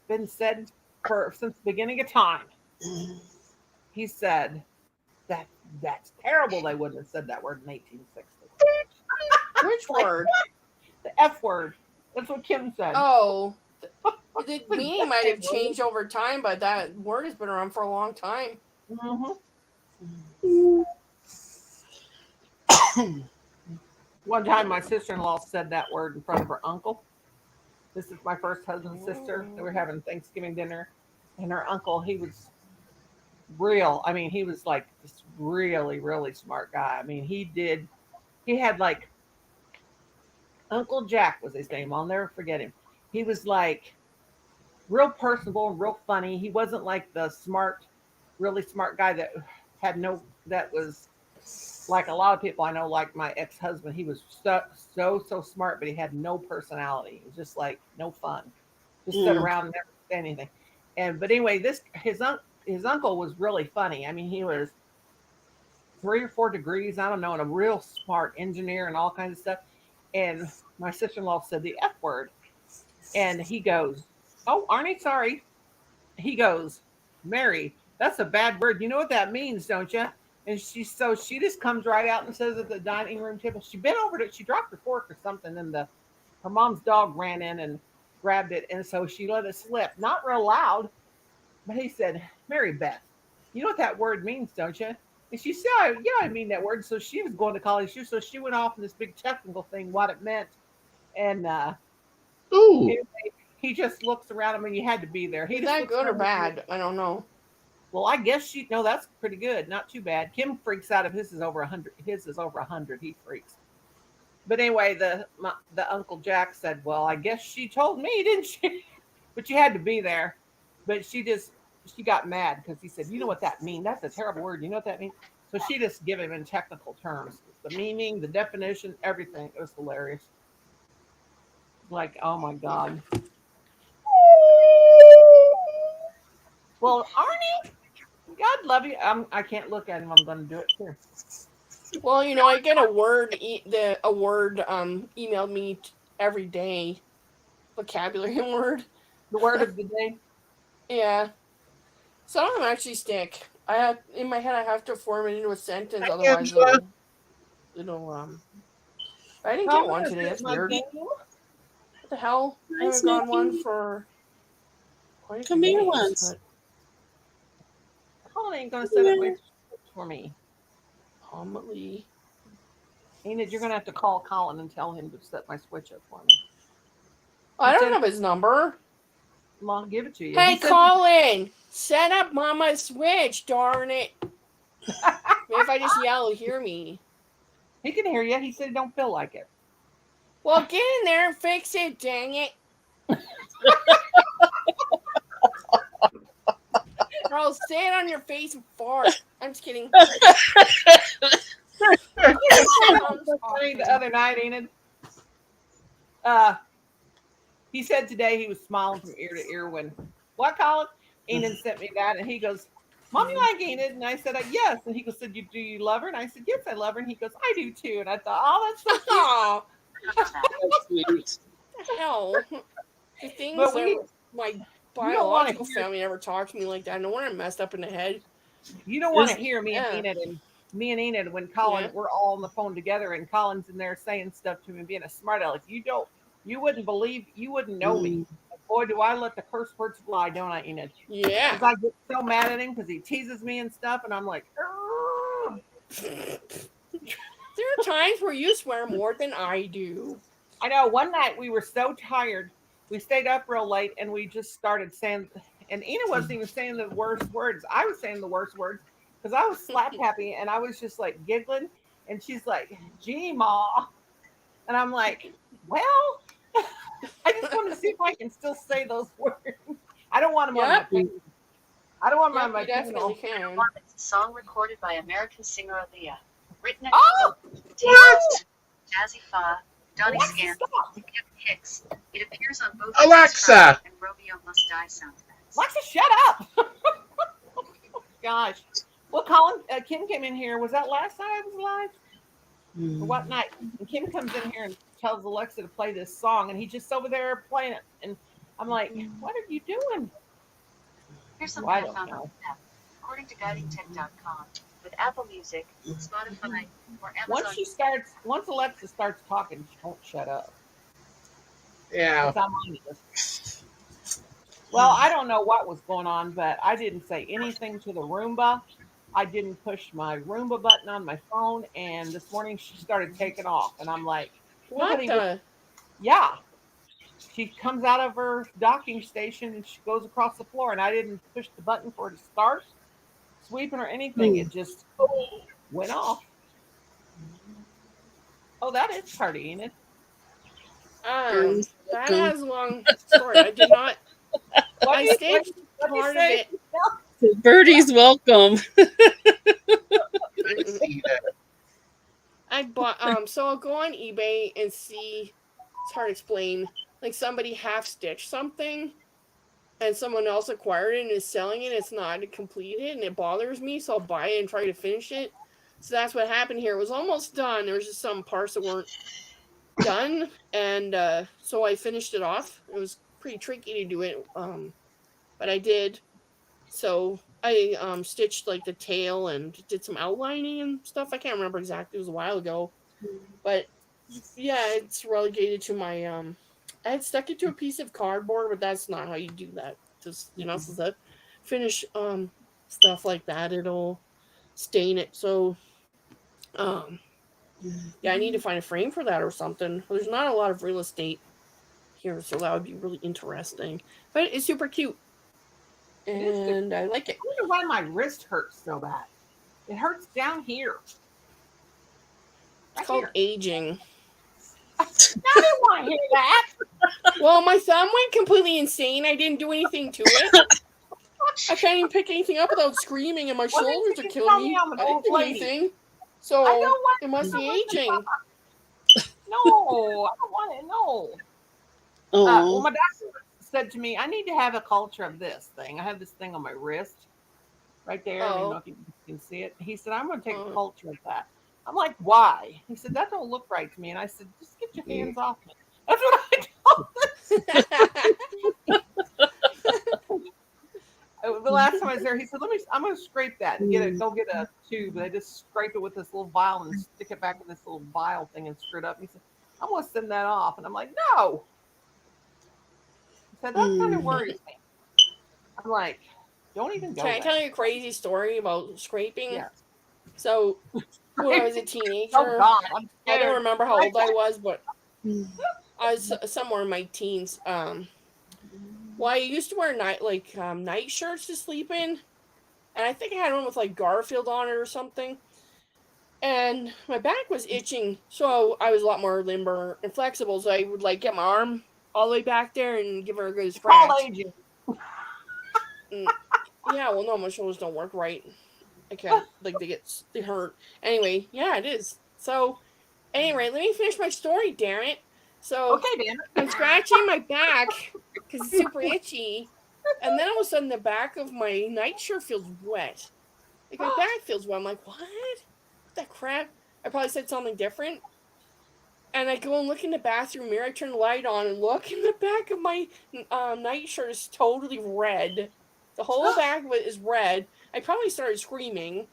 been said for since the beginning of time. He said, that that's terrible. They wouldn't have said that word in 1860. Which Like, word? the F word. That's what Kim said. Oh. The meaning might have changed over time, but that word has been around for a long time. One time, my sister-in-law said that word in front of her uncle. This is my first husband's sister. They were having Thanksgiving dinner, and her uncle, he was real. I mean, he was like this really, really smart guy. I mean, he had like Uncle Jack was his name. I'll never forget him. He was like real personable and real funny. He wasn't like the smart, really smart guy that that was like a lot of people I know, like my ex-husband. He was so smart, but he had no personality. It was just like no fun. Just sit around and never say anything. But anyway, his uncle was really funny. I mean, he was 3 or 4 degrees, I don't know, and a real smart engineer and all kinds of stuff. And my sister-in-law said the F word. And he goes, oh, Arnie, sorry. He goes, Mary, that's a bad word. You know what that means, don't you? And she just comes right out and says at the dining room table, she bent over to, she dropped her fork or something, and her mom's dog ran in and grabbed it. And so she let it slip, not real loud, but he said, Mary Beth, you know what that word means, don't you? And she said, yeah, I mean that word. So she was going to college too. So she went off in this big technical thing, what it meant. And Ooh. he just looks around. I mean, you had to be there. Is that good or bad? I don't know. Well, I guess no, that's pretty good. Not too bad. Kim freaks out if his is over 100. His is over 100. He freaks. But anyway, the Uncle Jack said, well, I guess she told me, didn't she? But you had to be there. But she got mad because he said, you know what that means? That's a terrible word. You know what that means? So she just gave him in technical terms. The meaning, the definition, everything. It was hilarious. Like, oh my God. Well, Arnie, God love you. I can't look at him. I'm going to do it here. Well, I get a word. A word emailed me every day. Vocabulary word. The word of the day. Yeah. Some of them actually stick. In my head. I have to form it into a sentence, otherwise it'll. I didn't get one today. That's weird. What the hell? I haven't gotten one for quite a few days. Come here once. Colin ain't gonna set up my for me. Homily. Enid, you're gonna have to call Colin and tell him to set my switch up for me. I don't have his number. Well, I'll give it to you. Hey, Colin, set up Mama's switch. Darn it! Maybe if I just yell, he'll hear me. He can hear you. He said he don't feel like it. Well, get in there and fix it. Dang it! Or I'll say it on your face and fart. I'm just kidding. The other night, Enid. He said today he was smiling from ear to ear when, what, Colin? Enid sent me that, and he goes, Mom, you like Enid? And I said, yes. And he goes, do you love her? And I said, yes, I love her. And he goes, I do too. And I thought, oh, that's so cute. That's sweet. Hell. The things that my biological family never talked to me like that. No wonder I'm messed up in the head. You don't want to hear me and Enid when Colin, we're all on the phone together and Colin's in there saying stuff to me and being a smart aleck. You wouldn't know me. Boy, do I let the curse words fly, don't I, Enid? Yeah. Because I get so mad at him because he teases me and stuff, and I'm like, there are times where you swear more than I do. I know. One night we were so tired, we stayed up real late, and we just started saying, and Enid wasn't even saying the worst words. I was saying the worst words because I was slap happy, and I was just like giggling, and she's like, gee, Ma. And I'm like, well, I just want to see if I can still say those words. I don't want them on my phone. I don't want them on my definitely can. It's a song recorded by American singer Aaliyah. Written at What? Jazzy Fa, Donnie Alexa, scans stop. Hicks. It appears on both Alexa! Charlie and Romeo Must Die sound effects. Alexa, shut up. Gosh. Well, Colin, Kim came in here. Was that last night I was live? Or what night? And Kim comes in here and tells Alexa to play this song, and he's just over there playing it. And I'm like, what are you doing? Here's something Well, I I don't found know. on the app. According to guidingtech.com, with Apple Music, Spotify, or Amazon. Once Alexa starts talking, she won't shut up. Yeah. It's on my list. Well, I don't know what was going on, but I didn't say anything to the Roomba. I didn't push my Roomba button on my phone, and this morning she started taking off, and I'm like, What nobody the? was, yeah. She comes out of her docking station and she goes across the floor, and I didn't push the button for it to start sweeping or anything. It just went off. Oh, that is party, ain't it? That has a long story. I did not. I staged part of it. Birdie's welcome. I bought so I'll go on eBay and see, it's hard to explain, like somebody half stitched something and someone else acquired it and is selling it, it's not completed and it bothers me, so I'll buy it and try to finish it. So that's what happened here. It was almost done. There was just some parts that weren't done, and so I finished it off. It was pretty tricky to do it, but I did. So I stitched like the tail and did some outlining and stuff. I can't remember exactly. It was a while ago, but yeah, it's relegated to my I had stuck it to a piece of cardboard, but that's not how you do that. Just so that finish stuff like that, it'll stain it. So yeah, I need to find a frame for that or something. There's not a lot of real estate here, so that would be really interesting. But it's super cute. And I like it. I wonder why my wrist hurts so bad. It hurts down here. It's called aging. I didn't want to hear that. Well, my thumb went completely insane. I didn't do anything to it. I can't even pick anything up without screaming, and my shoulders are killing me. I didn't do anything. So it must be aging. No, I don't want it. No. Well, my doctor said to me, I need to have a culture of this thing. I have this thing on my wrist right there. I don't know if you can see it. He said, I'm going to take a culture of that. I'm like, why? He said, that don't look right to me. And I said, just get your hands off me. That's what I told him. The last time I was there, he said, I'm going to scrape that and go get a tube. And I just scrape it with this little vial and stick it back in this little vial thing and screw it up. And he said, I'm going to send that off. And I'm like, no. He said, that kind of worries me. I'm like, don't even go. Can I tell you a crazy story about scraping? Yes. So when I was a teenager, oh God, I don't remember how old I was, but I was somewhere in my teens. Well, I used to wear night shirts to sleep in, and I think I had one with like Garfield on it or something. And my back was itching, so I was a lot more limber and flexible. So I would like get my arm all the way back there and give her a good scratch. Yeah, well, no, my shoulders don't work right. I can't, like, they hurt. Anyway, yeah, it is. So, anyway, let me finish my story, damn it. So, okay, damn it. I'm scratching my back because it's super itchy. And then all of a sudden, the back of my nightshirt feels wet. Like, my back feels wet. I'm like, what? What the crap? I probably said something different. And I go and look in the bathroom mirror. I turn the light on and look, and the back of my nightshirt is totally red. The whole back of it is red. I probably started screaming.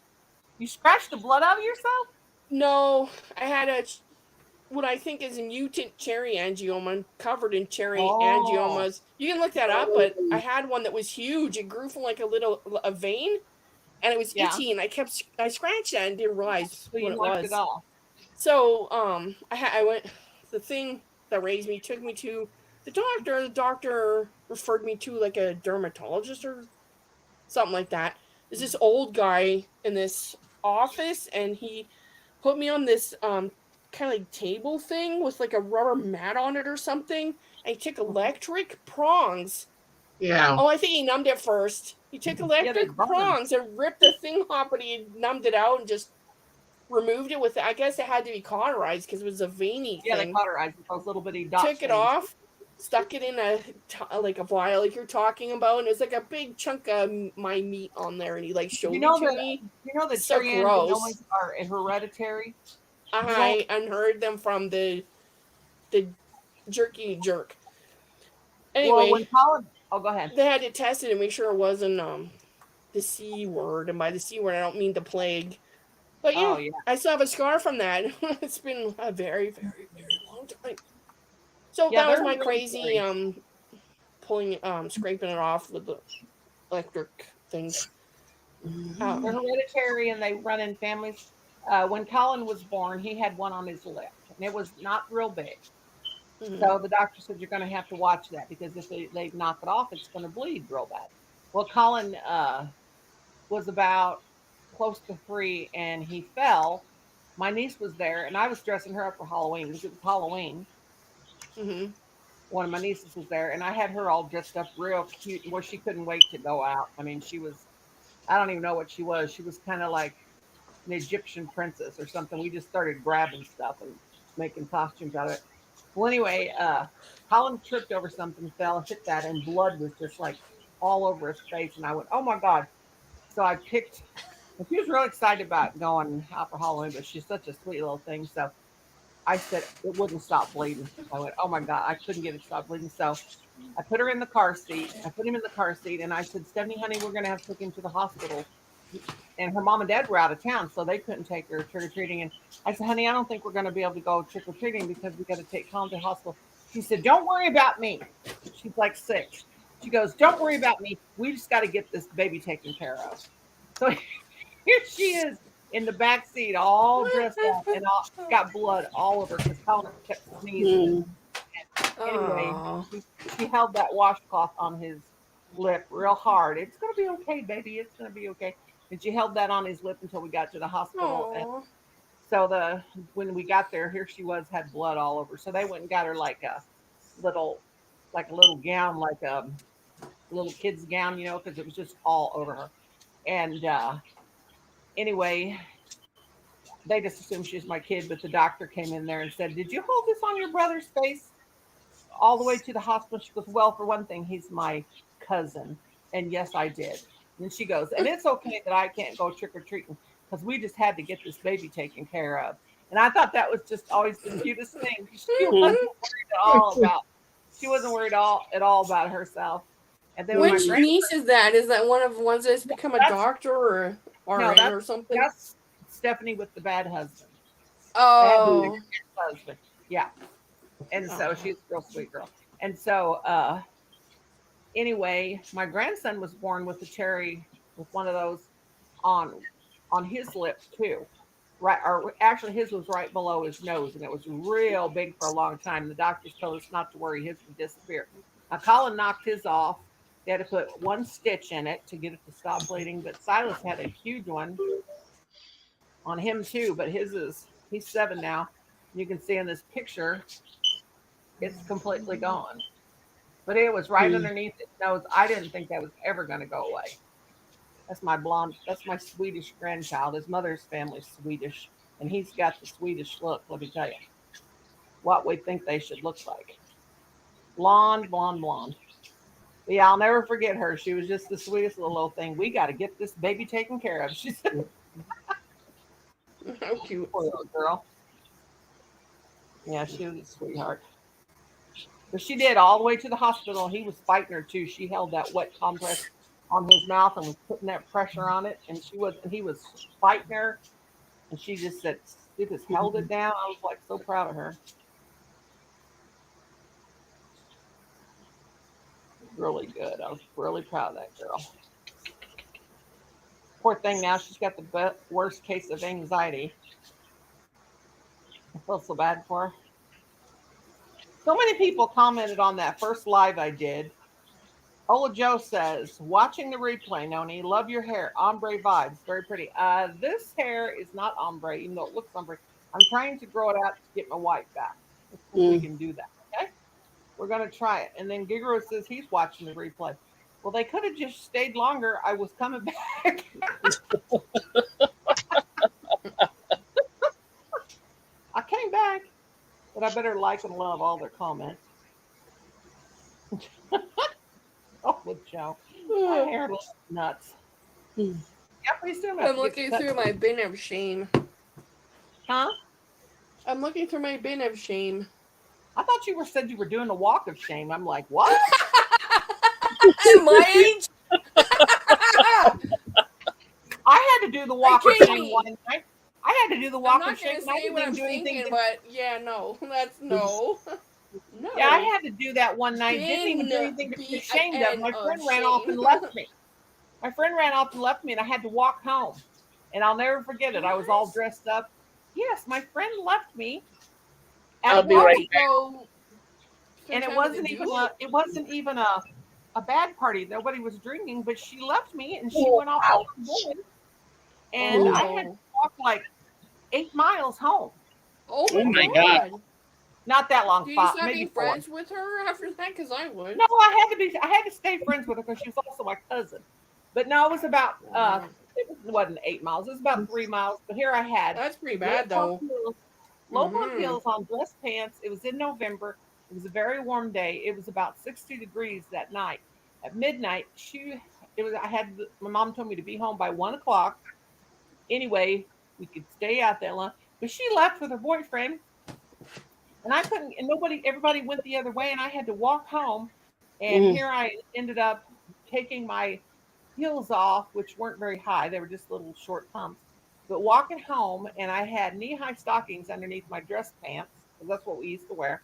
You scratched the blood out of yourself? No, I had what I think is a mutant cherry angioma, covered in cherry angiomas. You can look that up, but I had one that was huge. It grew from like a vein, and it was itchy, and I scratched that and didn't realize what it was. It off. So I went. The thing that raised me took me to the doctor. The doctor referred me to like a dermatologist or something like that. There's this old guy in this office, and he put me on this kind of like table thing with like a rubber mat on it or something. And he took electric prongs. Yeah. Oh, I think he numbed it first. He took electric prongs and ripped the thing off, but he numbed it out and just removed it with, I guess it had to be cauterized because it was a veiny Yeah, they thing. cauterized those little bitty dots. Took it off, stuck it in like a vial like you're talking about, and it was like a big chunk of my meat on there, and he like showed it to me. You know that So gross. trianguloma are hereditary. I unheard them from the jerky jerk. Anyway, well, when Colin, go ahead. They had to test it and make sure it wasn't the C word, and by the C word I don't mean the plague. But yeah, I still have a scar from that. It's been a very, very, very long time. So that was my crazy pulling scraping it off with the electric things. They're hereditary and they run in families. When Colin was born, he had one on his lip, and it was not real big. So the doctor said you're going to have to watch that because if they knock it off, it's going to bleed real bad. Well, Colin was about close to 3, and he fell. My niece was there, and I was dressing her up for Halloween because it was Halloween. One of my nieces was there, and I had her all dressed up real cute, where she couldn't wait to go out. I mean, she was, I don't even know what she was. She was kind of like an Egyptian princess or something. We just started grabbing stuff and making costumes out of it. Well, anyway, Colin tripped over something, fell, hit that, and blood was just like all over his face. And I went, oh my God. So I picked, and she was really excited about going out for Halloween, but she's such a sweet little thing. So I said it wouldn't stop bleeding. I went, oh my God, I couldn't get it to stop bleeding. So I put her in the car seat. I put him in the car seat, and I said, Stephanie, honey, we're going to have to take him to the hospital. And her mom and dad were out of town, so they couldn't take her trick-or-treating. And I said, honey, I don't think we're going to be able to go trick-or-treating because we got to take Colin to the hospital. She said, don't worry about me. She's like 6. She goes, don't worry about me. We just got to get this baby taken care of. So here she is in the back seat, all dressed up, and got blood all over because Colin kept sneezing. Anyway, she held that washcloth on his lip real hard. It's going to be okay, baby. It's going to be okay. And she held that on his lip until we got to the hospital. And so when we got there, here she was, had blood all over. So they went and got her like a little gown, like a little kid's gown, because it was just all over her. And anyway, they just assumed she was my kid, but the doctor came in there and said, did you hold this on your brother's face all the way to the hospital? She goes, well, for one thing, he's my cousin. And yes, I did. And she goes, and it's okay that I can't go trick-or-treating because we just had to get this baby taken care of. And I thought that was just always the cutest thing. She wasn't worried at all about herself. And then which niece is that? Is that one of the ones that's become a doctor or RN or something? That's Stephanie with the bad husband. Oh. Bad husband. Yeah. And so she's a real sweet girl. And so anyway, my grandson was born with a cherry, with one of those on his lips too. Right, or actually his was right below his nose, and it was real big for a long time. The doctors told us not to worry, his would disappear. Now Colin knocked his off. They had to put 1 stitch in it to get it to stop bleeding, but Silas had a huge one on him too, but he's 7 now. You can see in this picture, it's completely gone. But it was right underneath his nose. I didn't think that was ever going to go away. That's my Swedish grandchild. His mother's family's Swedish, and he's got the Swedish look, let me tell you. What we think they should look like. Blonde, blonde, blonde. But yeah, I'll never forget her. She was just the sweetest little thing. We got to get this baby taken care of. She said, how cute. Poor little girl. Yeah, she was a sweetheart. But she did all the way to the hospital. He was fighting her too. She held that wet compress on his mouth and was putting that pressure on it. And he was fighting her. And she just said, she just held it down. I was like so proud of her. Really good. I was really proud of that girl. Poor thing, now she's got the worst case of anxiety. I feel so bad for her. So many people commented on that first live I did. Ola Joe says, watching the replay, Nonie, love your hair. Ombre vibes. Very pretty. This hair is not ombre, even though it looks ombre. I'm trying to grow it out to get my white back. We can do that. Okay? We're going to try it. And then Gigoro says he's watching the replay. Well, they could have just stayed longer. I was coming back. but I better like and love all their comments. Oh, with Joe. My hair looks nuts. Yeah, pretty soon I have I'm to get looking cut. through my bin of shame. Huh? I'm looking through my bin of shame. I thought you said you were doing a walk of shame. I'm like, what? At my age, I had to do the walk of can't shame eat. one night. I had to do the I'm walk not of shame, gonna and I say didn't what even I'm do anything. thinking, but yeah, no, that's no, Yeah, I no. had to do that one night. Didn't even do Bin, anything to be ashamed of. bin My of friend ran off shame. and left me. My friend ran off and left me, and I had to walk home. And I'll never forget it. I was all What? dressed up. Yes, my friend left me I'll at be What right work, to go and spend time with the dude? it wasn't even a bad party. Nobody was drinking, but she left me and she Oh, went off ouch. with her boy, and I had to Oh, walk like 8 miles home. oh Oh my my God. God! Not that long, Did you stop maybe being 4. friends with her after that? Cause I would. No, I had to stay friends with her because she was also my cousin. But no, it was about Wow. wasn't 8 miles. It was about 3 miles. But here I had That's pretty low bad bump though. heels, low bump Mm-hmm. heels on dress pants. It was in November. It was a very warm day. It was about 60 degrees that night. At midnight, I had my mom told me to be home by 1 o'clock. Anyway, we could stay out that long. But she left with her boyfriend, and I couldn't. And everybody went the other way, and I had to walk home. And Mm. here I ended up taking my heels off, which weren't very high. They were just little short pumps. But walking home, and I had knee high stockings underneath my dress pants, because that's what we used to wear.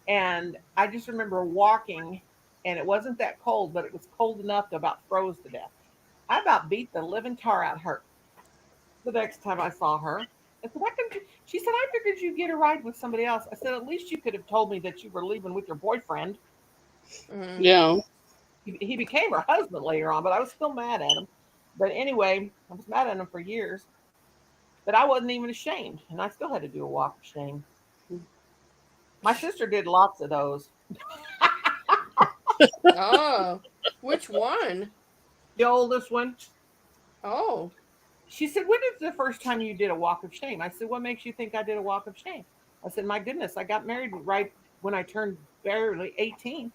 And I just remember walking, and it wasn't that cold, but it was cold enough to about froze to death. I about beat the living tar out of her the next time I saw her. I said, she said, I figured you'd get a ride with somebody else. I said, at least you could have told me that you were leaving with your boyfriend. Mm-hmm. Yeah. He became her husband later on, but I was still mad at him. But anyway, I was mad at him for years, but I wasn't even ashamed, and I still had to do a walk of shame. My sister did lots of those. Oh, which one? The oldest one, Oh, she said, when is the first time you did a walk of shame? I said, what makes you think I did a walk of shame? I said, my goodness, I got married right when I turned barely 18.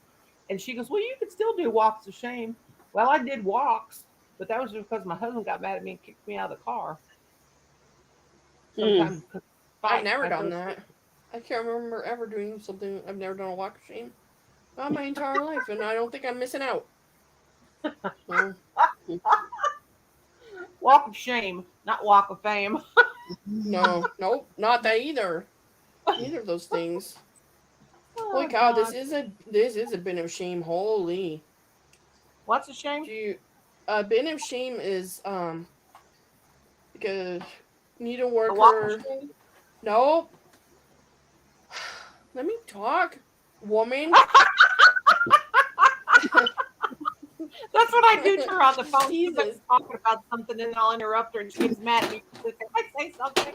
And she goes, well, you could still do walks of shame. Well, I did walks, but that was because my husband got mad at me and kicked me out of the car. Mm. Sometimes because I've fight. never I done go, that. I can't remember ever doing something. I've never done a walk of shame. Not my entire life, and I don't think I'm missing out. No. walk of shame, not walk of fame. No, nope, not that either. Neither of those things. Holy Oh cow, God, this is a bin of shame. Holy, what's a shame? do you, a bin of shame is like a needle A walk of worker. shame. Nope. Let me talk, woman. That's what I do to her on the phone. She's like Jesus. talking about something, and I'll interrupt her, and she gets mad at me. She says, can I say something?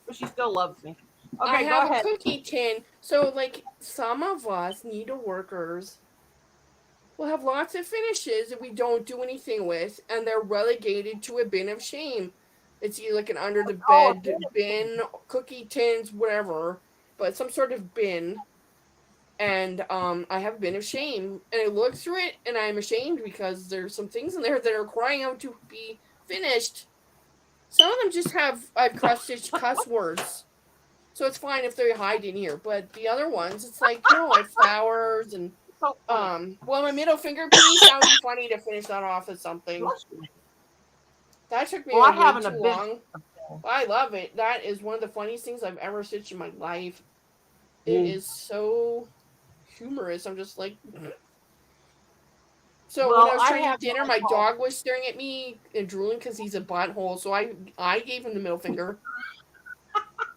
But she still loves me. I Okay, go have a ahead. cookie tin. So, like, some of us needle workers will have lots of finishes that we don't do anything with, and they're relegated to a bin of shame. It's either like an under the Oh, bed bin, cookie tins, whatever, but some sort of bin. And I have a bin of shame, and I look through it, and I'm ashamed because there's some things in there that are crying out to be finished. Some of them just have I've cross stitched cuss words. So it's fine if they hide in here. But the other ones, it's like, no, I have flowers and so funny. well, my middle finger piece, that would be funny to finish that off as something. Bless you. That took me Well, I like way have an too abyss. long. I love it. That is one of the funniest things I've ever stitched in my life. It Mm. is so humorous. I'm just like so Well, when I was I trying to have eat dinner, what I my call. dog was staring at me and drooling because he's a butthole. So I gave him the middle finger.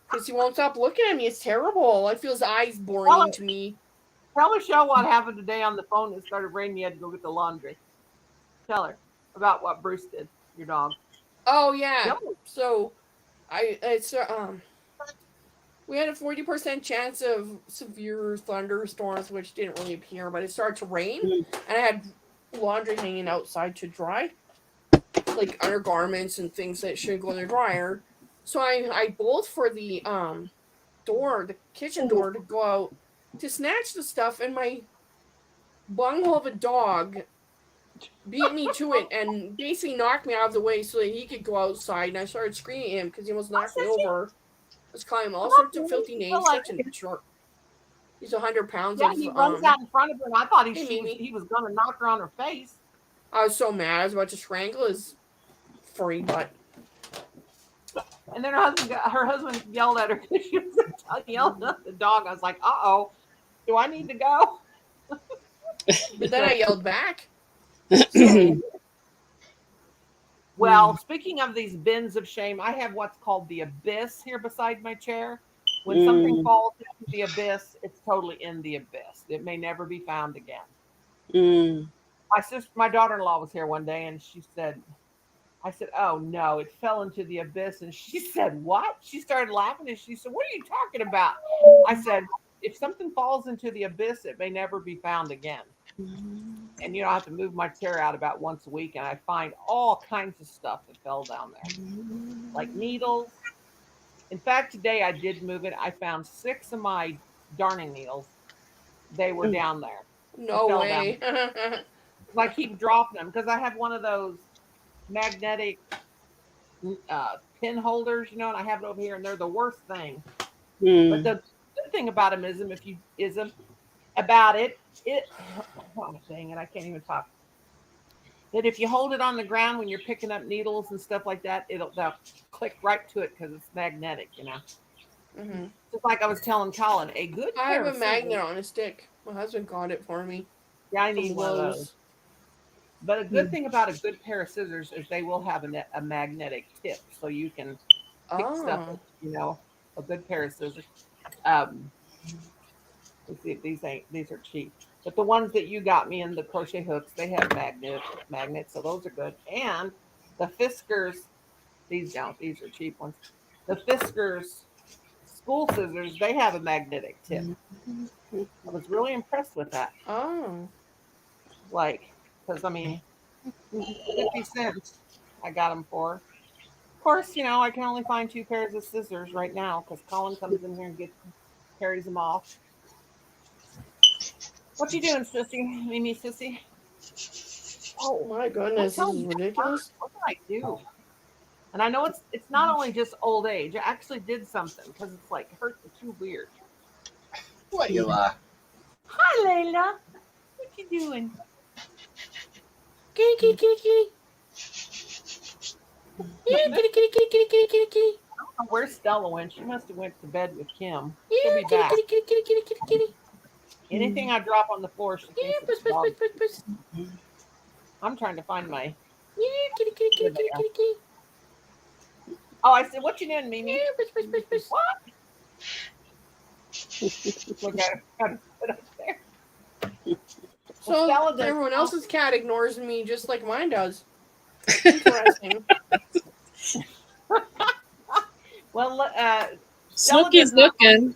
Because he won't stop looking at me. It's terrible. I feel his eyes boring Tell, into me. tell Michelle what happened today on the phone. It started raining. You had to go get the laundry. Tell her about what Bruce did. Your dog. Oh yeah. Yep. So we had a 40% chance of severe thunderstorms, which didn't really appear, but it started to rain, Mm. and I had laundry hanging outside to dry, like undergarments and things that shouldn't go in the dryer. So I bolt for the door, the kitchen door, to go out to snatch the stuff, and my bunghole of a dog beat me to it and basically knocked me out of the way so that he could go outside. And I started screaming at him because he almost knocked me over. I was calling him all sorts of filthy names. Such a jerk. He's 100 pounds Yeah, of he runs out in front of her, and I thought Hey, Mimi. he was going to knock her on her face. I was so mad. I was about to strangle his furry butt. And then her husband yelled at her because she was yelling at the dog. I was like, "Uh-oh, do I need to go?" But then I yelled back. Well, speaking of these bins of shame, I have what's called the abyss here beside my chair. When something falls into the abyss, it's totally in the abyss. It may never be found again. My daughter-in-law was here one day, and I said, "Oh no, it fell into the abyss." And she said, "What?" She started laughing, and she said, "What are you talking about?" I said, "If something falls into the abyss, it may never be found again." And I have to move my chair out about once a week, and I find all kinds of stuff that fell down there, like needles. In fact, today I did move it. I found 6 of my darning needles. They were down there. No way. I keep dropping them because I have one of those magnetic pin holders, and I have it over here, and they're the worst thing. But the good thing about them is oh dang it, I can't even talk. That if you hold it on the ground when you're picking up needles and stuff like that, they'll click right to it because it's magnetic, Mm-hmm. Just like I was telling Colin, a good I pair have of a magnet scissors- on a stick. My husband got it for me. Yeah, I need one of those. But a good thing about a good pair of scissors is they will have a magnetic tip, so you can pick stuff. A good pair of scissors. Let's see, these are cheap. But the ones that you got me in the crochet hooks, they have magnets, so those are good. And the Fiskars, these are cheap ones. The Fiskars school scissors, they have a magnetic tip. I was really impressed with that. Oh. Because 50 cents I got them for. Of course, I can only find 2 pairs of scissors right now because Colin comes in here and carries them off. What you doing, sissy? Mimi, sissy? Oh my goodness, this is ridiculous. What did I do? And I know it's not only just old age. I actually did something because it's like too weird. Layla. Hi, Layla. What you doing? Kitty, kitty, kitty, kitty. Yeah, kitty, kitty, kitty, kitty, kitty, kitty, kitty. I don't know where Stella went. She must have went to bed with Kim. Yeah, She'll be kitty, back. kitty, kitty, kitty, kitty, kitty, kitty. Anything I drop on the floor, she Yeah, thinks puss, it's puss, dog. puss, puss, puss. I'm trying to find my. Yeah, kitty, kitty, kitty, kitty, kitty, kitty. Oh, I said, what you doing, Mimi? Yeah, puss, puss, puss, puss. What? Look at her. Got to put up there. So Stella does everyone not- else's cat ignores me just like mine does. Interesting. Well, Snooky's looking.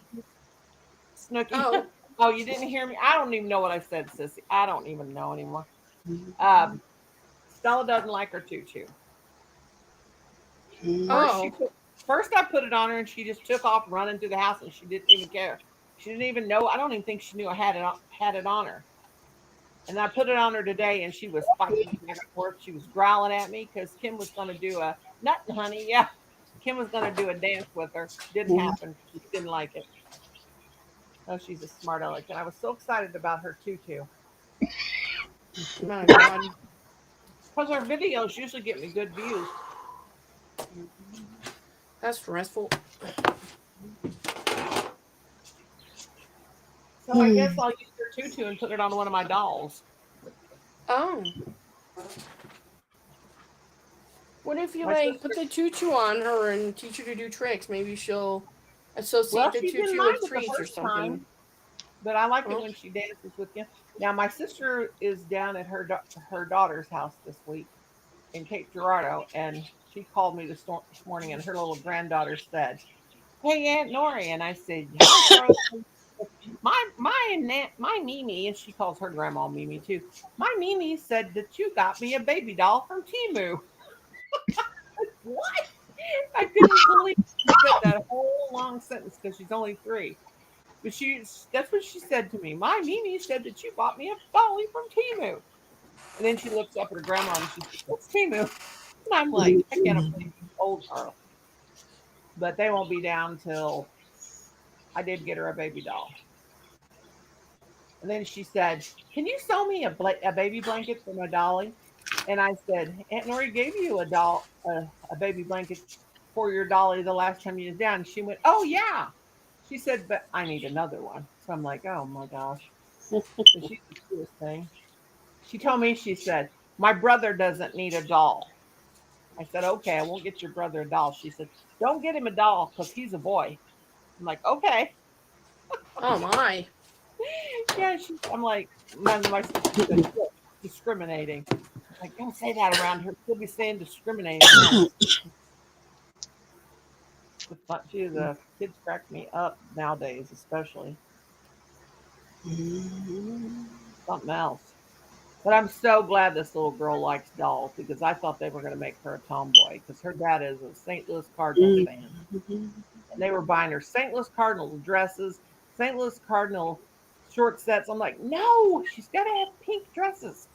Snooky. Oh. Oh, you didn't hear me? I don't even know what I said, sissy. I don't even know anymore. Stella doesn't like her tutu. Oh. First, I put it on her, and she just took off running through the house, and she didn't even care. She didn't even know. I don't even think she knew I had it on her. And I put it on her today, and she was fighting back and forth. She was growling at me because Kim was going to do a nothing, honey. Yeah, Kim was going to do a dance with her. Didn't happen. She didn't like it. Oh, she's a smart aleck, and I was so excited about her tutu. My God. Because her videos usually get me good views. That's stressful. So I guess I'll use her tutu and put it on one of my dolls. Oh. What if you My sister- put the tutu on her and teach her to do tricks? Maybe she'll associate the she didn't tutu mind with it the treats or first something. time, but I like it Oh. when she dances with you. Now my sister is down at her daughter's house this week in Cape Girardeau, and she called me this morning, and her little granddaughter said, "Hey, Aunt Nori," and I said, "Hi, Charlie." My Mimi, and she calls her grandma Mimi too. My Mimi said that you got me a baby doll from Temu. What? I couldn't believe you spent that whole long long sentence because she's only 3. But that's what she said to me. My Mimi said that you bought me a dolly from Timu. And then she looks up at her grandma and she says, "What's Timu?" And I'm like, I can't believe you told her. But they won't be down till I did get her a baby doll. And then she said, "Can you sew me a baby blanket for my dolly?" And I said, "Aunt Nori gave you a baby blanket for your dolly the last time you was down." She went, "Oh yeah." She said, "But I need another one." So I'm like, "Oh my gosh." So she's the cutest thing. She told me, she said, "My brother doesn't need a doll." I said, "Okay, I won't get your brother a doll." She said, "Don't get him a doll because he's a boy." I'm like, "Okay." Oh my. Yeah, I'm like, my sister said, "Look, discriminating." I'm like, don't say that around her. She'll be saying discriminating next. The kids crack me up nowadays, especially. Something else. But I'm so glad this little girl likes dolls because I thought they were going to make her a tomboy because her dad is a St. Louis Cardinals fan. And they were buying her St. Louis Cardinals dresses, St. Louis Cardinal short sets. I'm like, no, she's got to have pink dresses.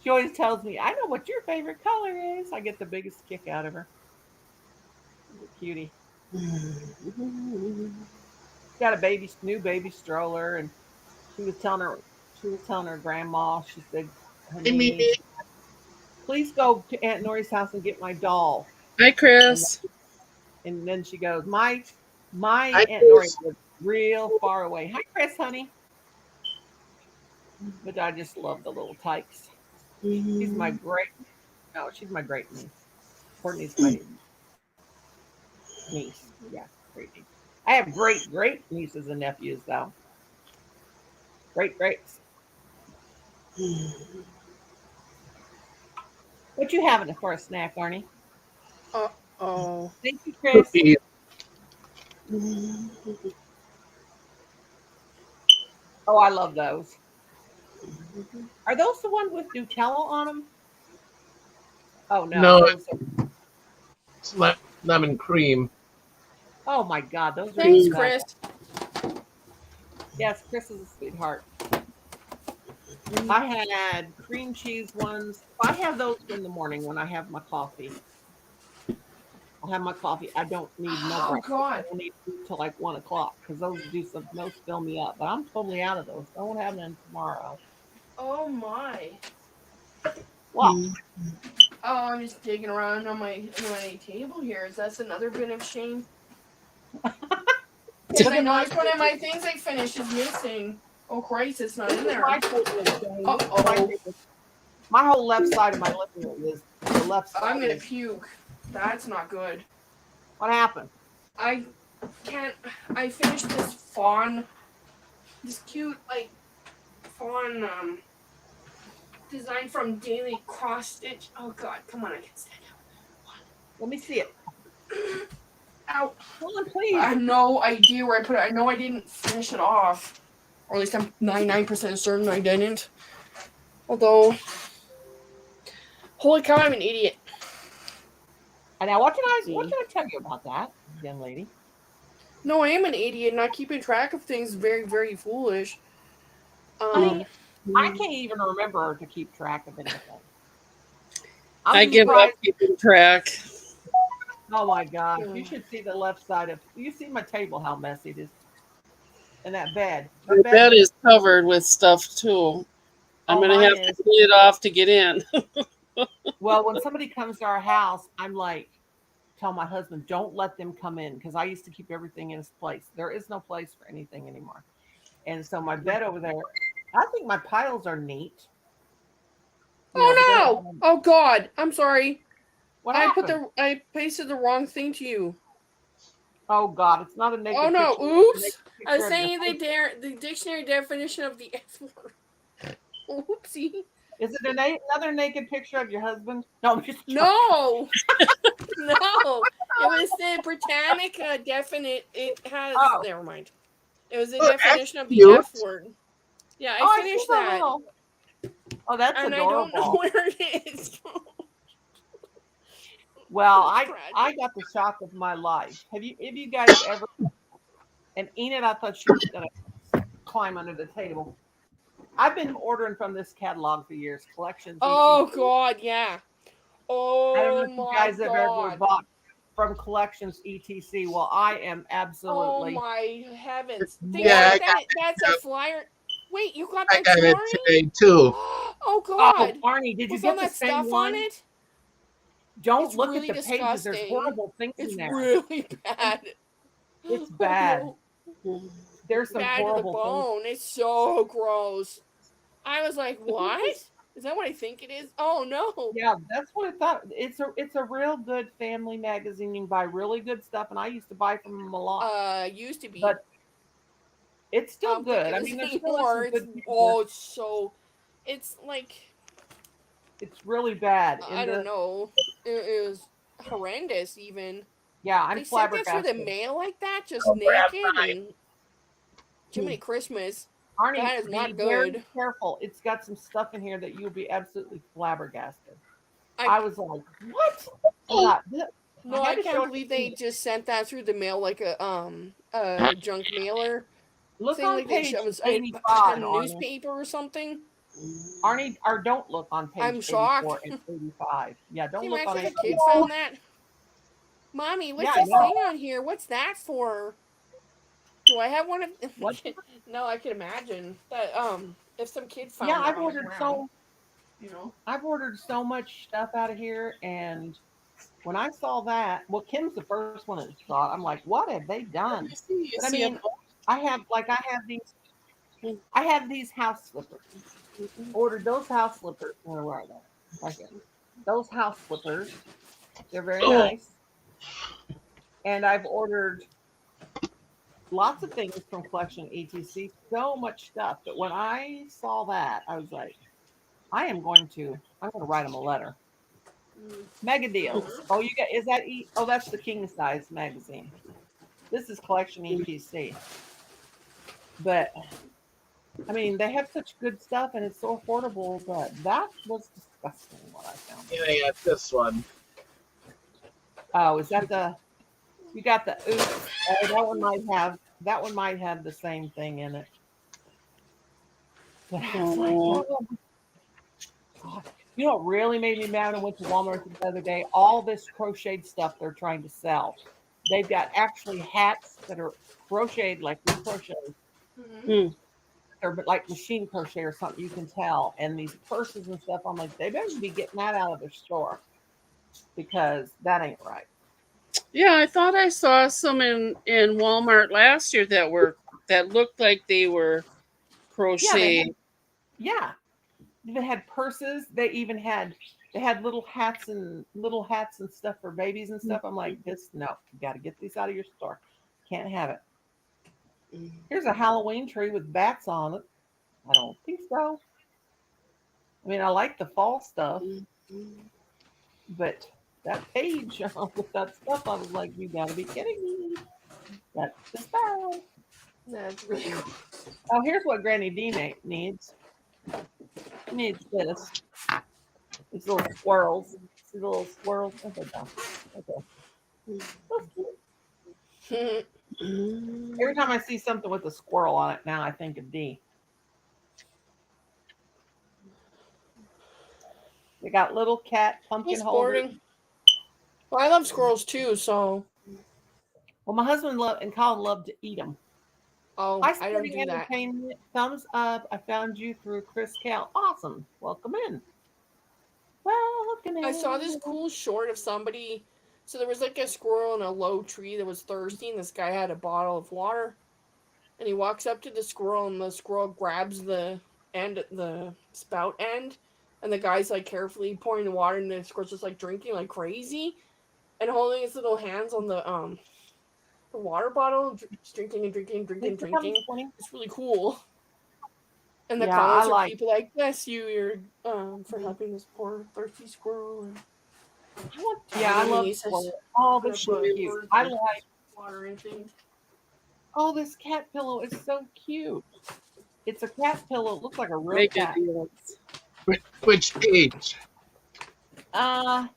She always tells me, "I know what your favorite color is." I get the biggest kick out of her. She's a cutie. She's got a new baby stroller, and she was telling her grandma. She said, her Hey, Mimi, Mimi. "Please go to Aunt Nori's house and get my doll." Hi, And, Chris. and then she goes, my Hi, Aunt Nori Chris. lives real far away. Hi, Chris, honey. But I just love the little tykes. She's my great. No, she's my great niece. Courtney's my niece. Yeah, great niece. I have great nieces and nephews though. Great greats. What you having for a snack, Arnie? Oh. Thank you, Chris. Cookies. Oh, I love those. Are those the ones with Nutella on them? Oh no, No, those are. it's lemon cream. Oh my God, those are Thanks, even better. Chris. Yes, Chris is a sweetheart. I had cream cheese ones. I have those in the morning when I have my coffee. I'll have my coffee. I don't need no Oh breakfast. I God. don't need food till like 1 o'clock because those fill me up. But I'm totally out of those. I won't have none tomorrow. Oh my. What? Oh, I'm just digging around on my table here. Is that another bit of shame? Because Look I at my noticed one of my things I finished is missing. Oh Christ, it's not in there. my table is shame. Uh-oh. My whole left side of my living room is the left side. I'm gonna puke. That's not good. What happened? I finished this cute like fawn design from Daily Cross Stitch. Oh God, come on, I can stand Let me see it. out. Ow. Come on, I please. have no idea where I put it. I know I didn't finish it off. Or at least I'm 99% certain I didn't. Although, holy cow, I'm an idiot. And now, what did I tell you about that, young lady? No, I am an idiot. Not keeping track of things is very, very foolish. Honey, I can't even remember to keep track of anything. I I'm give up surprised. keeping track. Oh my gosh, you should see the left side of. You see my table, how messy it is, and that bed. My bed is covered with stuff too. I'm gonna mine have to is. clean it off to get in. Well, when somebody comes to our house, I'm like, tell my husband, don't let them come in because I used to keep everything in its place. There is no place for anything anymore. And so my bed over there, I think my piles are neat. Oh no! Oh God, I'm sorry. What I happened? I pasted the wrong thing to you. Oh God, it's not a naked Oh no! picture. Oops! I was Picture of your saying face. the dictionary definition of the F word. Oopsie. Is it another naked picture of your husband? No, I'm just joking. No, no. It was the Britannica definite. It has. Oh. Never mind. It was the Oh, that's definition of the cute. F word. Yeah, I see finished the that. little. Oh, that's And adorable. I don't know where it is. Well, Tragic. I got the shock of my life. Have you guys ever? And Enid, I thought she was gonna climb under the table. I've been ordering from this catalog for years. Collections. Oh ETC. God, yeah. I don't know Oh if you my guys have ever God. bought from Collections ETC. Well, I am Oh absolutely. my heavens. Think Yeah, about that. That's a flyer. Wait, you got I that got too, it Arnie? today too. Oh Oh, God. Arnie, did you Was all get the that same stuff on one? it? Don't It's look at really the pages. There's disgusting. horrible things It's in there. really bad. It's Oh bad. no. There's some Bad to the horrible things. bone. It's so gross. I was like, what? Is that what I think it is? Oh no. Yeah, that's what I thought. It's a real good family magazine. You can buy really good stuff, and I used to buy from them a lot. Used to be. But it's I still don't think good. it I is mean, there's still like anymore. some It's good pages. it's so. It's like It's really bad. I don't know. It was horrendous. Even Yeah, I'm they sent that through the flabbergasted. mail like that, just Go grab naked, mine. and Jiminy Christmas. Arnie, That is be not very good. careful. It's got some stuff in here that you'll be absolutely flabbergasted. I I was like, what? I thought, no, I I had to show can't it believe to they you. just sent that through the mail like a junk mailer Look thing, on like they page was had 85, a Arnie. newspaper or something. Arnie, or don't look on I'm page shocked. 84 and 85. Yeah, Can don't you look on imagine if 85. a kid found that? Mommy, what's Yeah, I this know. thing on here? What's that for? Do I have one of? What? No, I can imagine that. If some kid found Yeah, that I've on the ordered ground, you know. I've ordered so much stuff out of here, and when I saw that, well, Kim's the first one that saw it. I'm like, what have they done? You But I see a mean, I have these house slippers. Ordered those house slippers. Where are they? Right here. Those house slippers. They're very nice. And I've ordered lots of things from Collection ETC. So much stuff. But when I saw that, I was like, I'm going to write them a letter. Mega deals. Oh, you got is that oh, that's the king size magazine. This is Collection ETC. But I mean, they have such good stuff and it's so affordable, but that was disgusting what I found. Yeah, they got this one. Oh, is that the you got the oops. Oh, that one might have the same thing in it. But I was like, oh, God. You know what really made me mad? I went to Walmart the other day. All this crocheted stuff they're trying to sell. They've got actually hats that are crocheted like we crochet. Or like machine crochet or something, you can tell. And these purses and stuff, I'm like, they better be getting that out of their store because that ain't right. Yeah, I thought I saw some in Walmart last year that looked like they were crocheted. Yeah, they had purses. They had little hats and stuff for babies and stuff. I'm like, no, you got to get these out of your store. Can't have it. Here's a Halloween tree with bats on it. I don't think so. I mean, I like the fall stuff, but that page with that stuff, I was like, you got to be kidding me. That's just bad. That's really cool. Oh, here's what Granny D needs. She needs this. These little squirrels. See the little squirrels? Oh, they go. Okay. That's cute. Every time I see something with a squirrel on it now, I think of D. They got little cat pumpkin holders. Well, I love squirrels too, so. Well, my husband and Colin love to eat them. Oh, I don't do that. Entertainment, thumbs up. I found you through Chris Cal. Awesome. Welcome in. Welcome in. I saw this cool short of somebody. So there was like a squirrel in a low tree that was thirsty, and this guy had a bottle of water. And he walks up to the squirrel, and the squirrel grabs the spout end, and the guy's like carefully pouring the water, and the squirrel's just like drinking like crazy, and holding his little hands on the water bottle, just drinking. It's really cool. And the comments are people like, "Bless you, you're for helping this poor thirsty squirrel." And I love squirrels. Oh, this is cute. I like water and things. Oh, this cat pillow is so cute. It's a cat pillow. It looks like a real cat. Which page? I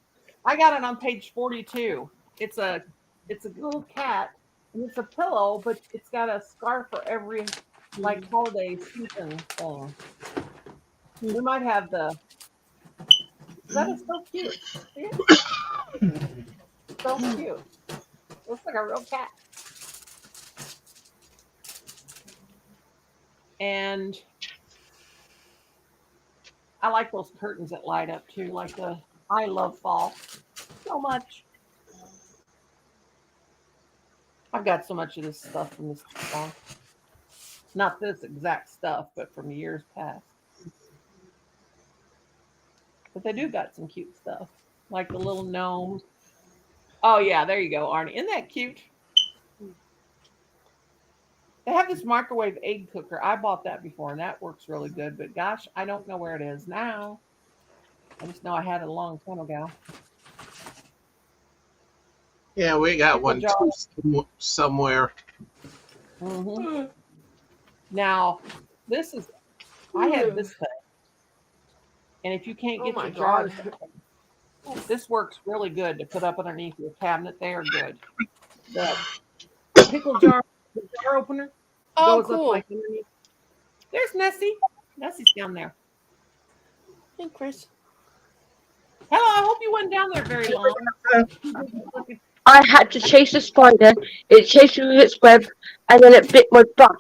I got it on page 42. It's a little cat, and it's a pillow, but it's got a scarf for every like holiday season thing. We might have the. That is so cute. See it? So cute. Looks like a real cat. And I like those curtains that light up too. Like the I love fall so much. I've got so much of this stuff from this song. Not this exact stuff, but from years past. But they do got some cute stuff, like the little gnomes. Oh yeah, there you go, Arnie. Isn't that cute? They have this microwave egg cooker. I bought that before, and that works really good. But gosh, I don't know where it is now. I just know I had it a long time ago. Yeah, we got Pickle one jar. too somewhere. hmm Now, this is I had this thing, and if you can't Oh get my your jars, god. this works really good to put up underneath your cabinet. They are good. The pickle jar, the jar opener Oh, goes up cool. like underneath. There's Nessie. Nessie's down there. Hey, Chris. Hello, I hope you went down there very long. I had to chase a spider. It chased me with its web, and then it bit my butt.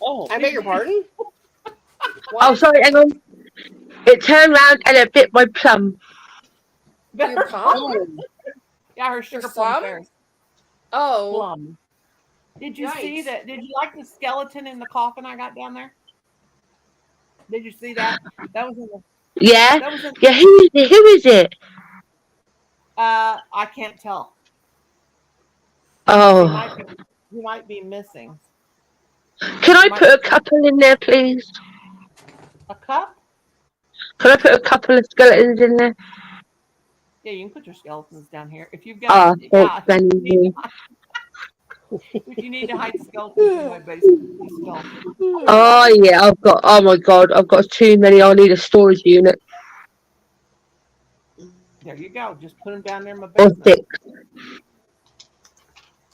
Oh, I beg your pardon? Oh, What? sorry, hang on. It turned round and it bit my plum. Your cum? oh, Yeah, her Your sugar plum thumb? fairy. Oh. Plum. Did you see Yikes. that? Did you like the skeleton in the coffin I got down there? Did you see that? That was in the. Yeah? That was in. Yeah, who is it? Who is it? I can't tell. Oh. You might be missing. Can I put a couple in there, please? A cup? Can I put a couple of skeletons in there? Yeah, you can put your skeletons down here. If you've Ah, got, thanks, if Benny. you need to hide skeletons in my basement, please don't. Oh, yeah, oh my god, I've got too many. I'll need a storage unit. There you go. Just put them down there in my Or basement. 6.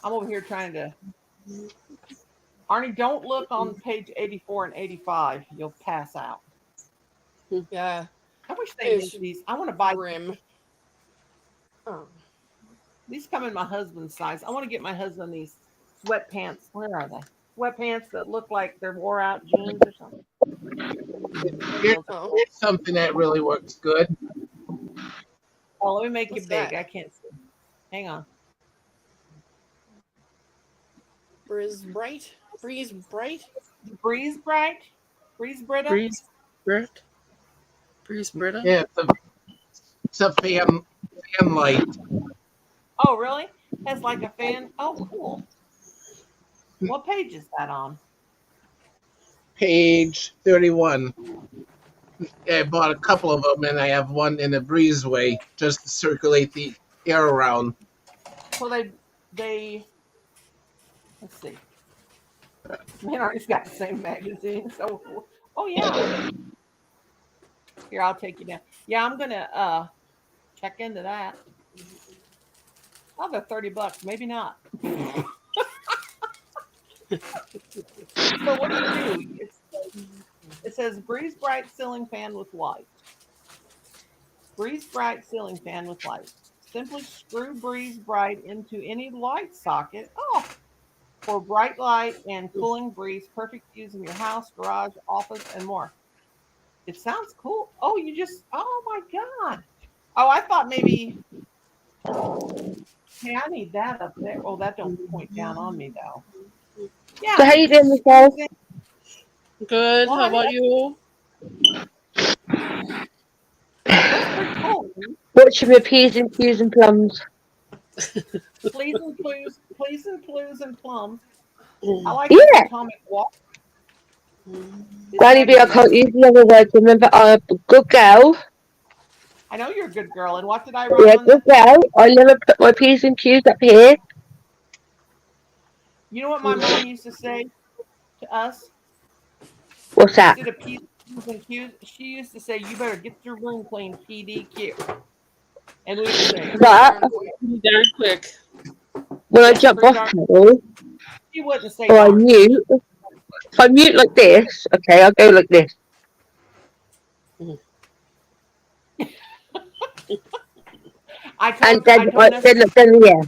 I'm over here trying to. Arnie, don't look on page 84 and 85. You'll pass out. Yeah. I wish they It's make these. I want to buy grim. Oh. these. Come in my husband's size. I want to get my husband these sweatpants. Where are they? Sweatpants that look like they're wore out jeans or something. Oh. It's something that really works good. Oh, let me make What's it big. that? I can't see. Hang on. Breeze bright? Breeze bright? Breeze bright? Breeze Britta? Breeze Brit. Breeze Britta. Yeah, it's a fan light. Oh, really? Has like a fan. Oh, cool. What page is that on? Page 31. I bought a couple of them, and I have one in a breezeway just to circulate the air around. So they. Let's see. Man, Artie's got the same magazine. So, oh yeah. Here, I'll take you down. Yeah, I'm gonna check into that. I'll go $30. Maybe not. So what do? It says Breeze Bright ceiling fan with light. Breeze Bright ceiling fan with light. Simply screw Breeze Bright into any light socket. Oh, for bright light and cooling breeze, perfect to use in your house, garage, office, and more. It sounds cool. Oh, oh my God. Oh, I thought maybe, hey, I need that up there. Oh, that don't point down on me though. Yeah. So how you doing, Michelle? Good. How about you? That's pretty cool. Watching my P's and Q's and plums. Please and clues and plums. I like Yeah. this atomic walk. Granny B, I can't use the other words. Remember, I'm a good girl. I know you're a good girl. And what did I write Yeah, on good that? girl. I never put my P's and Q's up here. You know what my mom used to say to us? What's that? Instead of P's and Q's, she used to say, "You better get your room clean, PDQ." And we say, But Pretty darn quick. when I yes, jump pretty off darn. pedal She wouldn't say or I darn. mute, if I mute like this, okay, I'll go like this. I And told Nessa. then yeah.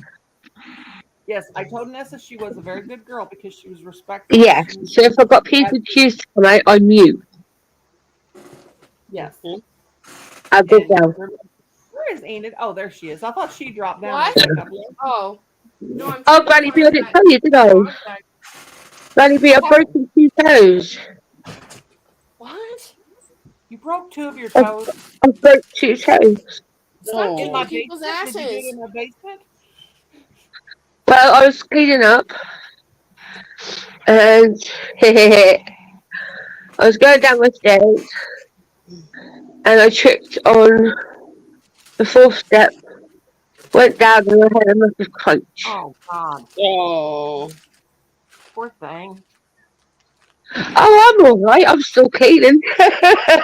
Yes, I told Nessa she was a very good girl because she was respectful. And Yes. So if I've got people cues to come out, I mute. yes. I'll go And down. where is Enid? Oh, there she is. I thought she dropped down. What? I was like, Oh. No, I'm Oh, trying to Granny B, I find didn't that tell you, did I? dog that- Granny B, I've What happened? broken 2 toes. What? You broke 2 of your I've, toes I've broke 2 toes. Stop in my kicking people's basement. Did you do it asses. in my basement? Well, I was cleaning up and I was going down my stairs and I tripped on the 4th step, went down and I had a massive crunch. Oh God, Oh. poor thing. Oh, I'm alright, I'm still cleaning. I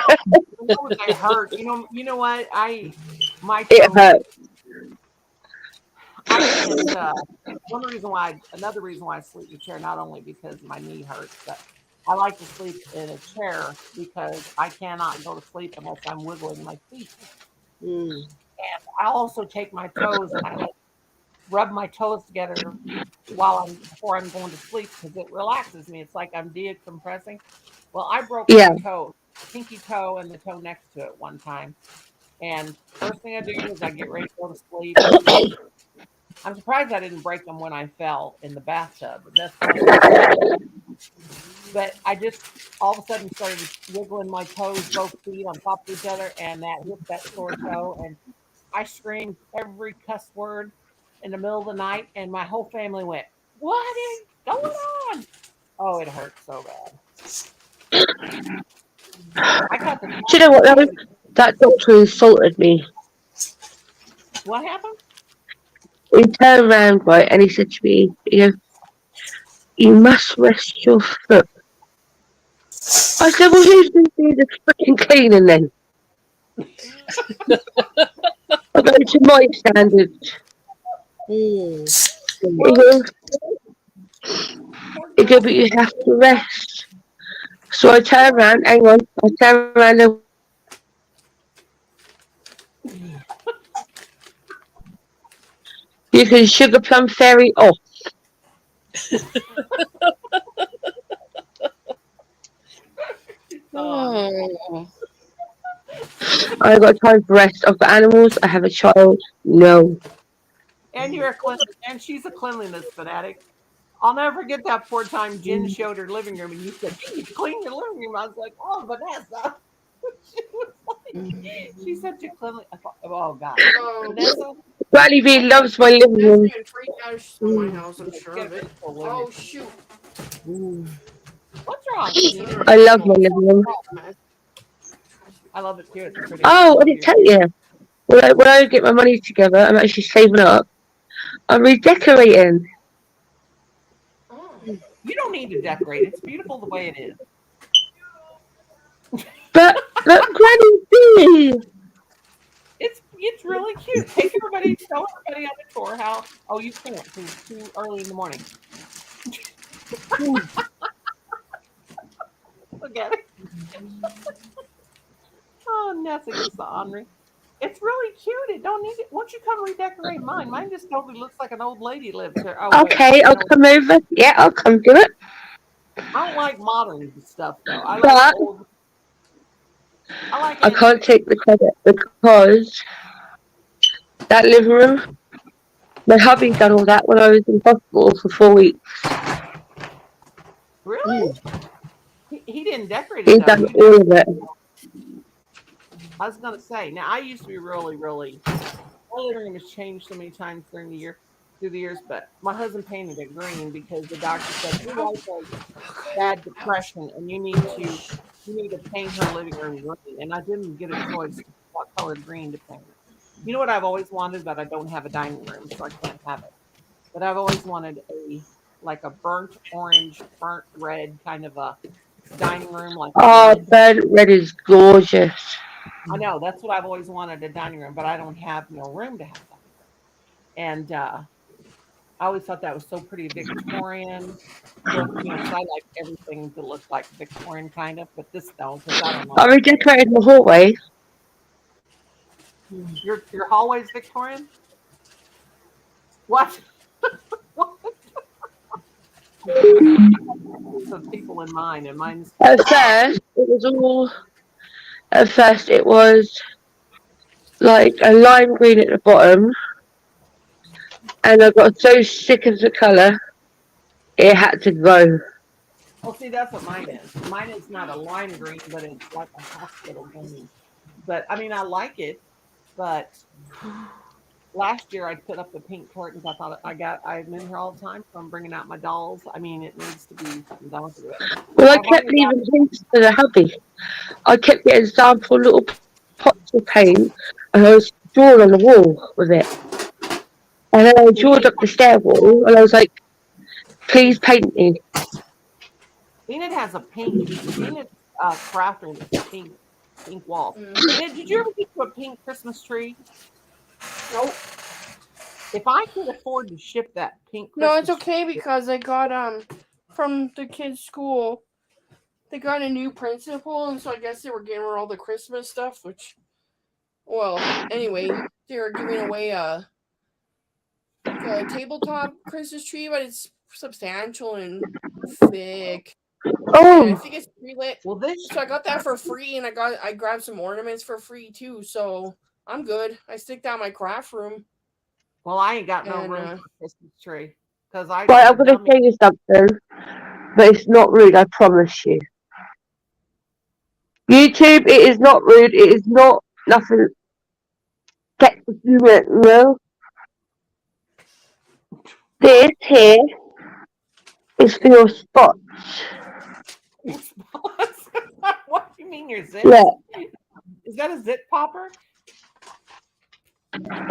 know they hurt. You know what? My It toe. hurt. I can't. Another reason why I sleep in a chair, not only because my knee hurts, but I like to sleep in a chair because I cannot go to sleep unless I'm wiggling my feet. Mm. And I also take my toes and I like rub my toes together before I'm going to sleep because it relaxes me. It's like I'm decompressing. Well, I broke Yeah. 2 toes, pinky toe and the toe next to it one time. And first thing I do is I get ready to go to sleep. I'm surprised I didn't break them when I fell in the bathtub. That's the only reason. But I just all of a sudden started wiggling my toes, both feet on top of each other, and that hit that sore toe. And I screamed every cuss word in the middle of the night, and my whole family went, "What is going on?" Oh, it hurt so bad. I got the Do you know what though? That doctor insulted me. What happened? He turned around, right, and he said to me, he goes, "You must rest your foot." I said, "Well, who's going to do the freaking cleaning then?" I go to my standards. Mm. He goes, "But you have to rest." So I turn around, hang on, I turn around and you can sugar plum fairy off. Oh. I got time for rest. I've got animals. I have a child. No. And and she's a cleanliness fanatic. I'll never forget that poor time Jen showed her living room and you said, "You need to clean your living room." I was like, "Oh, Vanessa." She was like, she's such a cleanly. I thought, oh God, Oh, Vanessa. Granny B loves my living that's room. been free cash in my house, I'm sure Get of a it. physical limit. Oh, shoot. What's wrong? I love my living room. I love it too. It's pretty. Oh, I didn't tell you. When I get my money together, I'm actually saving up. I'm redecorating. You don't need to decorate. It's beautiful the way it is. But Granny B. It's really cute. Take everybody, show everybody on the tour how. Oh, you can't because it's too early in the morning. Look at it. Oh, Nessa, you're so ornery. It's really cute. It don't need it. Won't you come redecorate mine? Mine just totally looks like an old lady lives here. Oh wait, Okay, I'll come over. Yeah, I'll come do it. I don't like modern stuff though. I like But old. I like I can't take the credit because that living room, my hubby done all that when I was in hospital for 4 weeks. Really? He didn't decorate He it though. done all of it. I was gonna say. Now I used to be really. My living room has changed so many times through the years, but my husband painted it green because the doctor said your wife has bad depression and you need to paint her living room green. And I didn't get a choice what color green to paint it. You know what I've always wanted, but I don't have a dining room, so I can't have it. But I've always wanted a burnt orange, burnt red kind of a dining room, like a Oh, wood. burnt red is gorgeous. I know that's what I've always wanted, a dining room, but I don't have no room to have a dining room. And I always thought that was so pretty Victorian look, because I like everything to look like Victorian kind of, but this don't, because I don't know. I redecorated the hallway. Your hallway's Victorian? What? What? Some people in mine, and mine's At first it was like a lime green at the bottom, and I got so sick of the colour, it had to go. well, see, that's what mine is. Mine is not a lime green, but it's like a hospital green. But I mean, I like it, but last year I put up the pink curtains. I thought I'm in here all the time, so I'm bringing out my dolls. I mean, it needs to be done to it. Well, I I've kept only got leaving hints for the hubby. I kept getting sample little pots of paint, and I was drawing on the wall with it. And then I drew up the stair wall, and I was like, please paint me. Enid has a pink. Enid crafter with a pink wall. Enid, did you ever get to a pink Christmas tree? Nope. If I could afford to ship that pink No, Christmas it's okay because I got from the kids' school. They got a new principal, and so I guess they were giving her all the Christmas stuff. Which, well, anyway, they were giving away a tabletop Christmas tree, but it's substantial and thick. And I think it's pre-lit. Well, this So I got that for free, and I grabbed some ornaments for free too. So I'm good. I stick down my craft room. well, I ain't got no And, room for a Christmas tree because I Right, I'm I'm a going to dummy. tell you something, but it's not rude, I promise you. YouTube, it is not rude, it is not nothing. Get no. This here is for your spots. What do you mean your zits? Yeah, Is that a zit popper?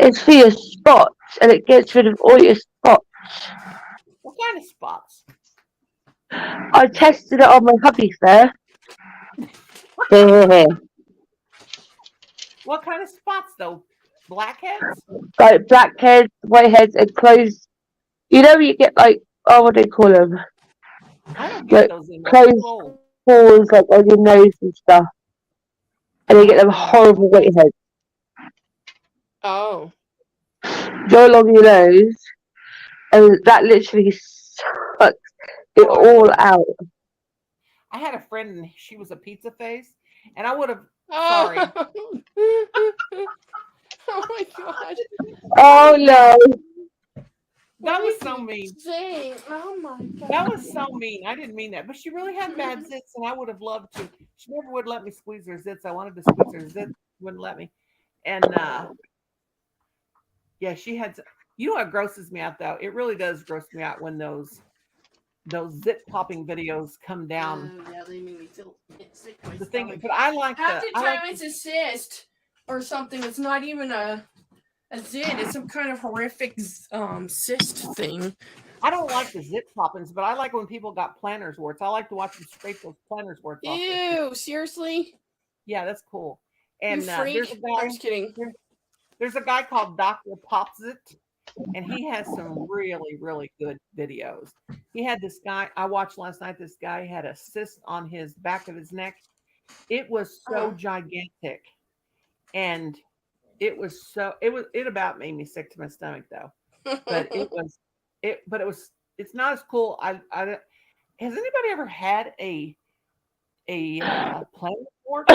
it's for your spots, and it gets rid of all your spots. What kind of spots? I tested it on my hubby first. Yeah. What kind of spots though? Blackheads? Like blackheads, whiteheads, and closed. You know, you get like, oh, what do they call them? I don't get Like those anymore. closed Whoa. pores, like on your nose and stuff, and you get them horrible whiteheads. Oh. Go along your nose, and that literally sucks it all out. I had a friend and she was a pizza face, and I would have. Oh. Sorry. Oh my god. Oh no. That was so mean. Saying? Oh my god. That was so mean. I didn't mean that, but she really had bad zits, and I would have loved to. She never would let me squeeze her zits. I wanted to squeeze her zits, wouldn't let me. And yeah, she had. You know what grosses me out though? It really does gross me out when those zit popping videos come down. Yeah, they make me feel sick to my The thing, stomach. but I like Half the. the I time like it's a cyst or something. It's not even a zit. It's some kind of horrific cyst thing. I don't like the zit poppings, but I like when people got planters warts. I like to watch them scrape those planters warts off. Ew, seriously? Yeah, that's cool. You And freak. there's a guy. I'm just kidding. There's a guy called Dr. Popsit, and he has some really, really good videos. He had this guy I watched last night. This guy had a cyst on his back of his neck. It was so gigantic, and it about made me sick to my stomach though. But it's not as cool. Has anybody ever had a planet wart?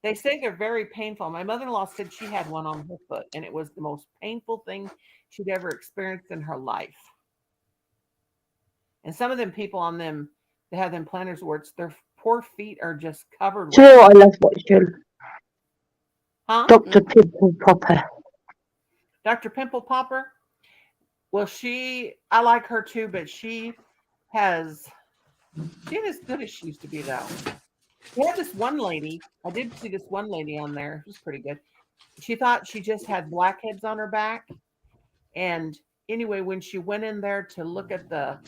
They say they're very painful. My mother-in-law said she had one on her foot, and it was the most painful thing she'd ever experienced in her life. And some of them people on them, they have them planters warts, their poor feet are just covered Do you with know what I love watching? Huh? Dr. Pimple Popper. Dr. Pimple Popper? Well, I like her too, but she ain't as good as she used to be though. We had this one lady. I did see this one lady on there. She was pretty good. She thought she just had blackheads on her back. And anyway, when she went in there to look at the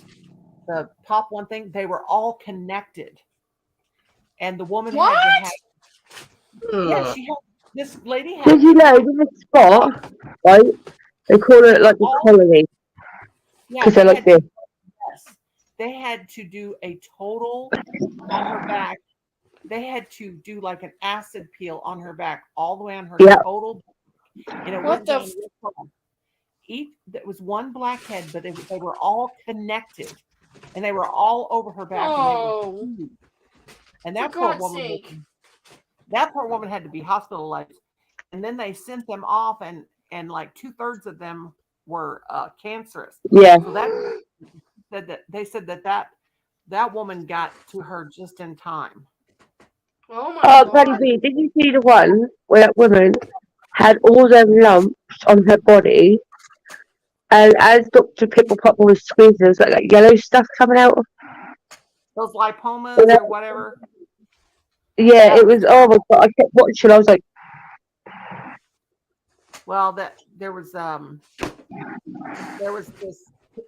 top one thing, they were all connected. And the woman had to have Yeah, Ugh. she had this lady had Did you know in the spot, right? They call it like the all colony yeah, because they they're like had this. yes, they had to do a total on her back. They had to do like an acid peel on her back, all the way on her Yeah, total, and it What went the? down real far. Each That was one blackhead, but they were all connected, and they were all over her back, and they were Oh, huge. And for God's sake! that poor woman had to be hospitalized. And then they sent them off, and like 2/3 of them were cancerous. yeah. So that said that they said that woman got to her just in time. Oh my Oh, Paddy God! B, did you see the one where that woman had all them lumps on her body, and as Dr. Pipple Popper was squeezing, there was like that yellow stuff coming out of Those lipomas it? or whatever. Yeah, That it was was. Oh my terrible. god, I kept watching. I was like, Well, that there was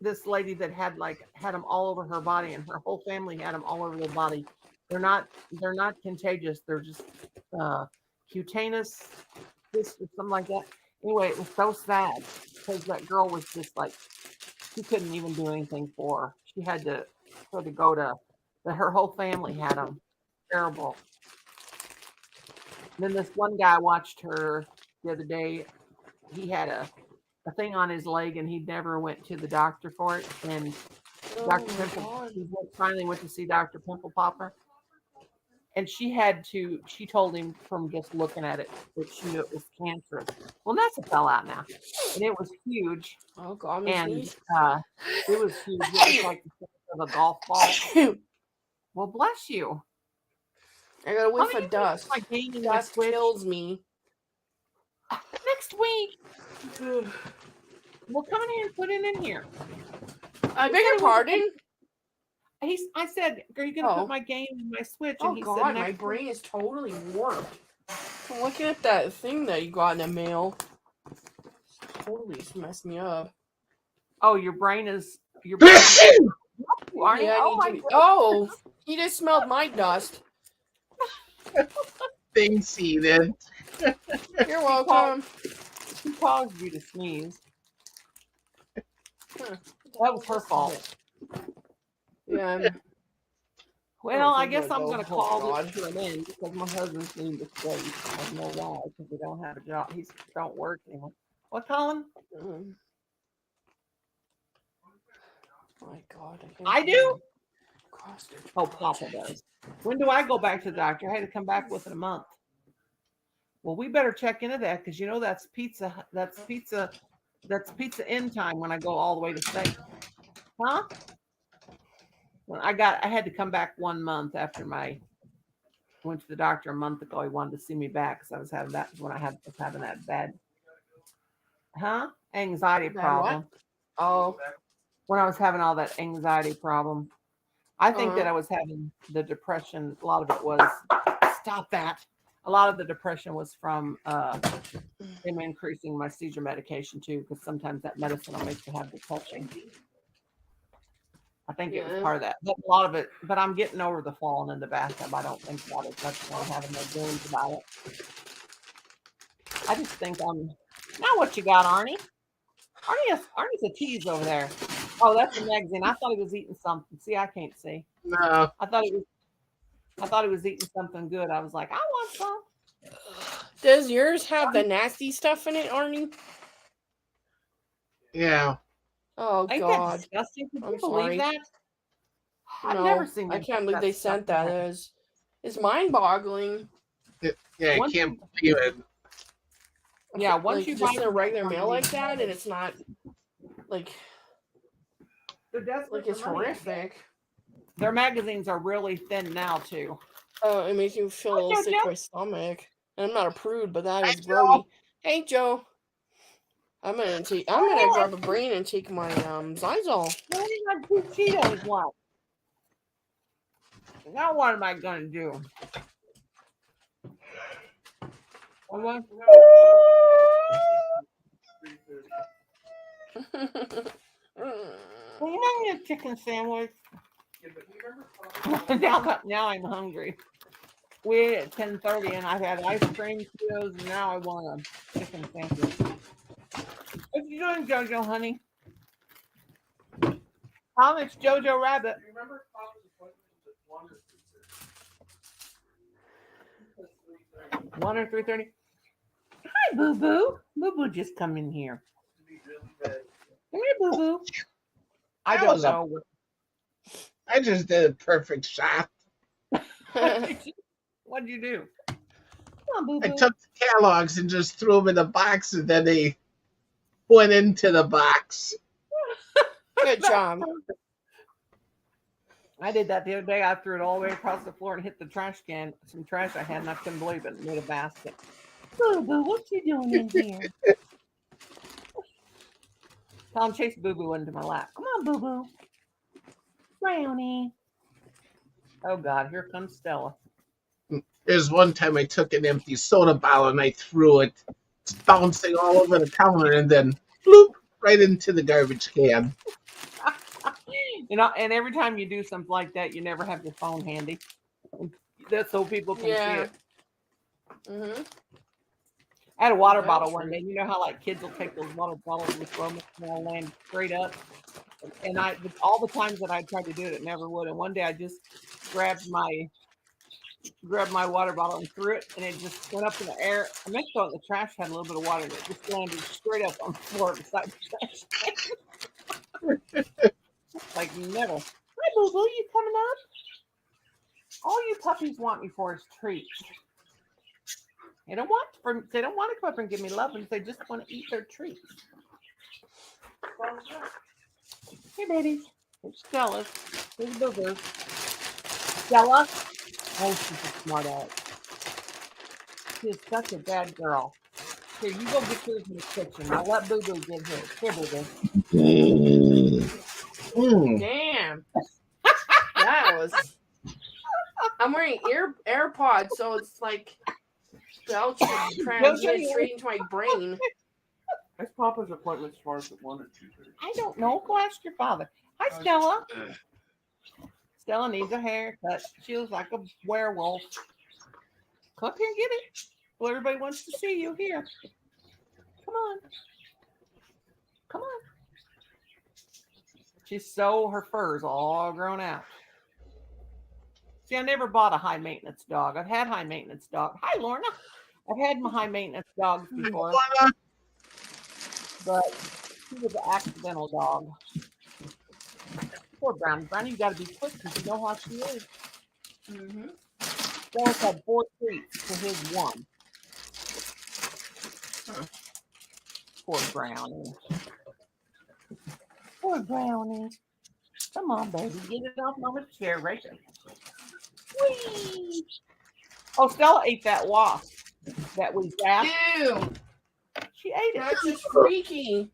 this lady that had them all over her body, and her whole family had them all over their body. They're not contagious. They're just uh, cutaneous, this or something like that. Anyway, it was so sad because that girl was just like she couldn't even do anything for her. She had to go to her whole family had them. Terrible. And then this one guy watched her the other day. He had a thing on his leg, and he never went to the doctor for it. And Oh Dr. my Pimple, God! finally went to see Dr. Pimple Popper, and she told him from just looking at it that she knew it was cancerous. Well, that's fell out now, and it was huge, Oh God! I'm gonna and sneeze. it was huge. It was like the size of a golf ball. Well, bless you. I got a whiff Honey, of you can put dust. my game in my Dust Switch kills me. next week. Well, come in here and put it in here. I He beg said your it was pardon. I said, "Are you gonna put Oh. my game in my Switch?" Oh And he said, God! My "Next week." brain is totally warped. I'm looking at that thing that you got in the mail. Totally messed me up. Oh, your brain is Arnie. Yeah, I Oh need my to. goodness. Oh, he just smelled my dust. Thing seeded. You're welcome. He caused you to sneeze. Huh. That was her fault. Yeah. Well, I think guess I'll I'm go. gonna Oh, call God. this to an end because my husband's needing to stay. I know why, because we don't have a job. He's don't work anymore. What, Colin? My God. I do? Cross-stitch Oh, Papa project. does. When do I go back to the doctor? I had to come back within a month. Well, we better check into that because you know that's pizza. That's pizza end time when I go all the way to state. Huh? When I had to come back 1 month after went to the doctor a month ago. He wanted to see me back because I was having that when was having that bad anxiety Bad problem. what? Oh. When I was having all that anxiety problem. I think that Uh-huh. I was having the depression. A lot of it was stop that. A lot of the depression was from him increasing my seizure medication too, because sometimes that medicine will make you have depression. I think it was Yeah. part of that. But a lot of it, but I'm getting over the falling in the bathtub. I don't think about it much more, having no dreams about it. I just think now what you got, Arnie? Arnie's a tease over there. Oh, that's the magazine. I thought he was eating something. See, I can't see. No. I thought he was eating something good. I was like, I want some. Does yours have the nasty stuff in it, Arnie? Yeah. Oh Ain't that God. disgusting? Could I'm you believe sorry. that? I've No, never seen I them can't put believe they stuff sent in that. there. It's mind-boggling. Yeah, I Once can't believe it. Yeah, once Like you just buy in a regular them mail like that, and it's not like they're desperate it's for money, I guess. horrific. Their magazines are really thin now too. Oh, it makes me feel a little Hi, sick Jojo. to my stomach. And I'm not a prude, but that Hi, is Joe. grody. Hey, Joe. I'm gonna grab a brain and take my Zyzol. Well, you got 2 Cheetos left. Now what am I gonna do? What? Well, you know, me a chicken sandwich. Now I'm hungry. We ate at 10:30, and I've had ice cream, Cheetos, and now I want a chicken sandwich. What you doing, Jojo, honey? Tom, it's Jojo Rabbit. Remember 1 or 3:30. Hi, Boo Boo. Boo Boo just come in here. Come here, Boo Boo. I That don't was a- know. I just did a perfect shot. What'd you do? Come on, Boo I Boo. took the catalogs and just threw them in a box, and then they went into the box. Good job. I did that the other day. I threw it all the way across the floor and hit the trash can. Some trash I had, and I couldn't believe it. Made a basket. Boo Boo, what you doing in here? Tom chased Boo Boo into my lap. Come on, Boo Boo. Brownie. Oh God, here comes Stella. There's one time I took an empty soda bottle and I threw it. It's bouncing all over the counter and then bloop right into the garbage can. You know, and every time you do something like that, you never have your phone handy. That's so people can see Yeah. it. Mm-hmm. I had a water That's bottle one true. day. You know how like kids will take those water bottles and throw them and they'll land straight up. And all the times that I tried to do it, it never would. And one day I just grabbed my water bottle and threw it, and it just went up in the air. I meant to throw it in the trash, had a little bit of water, and it just landed straight up on the floor beside the trash can. Like never. Hi, Boo Boo, you coming up? All you puppies want me for is treats. They don't want to come up and give me lovings. They just want to eat their treats. Hey, babies. It's Stella's. Here's Boo Boo. Stella. Oh, she's a smart ass. She is such a bad girl. Here, you go get yours in the kitchen. I'll let Boo Boo get his. Here, Boo Boo. Damn. That was. I'm wearing AirPods, so it's like they'll transmit straight into my brain. Is Papa's appointment starts at 1 or 2:30? I don't know. Go ask your father. Hi, Stella. Stella needs a haircut. She looks like a werewolf. Come up here and get it. Well, everybody wants to see you here. Come on. Come on. Her fur's all grown out. See, I never bought a high maintenance dog. I've had high maintenance dog. Hi, Lorna. I've had my high maintenance dogs before, but she was an accidental dog. Poor Brownie. Brownie, you got to be quick because you know how she is. Mm-hmm. Dallas had 4 treats to his 1. Poor Brownie. Poor Brownie. Come on, baby. Get it off Mama's chair right there. Whee! Oh, Stella ate that wasp that we zapped. Ew. She ate it. That's just freaky.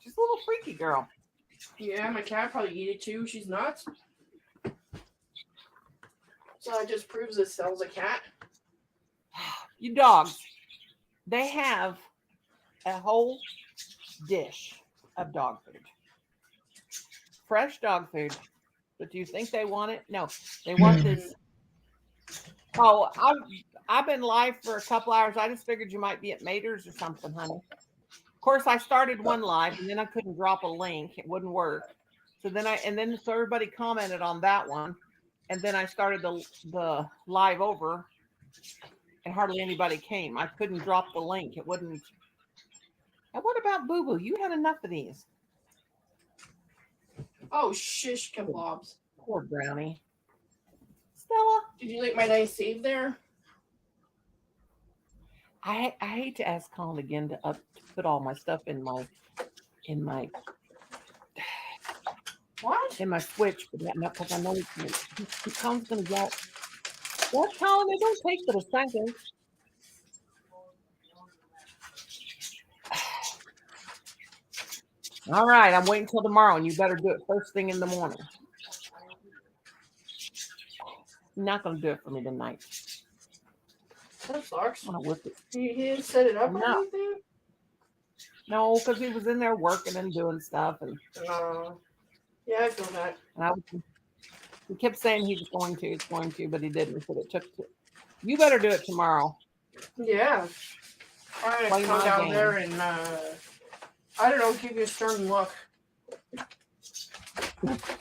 She's a little freaky girl. Yeah, my cat probably eat it too. She's nuts. So that just proves that Stella's a cat. You dogs, they have a whole dish of dog food. Fresh dog food. But do you think they want it? No. They want this. Oh, I've been live for a couple hours. I just figured you might be at Mater's or something, honey. Of course, I started one live and then I couldn't drop a link. It wouldn't work. So everybody commented on that one. And then I started the live over and hardly anybody came. I couldn't drop the link. It wouldn't. And what about Boo Boo? You had enough of these. Oh, shish kebabs. Poor Brownie. Stella. Did you like my nice save there? I hate to ask Colin again to put all my stuff in my What? in my switch, but because I know Colin's gonna yell. What, Colin? It don't take but a second. All right, I'm waiting till tomorrow, and you better do it first thing in the morning. You're not gonna do it for me tonight. That sucks. I'm gonna whip it. He didn't set it up or No. anything? No, because he was in there working and doing stuff, and Yeah, I feel that. He kept saying he was going to, but he didn't. But it took. You better do it tomorrow. Yeah. I'm Play gonna come my down game. there and I don't know, give you a stern look.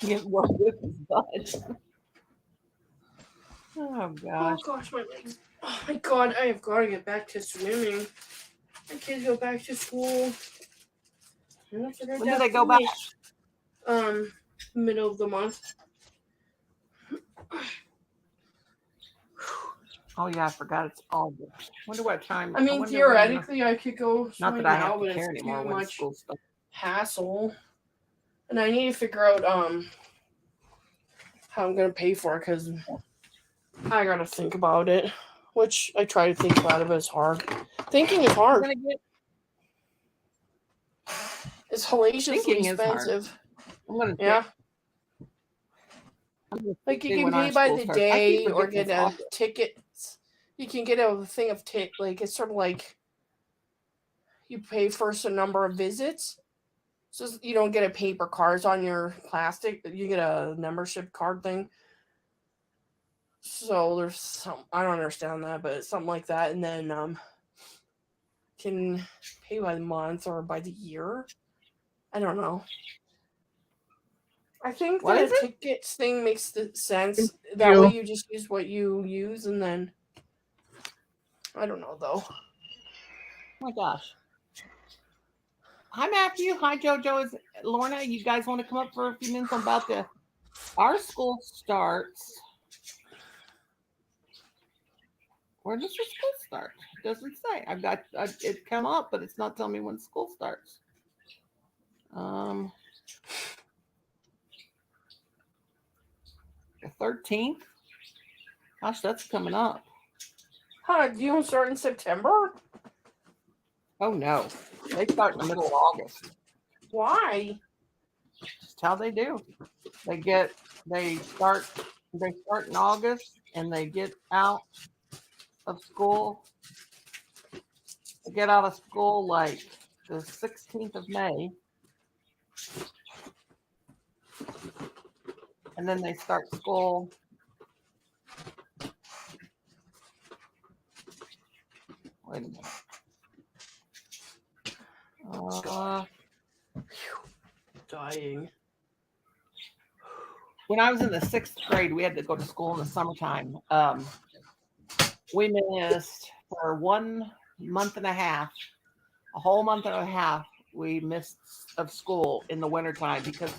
Get what with his butt. Oh Oh gosh. gosh, my legs. Oh my god, I have got to get back to swimming. My kids go back to school. When do they go back? Middle of the month. Oh yeah, I forgot it's August. Wonder what time. I mean, wonder theoretically, I could go not swimming that I now, have but to care it's anymore too when much school starts. hassle, and I need to figure out how I'm gonna pay for it because I gotta think about it. Which I try to think about it, but it's hard. Thinking is hard. It's hellaciously Thinking is hard. expensive. I'm gonna Yeah. Like you can pay by the day or get a ticket. You can get a thing of like it's sort of like you pay for a number of visits. So you don't get a paper cards on your plastic, you get a membership card thing. So there's some I don't understand that, but it's something like that, and then can pay by the month or by the year. I don't know. I think What the is it? tickets thing makes sense. That way you just use what you use, and then I don't know though. Oh my gosh. Hi Matthew. Hi Jojo. Is Lorna? You guys want to come up for a few minutes about our school starts? Where does the school start? It doesn't say. I've got it come up, but it's not telling me when school starts. The 13th. Gosh, that's coming up. Huh? Do you start in September? Oh no, they start in the middle of August. Why? Just how they do. They start in August and they get out of school. They get out of school like the 16th of May. And then they start school wait a minute. Dying. When I was in the 6th grade, we had to go to school in the summertime. We missed for 1 month and a half, a whole month and a half. We missed of school in the wintertime because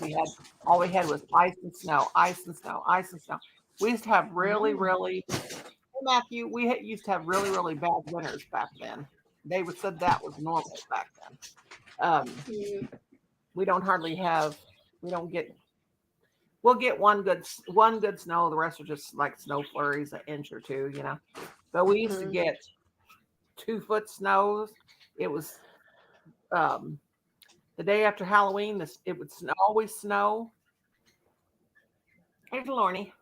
all we had was ice and snow, ice and snow, ice and snow. We used to have really, Matthew, we used to have really, really bad winters back then. They said that was normal back then. We don't hardly have. We'll get one good snow. The rest are just like snow flurries, an inch or two, you know. But we used to get 2-foot snows. It was the day after Halloween. It would always snow. Here's Lornie.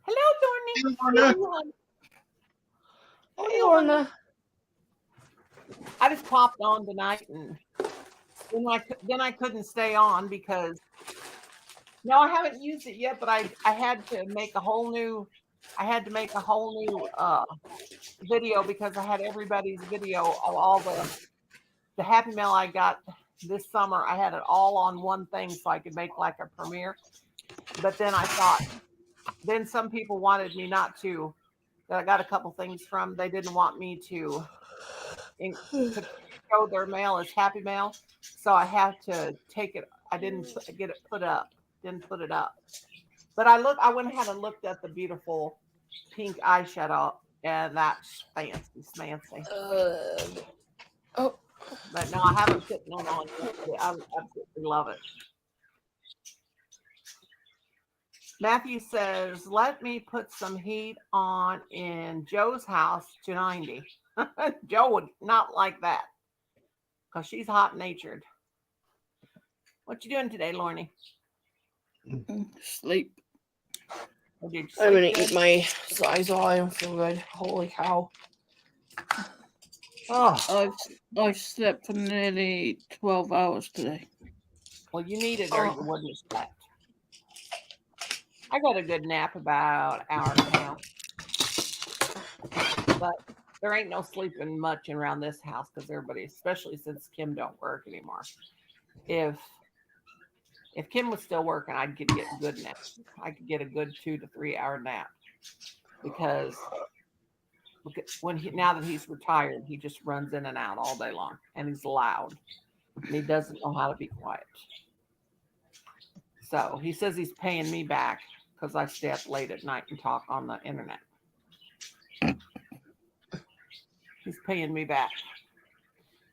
Hello, Lornie. Hey, Lorna. I just popped on tonight, and then I couldn't stay on because I haven't used it yet. But I had to make a whole new. Video because I had everybody's video of all the Happy Mail I got this summer. I had it all on one thing so I could make like a premiere. But then I thought, then some people wanted me not to. That I got a couple things from. They didn't want me to show their mail as Happy Mail, so I had to take it. I didn't get it put up. Didn't put it up. But I went ahead and looked at the beautiful pink eyeshadow, and that's fancy. But no, I haven't put none on yet. I absolutely love it. Matthew says, let me put some heat on in Joe's house to 90. Joe would not like that because she's hot-natured. What you doing today, Lornie? Sleep. I'm going to eat my Lysol. I don't feel good. Holy cow. Oh, I've slept for nearly 12 hours today. Well, you needed or you wouldn't have slept. I got a good nap about an hour and a half. But there ain't no sleeping much around this house because everybody, especially since Kim don't work anymore. If Kim was still working, I'd get a good nap. I could get a good 2 to 3 hour nap because now that he's retired, he just runs in and out all day long, and he's loud, and he doesn't know how to be quiet. So he says he's paying me back because I stay up late at night and talk on the internet. He's paying me back.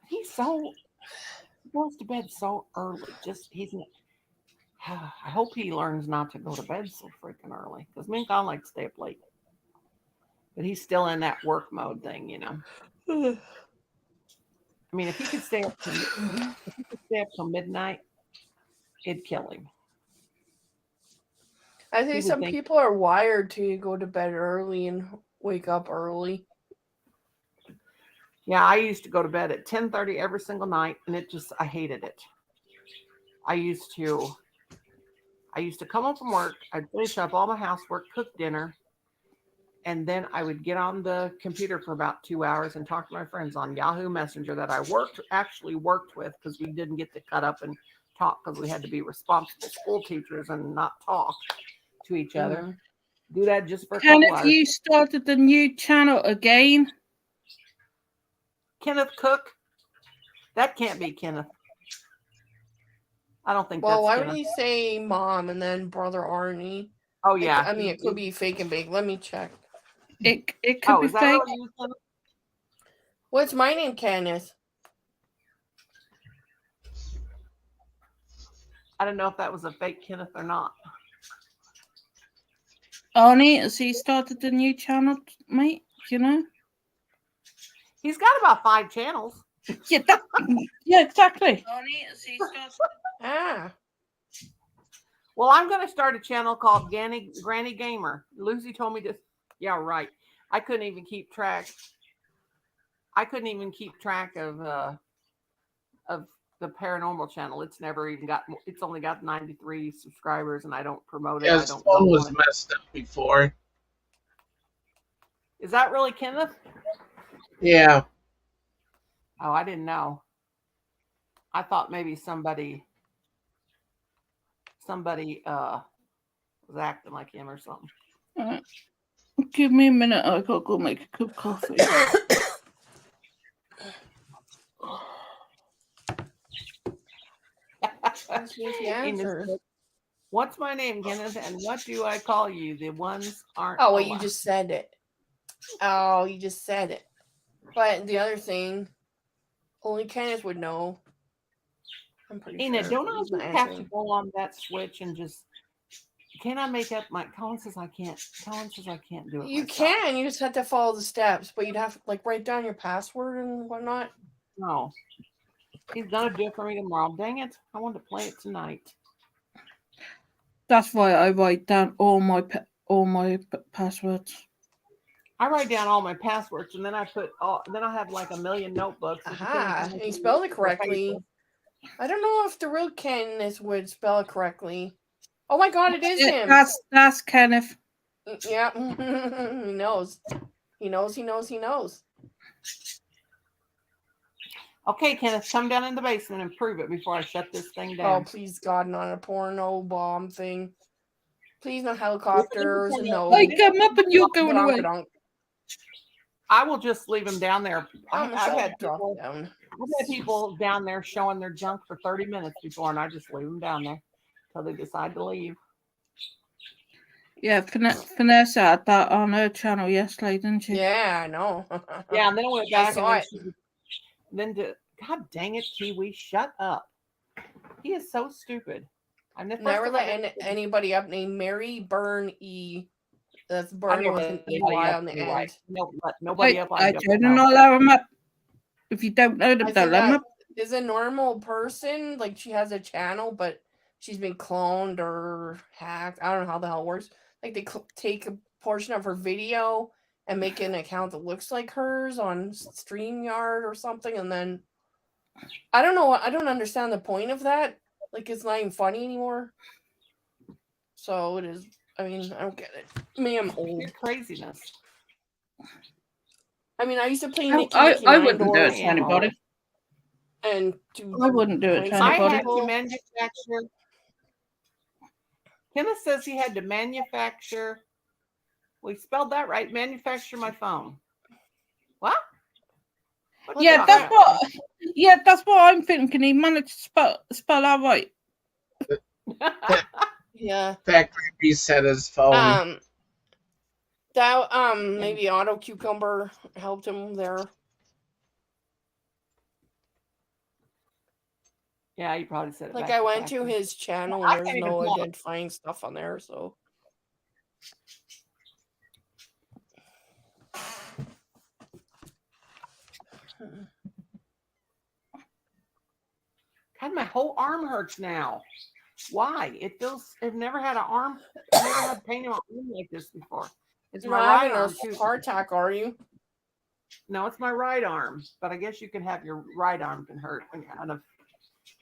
He goes to bed so early. I hope he learns not to go to bed so freaking early because me and Colin like to stay up late. But he's still in that work mode thing, you know. I mean, if he could stay up till midnight, it'd kill him. I think some people are wired to go to bed early and wake up early. Yeah, I used to go to bed at 10:30 every single night, and I hated it. I used to come home from work, I'd finish up all my housework, cook dinner, and then I would get on the computer for about 2 hours and talk to my friends on Yahoo Messenger that I actually worked with because we didn't get to cut up and talk because we had to be responsible school teachers and not talk to each other. Do that just for a couple hours. Kenneth, you started the new channel again? Kenneth Cook? That can't be Kenneth. I don't think Well, that's why Kenneth. would he say mom and then brother Arnie? Oh, yeah. I mean, it could be fake and bake. Let me check. It could be is that fake. really you, Kenneth? What's my name, Kenneth? I don't know if that was a fake Kenneth or not. Arnie, has he started the new channel, mate? Do you know? He's got about 5 channels. Yeah, exactly. Arnie, has he started? Well, I'm going to start a channel called Granny Gamer. Lucy told me to. Yeah, right. I couldn't even keep track. of the paranormal channel. It's never even got. It's only got 93 subscribers, and I don't promote it. Yeah, I his don't. phone was messed up before. Is that really Kenneth? Yeah. Oh, I didn't know. I thought maybe somebody was acting like him or something. All right. Give me a minute. I gotta go make a cup of coffee. What's my name, Kenneth? And what do I call you? The ones aren't. Oh, well, you just said it. But the other thing, only Kenneth would know. I'm pretty Ina, sure. don't I just have to go on that switch and just? Can I make up my? Colin says I can't. Colin says I can't do it. You myself. can. You just have to follow the steps, but you'd have to write down your password and whatnot. No, he's gonna do it for me tomorrow. Dang it! I wanted to play it tonight. That's why I write down all my passwords. I write down all my passwords, and then I put then I have like a million notebooks. Aha! And you spelled it correctly. I don't know if the real Kenneth would spell it correctly. Oh my God! It is him. That's Kenneth. Yeah, he knows. He knows. Okay, Kenneth, come down in the basement and prove it before I shut this thing down. Oh, please, God, not a porno bomb thing. Please, no helicopters. No. I come up and you're going away. I will just leave him down there. I've had down. people down there showing their junk for 30 minutes before, and I just leave them down there until they decide to leave. Yeah, Vanessa had that on her channel yesterday, didn't she? Yeah, I know. Yeah, and then I went back I God dang it, Kiwi, shut up. He is so stupid. I never let anybody up named Mary Byrne E. That's Byrne with an EY on the end. Nobody up. I don't allow him up. If you don't know them, don't let him up. Is a normal person, like she has a channel, but she's been cloned or hacked. I don't know how the hell it works. Like they take a portion of her video and make an account that looks like hers on StreamYard or something, and then I don't know. I don't understand the point of that. Like it's not even funny anymore. So it is. I mean, I don't get it. Me, I'm old. Your craziness. I mean, I used to play I, Nicky I, Nicky I Nine wouldn't do it Doors to anybody. and do I wouldn't do it pranks to on I anybody. had to people. manufacture. Kenneth says he had to manufacture. We spelled that right. Manufacture my phone. What? What Yeah, the that's fuck? what. Yeah, that's what I'm thinking. He managed to spell that right. Yeah. Factory reset his phone. That maybe Auto Cucumber helped him there. Yeah, you probably said it. Like back I went to factory. his channel I and there's can't even no pull up. identifying stuff on there, so God, my whole arm hurts now. Why? It feels. I've never had an arm. I've never had pain in my arm like this before. It's you're my not right having arm a too. heart attack, are you? No, it's my right arm. But I guess you can have your right arm can hurt when kind of.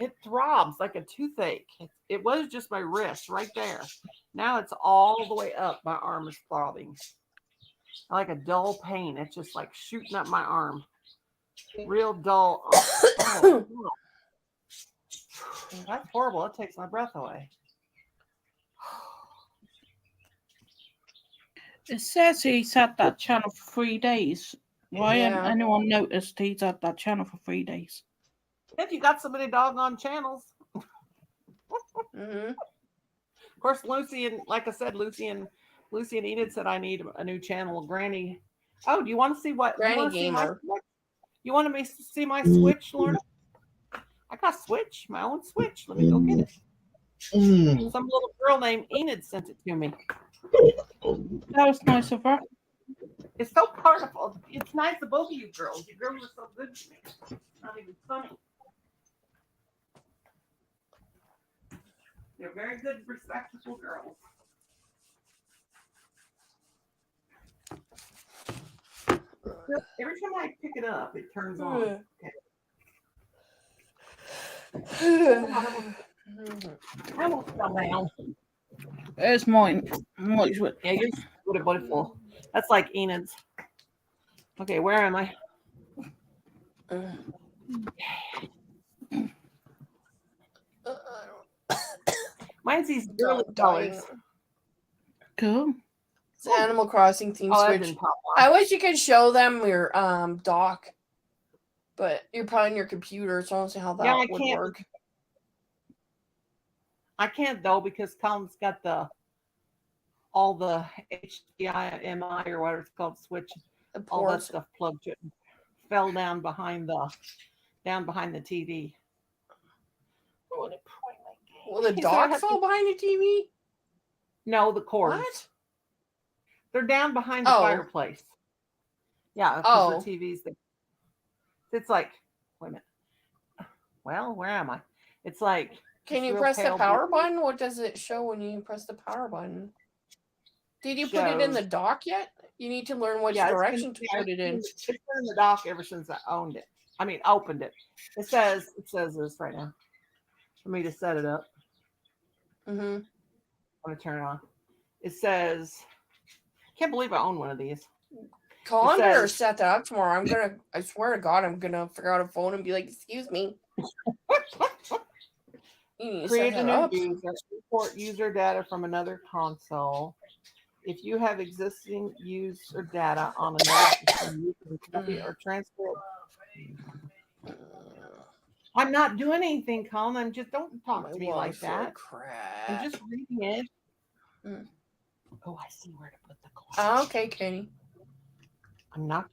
It throbs like a toothache. It was just my wrist right there. Now it's all the way up. My arm is throbbing. Like a dull pain. It's just like shooting up my arm. Real dull. Oh, that's horrible. It takes my breath away. It says he's had that channel for 3 days. Why Yeah. hasn't anyone noticed he's had that channel for 3 days? If you got so many doggone channels. Mm-hmm. Of course, Lucy and like I said, Lucy and Enid said I need a new channel. Granny. Oh, do you want to see what? Granny you want to see my Gamer. Switch? You want to see my Switch, Lorna? I got a Switch, my own Switch. Let me go get it. Mm. Some little girl named Enid sent it to me. That was nice of her. It's so powerful. It's nice of both of you girls. You girls are so good to me. It's not even funny. They're very good, respectable girls. Every time I pick it up, it turns on. Okay. I won't fell down. There's mine. Mine's with. Yeah, yours would have been full. That's like Enid's. Okay, where am I? Mine's these girly colors. Cool. It's Animal Crossing theme Oh, that Switch. didn't pop I on. wish you could show them your dock, but you're probably on your computer, so I don't see how that Yeah, I would can't. work. I can't though because Colin's got all the HDMI or whatever it's called switch, The all that ports. stuff plugged in. Fell down behind the TV. Well, the He said I dock have fell to- behind the TV? No, the cords. What? They're down behind the Oh. fireplace. Yeah, because Oh. the TV's there. It's like, wait a minute. Well, where am I? It's like. Can this you real press the pale power blue. button? What does it show when you press the power button? Did you put it in the Shows. dock yet? You need to learn which Yeah, direction to put it in. It's been in the dock ever since I owned it. I mean, opened it. It says this right now. For me to set it up. Mm-hmm. I'm gonna turn it on. It says, can't believe I own one of these. Colin It better says- set that up tomorrow. I swear to God, I'm gonna figure out a phone and be like, excuse me. You need to Create set a that new up. user, import user data from another console. If you have existing user data on another system, you can copy or transfer it. I'm not doing anything, Colin. I'm just don't talk to me like that. I'm just reading it. Oh, I see where to put the clock. Okay, Kenny. I'm not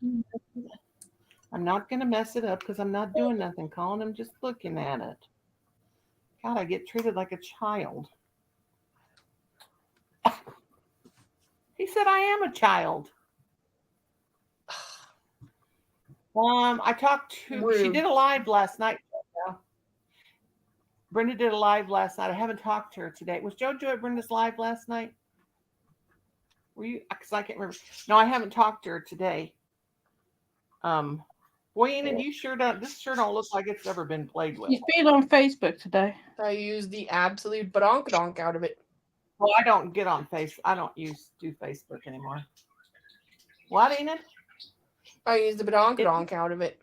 gonna mess it up because I'm not doing nothing, Colin. I'm just looking at it. God, I get treated like a child. He said I am a child. I talked to. She did a live last night. Brenda did a live last night. I haven't talked to her today. Was JoJo at Brenda's live last night? Were you? Because I can't remember. No, I haven't talked to her today. Boy, Enid, you sure don't. This sure don't look like it's ever been played with. He's been on Facebook today. I use the absolute donk out of it. Well, I don't get on I don't do Facebook anymore. What, Enid? I use the donk out of it.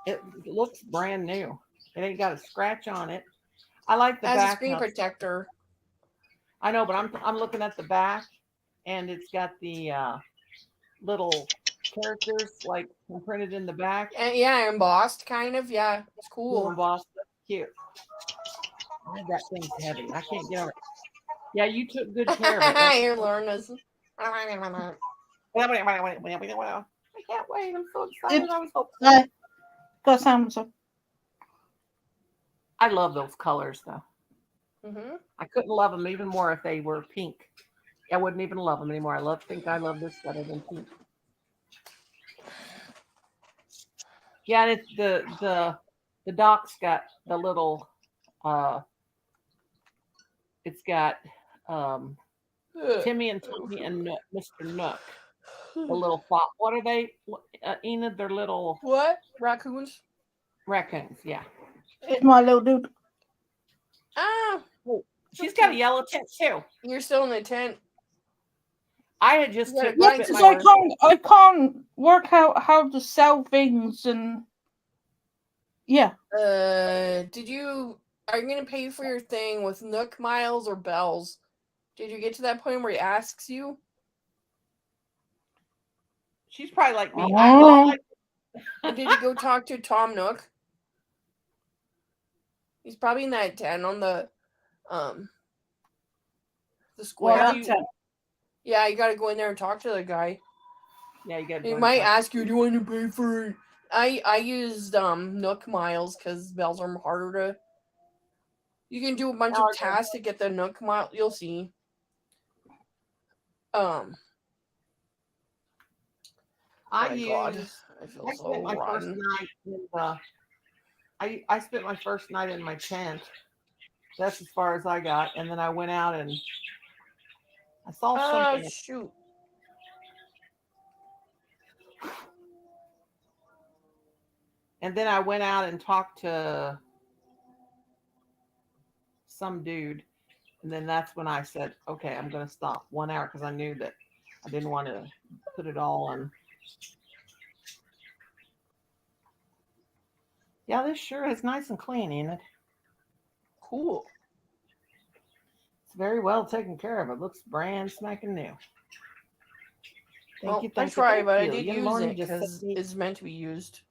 It looks brand new. It ain't got a scratch on it. I like the As back. a screen protector. I know, but I'm looking at the back, and it's got the little characters like printed in the back. And yeah, embossed kind of. Yeah, it's cool. Embossed. That's cute. That thing's heavy. I can't get over it. Yeah, you took good care of it. You're learning this. I can't wait. I'm so excited. I was hoping. Got Samsung. I love those colors, though. Mm-hmm. I couldn't love them even more if they were pink. I wouldn't even love them anymore. I think I love this better than pink. Yeah, it's the doc's got the little it's got Timmy and Tommy and Mr. Nook. The little fox. What are they? Enid, they're little what? Raccoons? Raccoons, yeah. It's my little dude. Ah. She's got a yellow tent too. You're still in the tent. I had just Yeah, because I can't work out how to sell things and yeah. Are you gonna pay for your thing with Nook miles or bells? Did you get to that point where he asks you? She's probably like me. Did you go talk to Tom Nook? He's probably in that tent on the square. Yeah, you gotta go in there and talk to the guy. Yeah, you gotta. He might ask you, "Do you want to pay for it?" I used Nook miles because bells are harder to. You can do a bunch of tasks to get the Nook mile. You'll see. I spent my first night in I spent my first night in my tent. That's as far as I got, and then I went out and I saw something. Oh shoot! And then I went out and talked to some dude, and then that's when I said, "Okay, I'm going to stop 1 hour," because I knew that I didn't want to put it all on. Yeah, this sure is nice and clean, ain't it? Cool. It's very well taken care of. It looks brand spanking new. Thank you. I tried, but I did use it because it's meant to be used.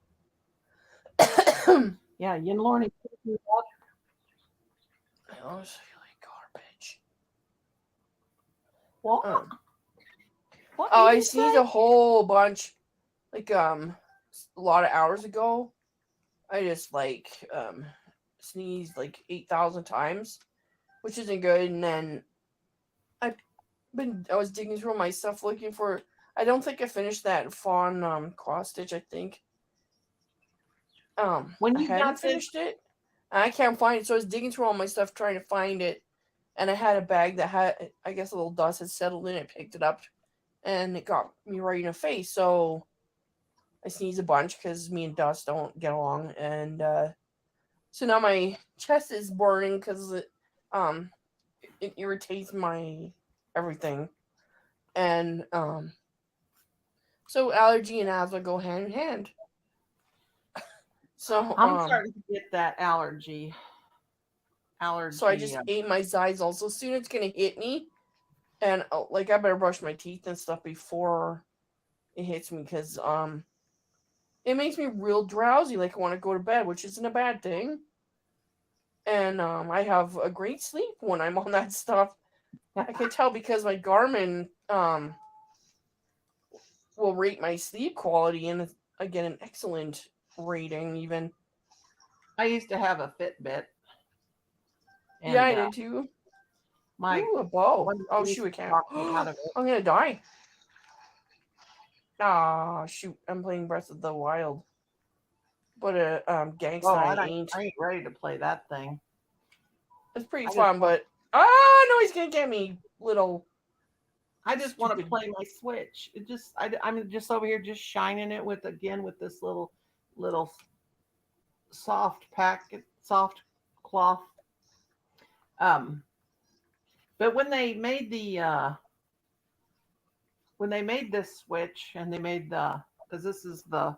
Yeah, Yin Lorne. I honestly like garbage. What? What I sneezed a whole bunch, like a lot of hours ago. I just sneezed like 8,000 times, which isn't good. And then I was digging through my stuff looking for. I don't think I finished that fawn cross stitch. I think. When you I hadn't finished it, I can't find it. So I was digging through all my stuff trying to find it, and I had a bag that had, I guess, a little dust had settled in it. Picked it up, and it got me right in the face. So I sneezed a bunch because me and dust don't get along, and so now my chest is burning because it irritates my everything, and so allergy and asthma go hand in hand. So I'm starting to get that allergy. So I just ate my Zyzol. So soon it's gonna hit me, and I better brush my teeth and stuff before it hits me because it makes me real drowsy. Like I want to go to bed, which isn't a bad thing. And I have a great sleep when I'm on that stuff. I can tell because my Garmin will rate my sleep quality, and I get an excellent rating even. I used to have a Fitbit. And, yeah, I did too. Ooh, a bow. Oh shoot, I can't. I'm gonna die. Ah, shoot, I'm playing Breath of the Wild. But Gangsta I ain't ready to play that thing. It's pretty fun, but no, he's gonna get me, little. I just want to Stupid. play my Switch. I'm just over here just shining it with this little soft soft cloth. Um, but when they made this Switch and they made because this is the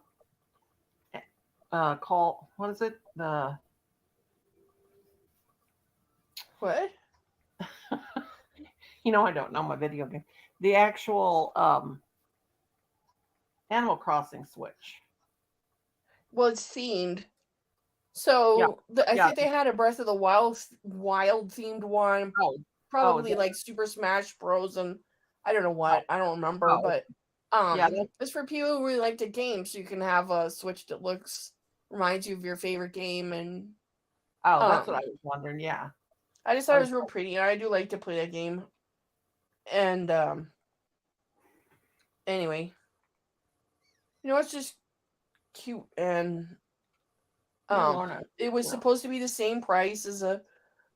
call, what is it, What? I don't know my video game, the actual Animal Crossing Switch. Well, it's themed. Yeah, So I yeah. think they had a Breath of the Wild themed one, Oh, probably that, like Super Smash Bros. And I don't know what, I don't remember, but yeah, it's for people who really like the game, so you can have a Switch that reminds you of your favorite game, and that's what I was wondering. Yeah, I just thought it was real pretty, and I do like to play that game. And anyway, it's just cute, and it was supposed to be the same price as a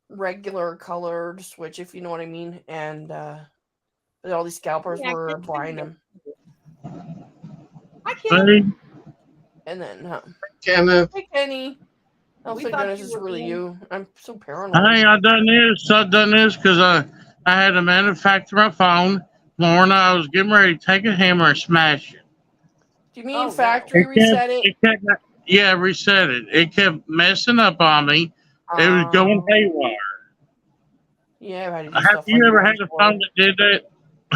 regular colored Switch, if you know what I mean, and but all these scalpers were buying them. I can't. And then, Kenneth. hey Kenny. Oh, thank goodness it's really you. I'm so paranoid. Hey, I done this because I had to manufacture my phone. Morning, I was getting ready to take a hammer and smash it. Do you mean factory reset it? Yeah, reset it. It kept messing up on me. It was going haywire. Yeah, I've had to do Have stuff you like ever that had a before. phone that did that?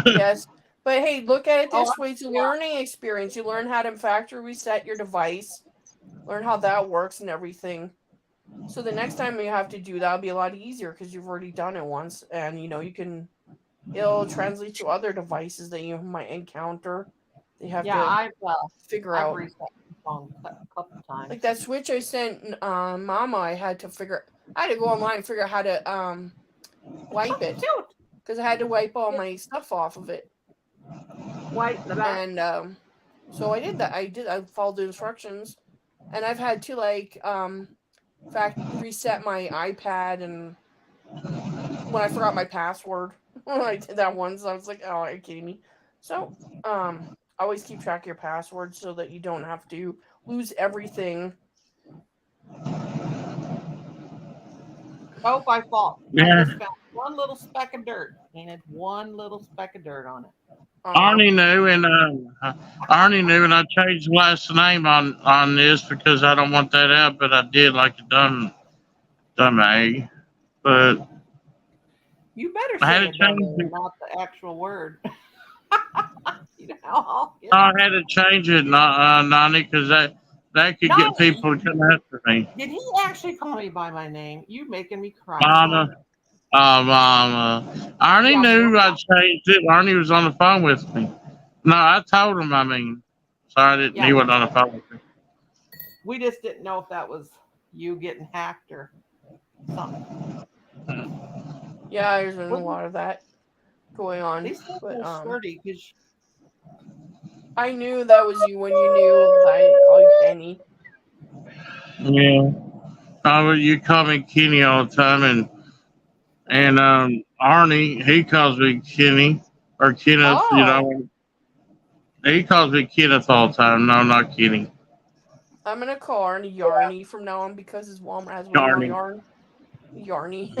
Yes. But hey, look at it this way. It's a learning experience. You learn how to factory reset your device, learn how that works and everything. So the next time you have to do that, it'll be a lot easier because you've already done it once, and it'll translate to other devices that you might encounter. They have to figure I've out. reset the phone a couple times. Like that Switch I sent Mama, I had to go online and figure out how to wipe it, because I had to wipe all my stuff off of it. Wipe the back. And so I did that. I followed the instructions, and I've had to reset my iPad, and when I forgot my password, I did that once. I was like, "Oh, are you kidding me?" So always keep track of your password so that you don't have to lose everything. Oh, by fault. Yeah. I just found one little speck of dirt. Painted one little speck of dirt on it. Arnie knew, and I changed the last name on this because I don't want that out, but I did like a dumb egg. But You better I had say to a dumb change egg, it. not the actual word. I had to change it, Nani, because that could get people to come after me. Did he actually call me by my name? You making me cry. Mama. Arnie knew I changed it. Arnie was on the phone with me. No, I told him, so I didn't, he wasn't on the phone with me. We just didn't know if that was you getting hacked or something. Yeah, there's been a lot of that going on. These things are sturdy because I knew that was you when you knew I didn't call you Kenny. Yeah. Oh, you call me Kenny all the time, and Arnie, he calls me Kenny or Kenneth. He calls me Kenneth all the time. No, not Kenny. I'm gonna call Arnie Yarny from now on because his Walmart has way more yarn. Yarny.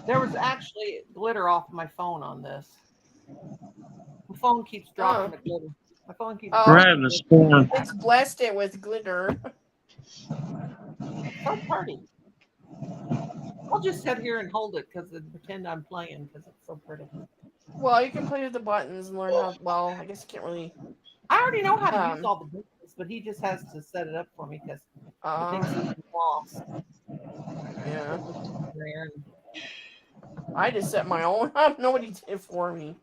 there was actually glitter off my phone on this. My phone keeps dropping the glitter. My phone keeps dropping the storm. It's blessed it with glitter. So pretty. I'll just sit here and hold it and pretend I'm playing because it's so pretty. Well, you can play with the buttons and learn how. Well, I guess you can't really. I already know how to use all the buttons, but he just has to set it up for me because he thinks he's lost. Yeah. I just set my own up. Nobody did it for me.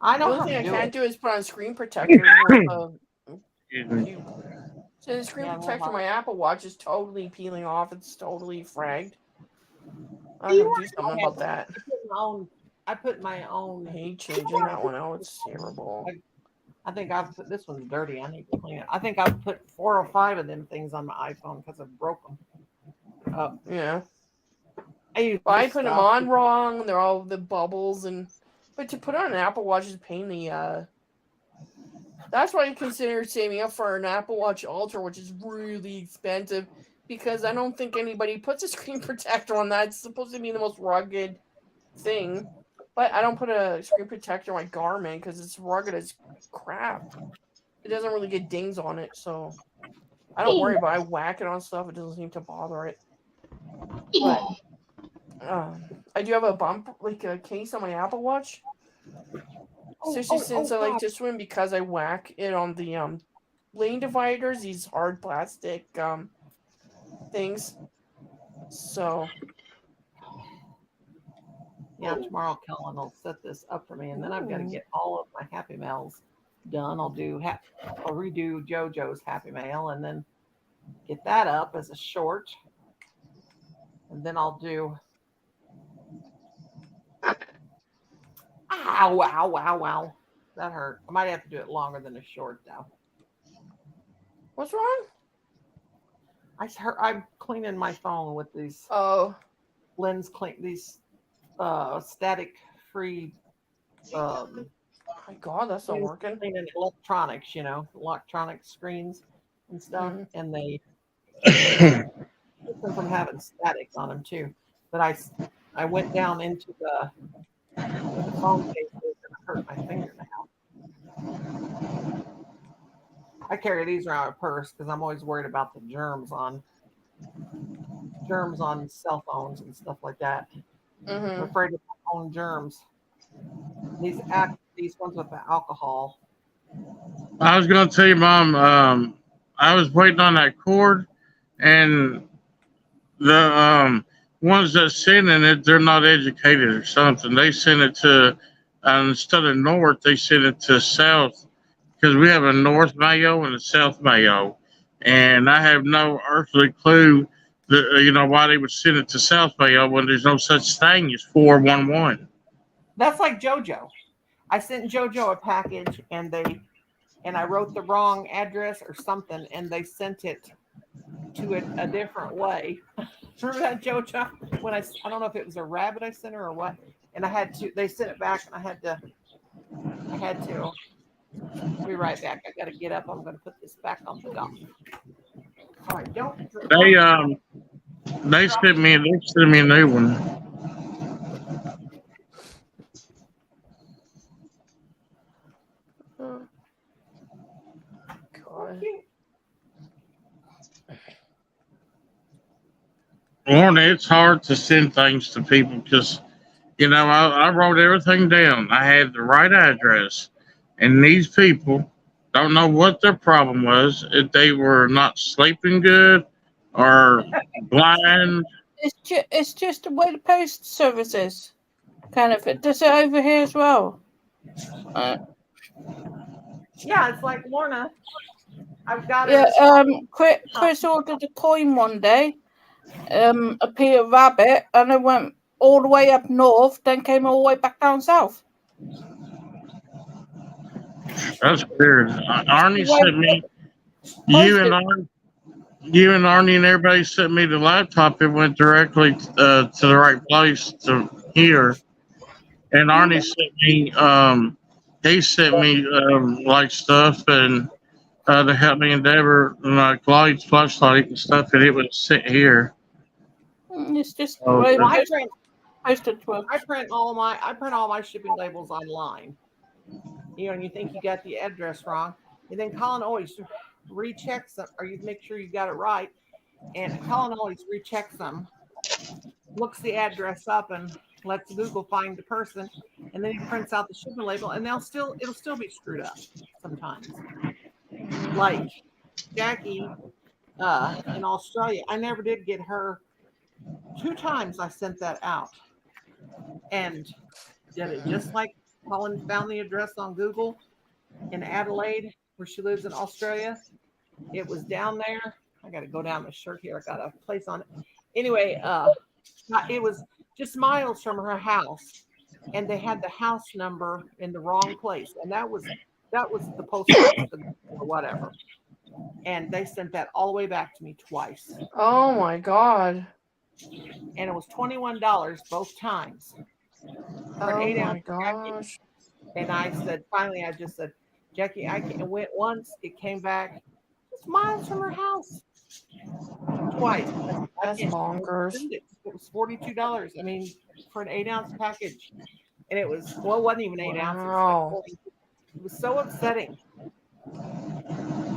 I know. The only thing I can't do is put on screen protector. So the screen protector, my Apple Watch is totally peeling off. It's totally fragged. I'm gonna do something about that. I put my own. I hate changing that one out. It's terrible. I think I've put this one's dirty. I need to clean it. I think I've put 4 or 5 of them things on my iPhone because I broke them. Yeah. I put them on wrong. They're all the bubbles but to put on an Apple Watch is a pain in the. That's why I consider saving up for an Apple Watch Ultra, which is really expensive, because I don't think anybody puts a screen protector on that. It's supposed to be the most rugged thing, but I don't put a screen protector on my Garmin because it's rugged as crap. It doesn't really get dings on it, so I don't worry about it. I whack it on stuff. It doesn't seem to bother it. But I do have a bump, like a case on my Apple Watch. Especially since I like to swim, because I whack it on the lane dividers, these hard plastic things. So yeah, tomorrow Kellen will set this up for me, and then I've got to get all of my Happy Mails done. I'll redo JoJo's Happy Mail, and then get that up as a short, and then I'll do. Ow. That hurt. I might have to do it longer than a short, though. What's wrong? I'm cleaning my phone with these lens these static free oh my God, that's not working. Cleaning electronics, electronic screens and stuff. And they keep them from having static on them too. But I went down into the phone cases and I hurt my finger now. I carry these around a purse because I'm always worried about the germs on cell phones and stuff like that. I'm afraid of my own germs. These ones with the alcohol. I was going to tell you, Mom, I was waiting on that cord, and the ones that sending it, they're not educated or something. They send it to, instead of north, they send it to south, because we have a North Mayo and a South Mayo, and I have no earthly clue that, why they would send it to South Mayo when there's no such thing as 411. That's like JoJo. I sent JoJo a package, and I wrote the wrong address or something, and they sent it to it a different way. Remember that, JoJo? When I don't know if it was a rabbit I sent her or what, and they sent it back, and I had to be right back. I got to get up. I'm going to put this back on the dock. All right, they sent me a new one. God. Warren, it's hard to send things to people because, I wrote everything down. I had the right address, and these people don't know what their problem was. If they were not sleeping good or blind. It's just the way the post service is. Kind of. It does it over here as well. Yeah, it's like Lorna. I've got it. Yeah. Chris ordered a coin one day. A Peter Rabbit, and it went all the way up north, then came all the way back down south. That's weird. Arnie sent me. You and Arnie and everybody sent me the laptop. It went directly to the right place to here. And Arnie sent me. He sent me like stuff and to help me endeavor like lights, flashlight and stuff, and it was sent here. It's just I print all my shipping labels online. And you think you got the address wrong, and then Colin always rechecks them, or you make sure you got it right. And Colin always rechecks them, looks the address up, and lets Google find the person, and then he prints out the shipping label, and it'll still be screwed up sometimes. Like Jackie in Australia, I never did get her. 2 times I sent that out, and did it just like Colin found the address on Google in Adelaide, where she lives in Australia. It was down there. I got to go down the shirt here. I got a place on it. Anyway, it was just miles from her house, and they had the house number in the wrong place, and that was the post office or whatever. And they sent that all the way back to me twice. Oh my God. and it was $21 both times for an Oh 8-ounce my package. gosh. And I said, finally, I just said, Jackie, I can't. It went once, it came back just miles from her house. Twice. That's bonkers. It was $42. I mean, for an 8-ounce package. And it was, well, it wasn't even 8 ounces. Wow. It was so upsetting.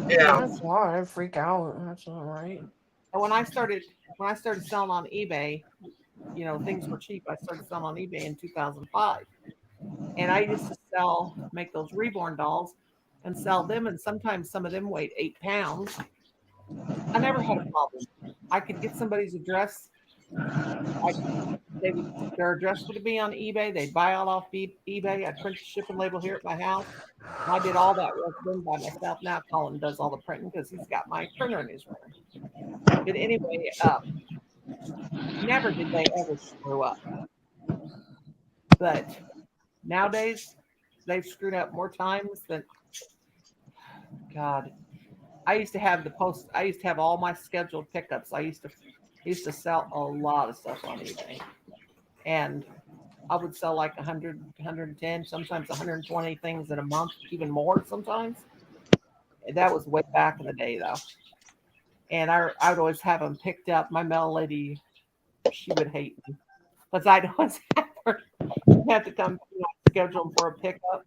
Yeah. That's why I freak out. That's all right. And when I started selling on eBay, things were cheap. I started selling on eBay in 2005. And I used to make those reborn dolls and sell them. And sometimes some of them weighed 8 pounds. I never had a problem. I could get somebody's address. Their address would be on eBay. They'd buy it off eBay. I'd print the shipping label here at my house. I did all that work done by myself. Now Colin does all the printing because he's got my printer in his room. But anyway, never did they ever screw up. But nowadays, they've screwed up more times than God. I used to have all my scheduled pickups. I used to sell a lot of stuff on eBay. And I would sell like 100, 110, sometimes 120 things in a month, even more sometimes. That was way back in the day, though. And I would always have them picked up. My mail lady, she would hate me because I'd always have to come schedule them for a pickup.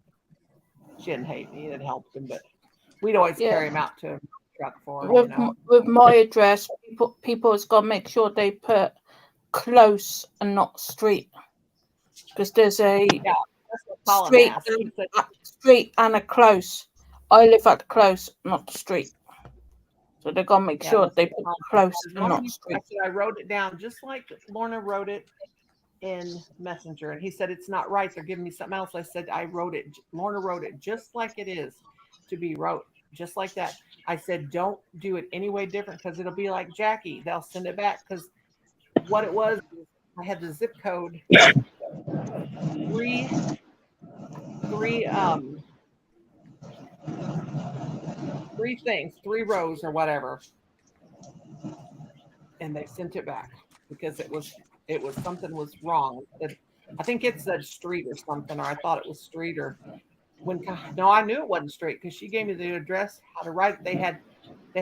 She didn't hate me; it helped them, but we'd always carry them out to a truck for her. With my address, people has got to make sure they put close and not street, because there's a street and a close. I live at the close, not the street. So they've got to make sure they put close and not street. I wrote it down just like Lorna wrote it in Messenger, and he said it's not right. They're giving me something else. I said Lorna wrote it just like it is to be wrote, just like that. I said don't do it any way different because it'll be like Jackie. They'll send it back because what it was, I had the zip code three rows or whatever, and they sent it back because it was something was wrong. I think it said street or something, or I thought it was street or I knew it wasn't street because she gave me the address, how to write it. They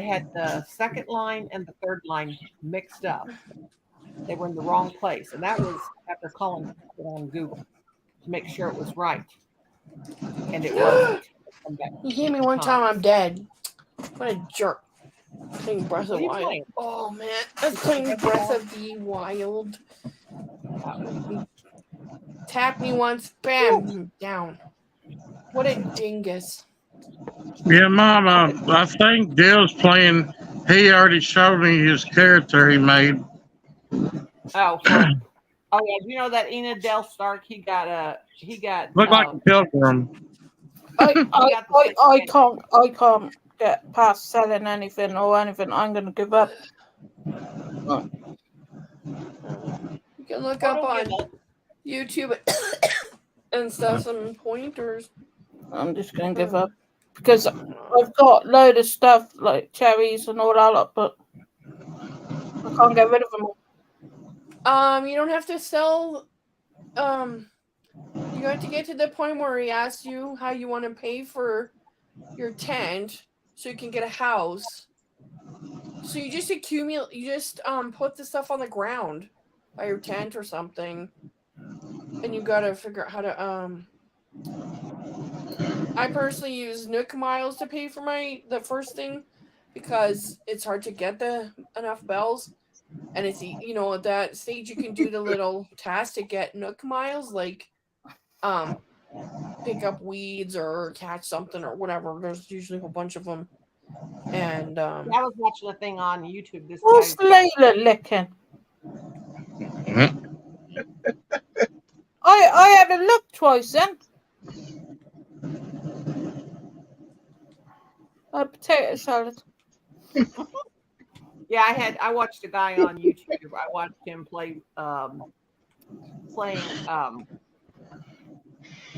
had the second line and the third line mixed up. They were in the wrong place, and that was after calling it on Google to make sure it was right, and it wasn't. You hear me one time, I'm dead. What a jerk. Playing Breath of the Wild. Playing? Oh man, I was playing Breath of the Wild. Tap me once, bam, down. What a dingus. Yeah, Mom, I think Dale's playing. He already showed me his character he made. Oh yeah. You know that Enid Dale Stark? He got Looked like a pilgrim. I can't get past selling anything or anything. I'm gonna give up. You can look up on YouTube and stuff some pointers. I'm just gonna give up because I've got a load of stuff like cherries and all that, but I can't get rid of them. You don't have to sell. You have to get to the point where he asks you how you want to pay for your tent so you can get a house. So you just accumulate. You just put the stuff on the ground by your tent or something, and you gotta figure out how to I personally use Nook miles to pay for the first thing because it's hard to get enough bells. And it's, at that stage, you can do the little task to get Nook miles, like pick up weeds or catch something or whatever. There's usually a whole bunch of them. And I was watching a thing on YouTube. What's Layla licking? I had a look twice then. A potato salad. Yeah, I watched a guy on YouTube. I watched him playing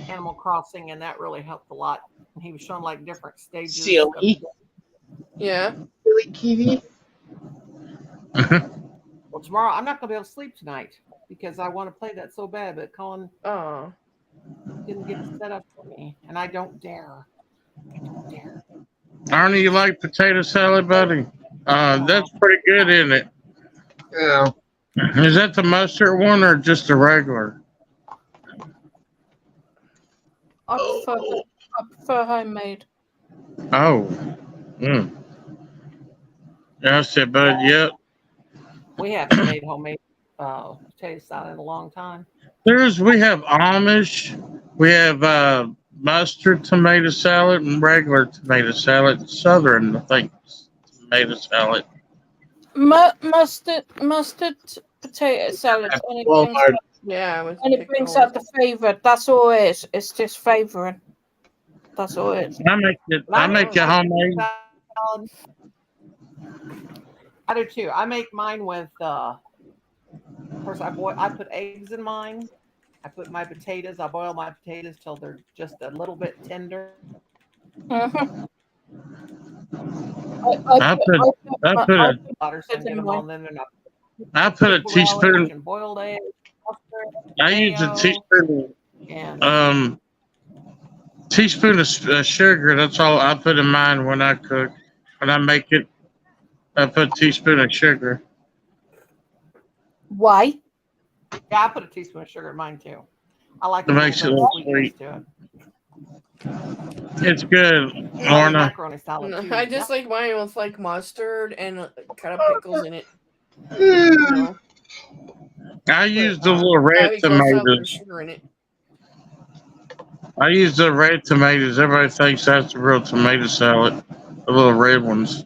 Animal Crossing, and that really helped a lot. And he was showing like different stages. Silly. Yeah. Silly kitty. Well, tomorrow I'm not gonna be able to sleep tonight because I want to play that so bad, but Colin didn't get it set up for me, and I don't dare. I don't dare. Arnie, you like potato salad, buddy? That's pretty good, isn't it? Yeah. Is that the mustard one or just the regular? I prefer homemade. Oh. Mm. I said, bud, yep. We haven't made homemade potato salad in a long time. We have Amish, we have mustard tomato salad and regular tomato salad. Southern, I think, tomato salad. Mustard potato salad. Walmart. And it brings out the flavour. That's all it is. It's just flavouring. That's all it is. I make it homemade. I do too. I make mine with of course I put eggs in mine. I put my potatoes, I boil my potatoes till they're just a little bit tender. Mm-hmm. I put a teaspoon. And boiled eggs. I use a teaspoon of sugar. That's all I put in mine when I cook. When I make it, I put a teaspoon of sugar. Why? Yeah, I put a teaspoon of sugar in mine too. I like it makes it a little sweet. It's good, Lorna. I just like mine with like mustard and cut up pickles in it. You know? I use the little red tomatoes. Sugar in it. I use the red tomatoes. Everybody thinks that's the real tomato salad. The little red ones.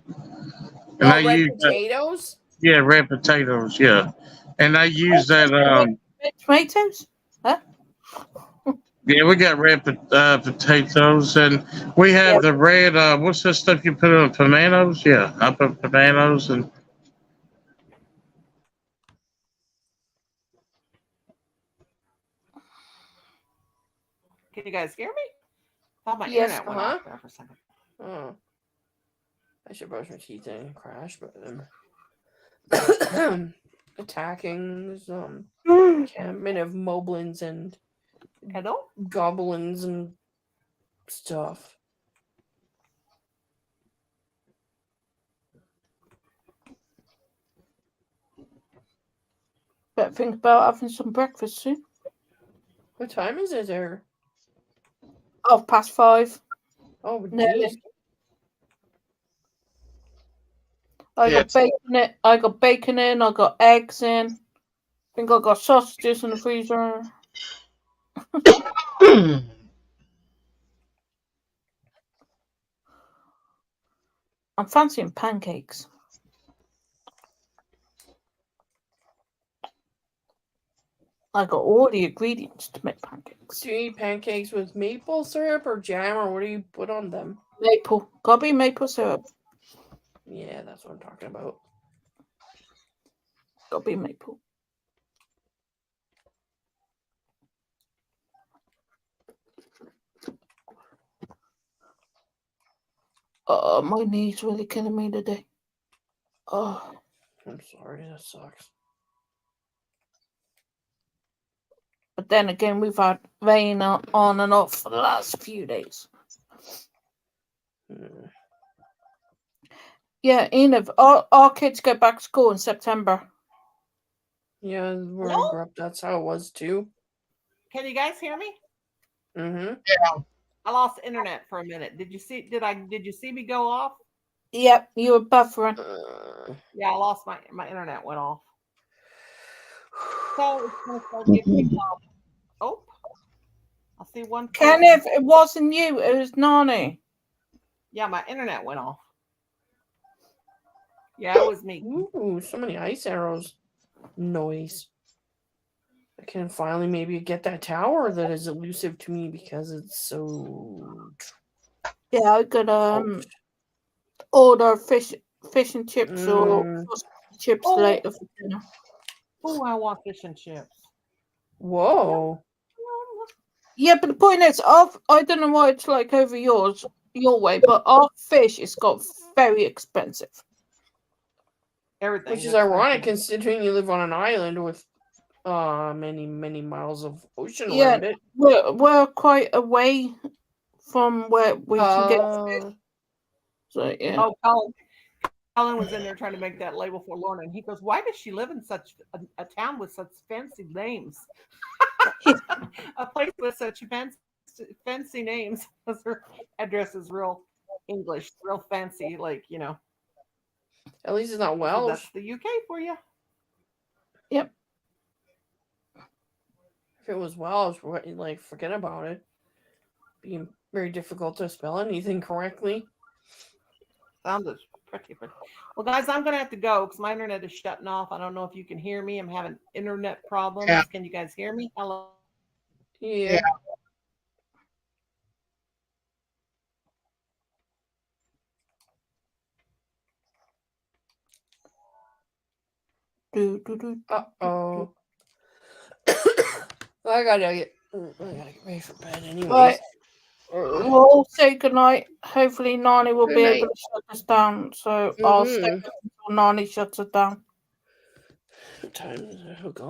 And I red use potatoes? Yeah, red potatoes, yeah. And I use that red tomatoes? Huh? Yeah, we got red potatoes, and we have the red. What's that stuff you put on tomatoes? Yeah, I put tomatoes and. Can you guys hear me? Oh, my internet went off there for a second. Oh, I should brush my teeth and crash, but attacking some encampment of moblins and goblins and stuff. Better think about having some breakfast soon. What time is it there? 5:30. Oh, nearly. I got bacon in. I got eggs in. I think I got sausages in the freezer. I'm fancying pancakes. I got all the ingredients to make pancakes. Do you eat pancakes with maple syrup or jam, or what do you put on them? Maple. Gotta be maple syrup. Yeah, that's what I'm talking about. Gotta be maple. My knee's really killing me today. Oh, I'm sorry, that sucks. But then again, we've had rain on and off for the last few days. Yeah, Enid, our kids go back to school in September. Yeah, where I grew up, that's how it was too. Can you guys hear me? Mm-hmm. Yeah. I lost internet for a minute. Did you see me go off? Yep, you were buffering. Yeah, I lost my internet went off. So it's gonna start getting I see one. Kenneth, it wasn't you, it was Nonie. Yeah, my internet went off. Yeah, it was me. Ooh, so many ice arrows. Noise. I can finally maybe get that tower that is elusive to me because it's so. Yeah, I could order fish and chips or chips later for dinner. Oh, I want fish and chips. Whoa. Yeah, but the point is, I don't know why it's like over your way, but our fish has got very expensive. everything. Which is That's ironic freaking- considering you live on an island with many miles of ocean Yeah, around it. we're quite away from where we can get fish. So yeah. Oh, Colin was in there trying to make that label for Lorna, and he goes, "Why does she live in such a town with such fancy names? A place with such fancy names, because her address is real English, real fancy, like, you know." At least it's not So Welsh. that's the UK for you. Yep. If it was Welsh, like forget about it. Being very difficult to spell anything correctly. Sounded pretty good. Well, guys, I'm going to have to go because my internet is shutting off. I don't know if you can hear me. I'm having internet problems. Yeah. Can you guys hear me? Hello? Yeah. Uh-oh. I gotta get ready for bed anyway. Right. We'll all say goodnight. Hopefully Nonie will Good be night. able to shut us down. So I'll stay Mhm. until Nonie shuts us down. What time is it? Oh, God.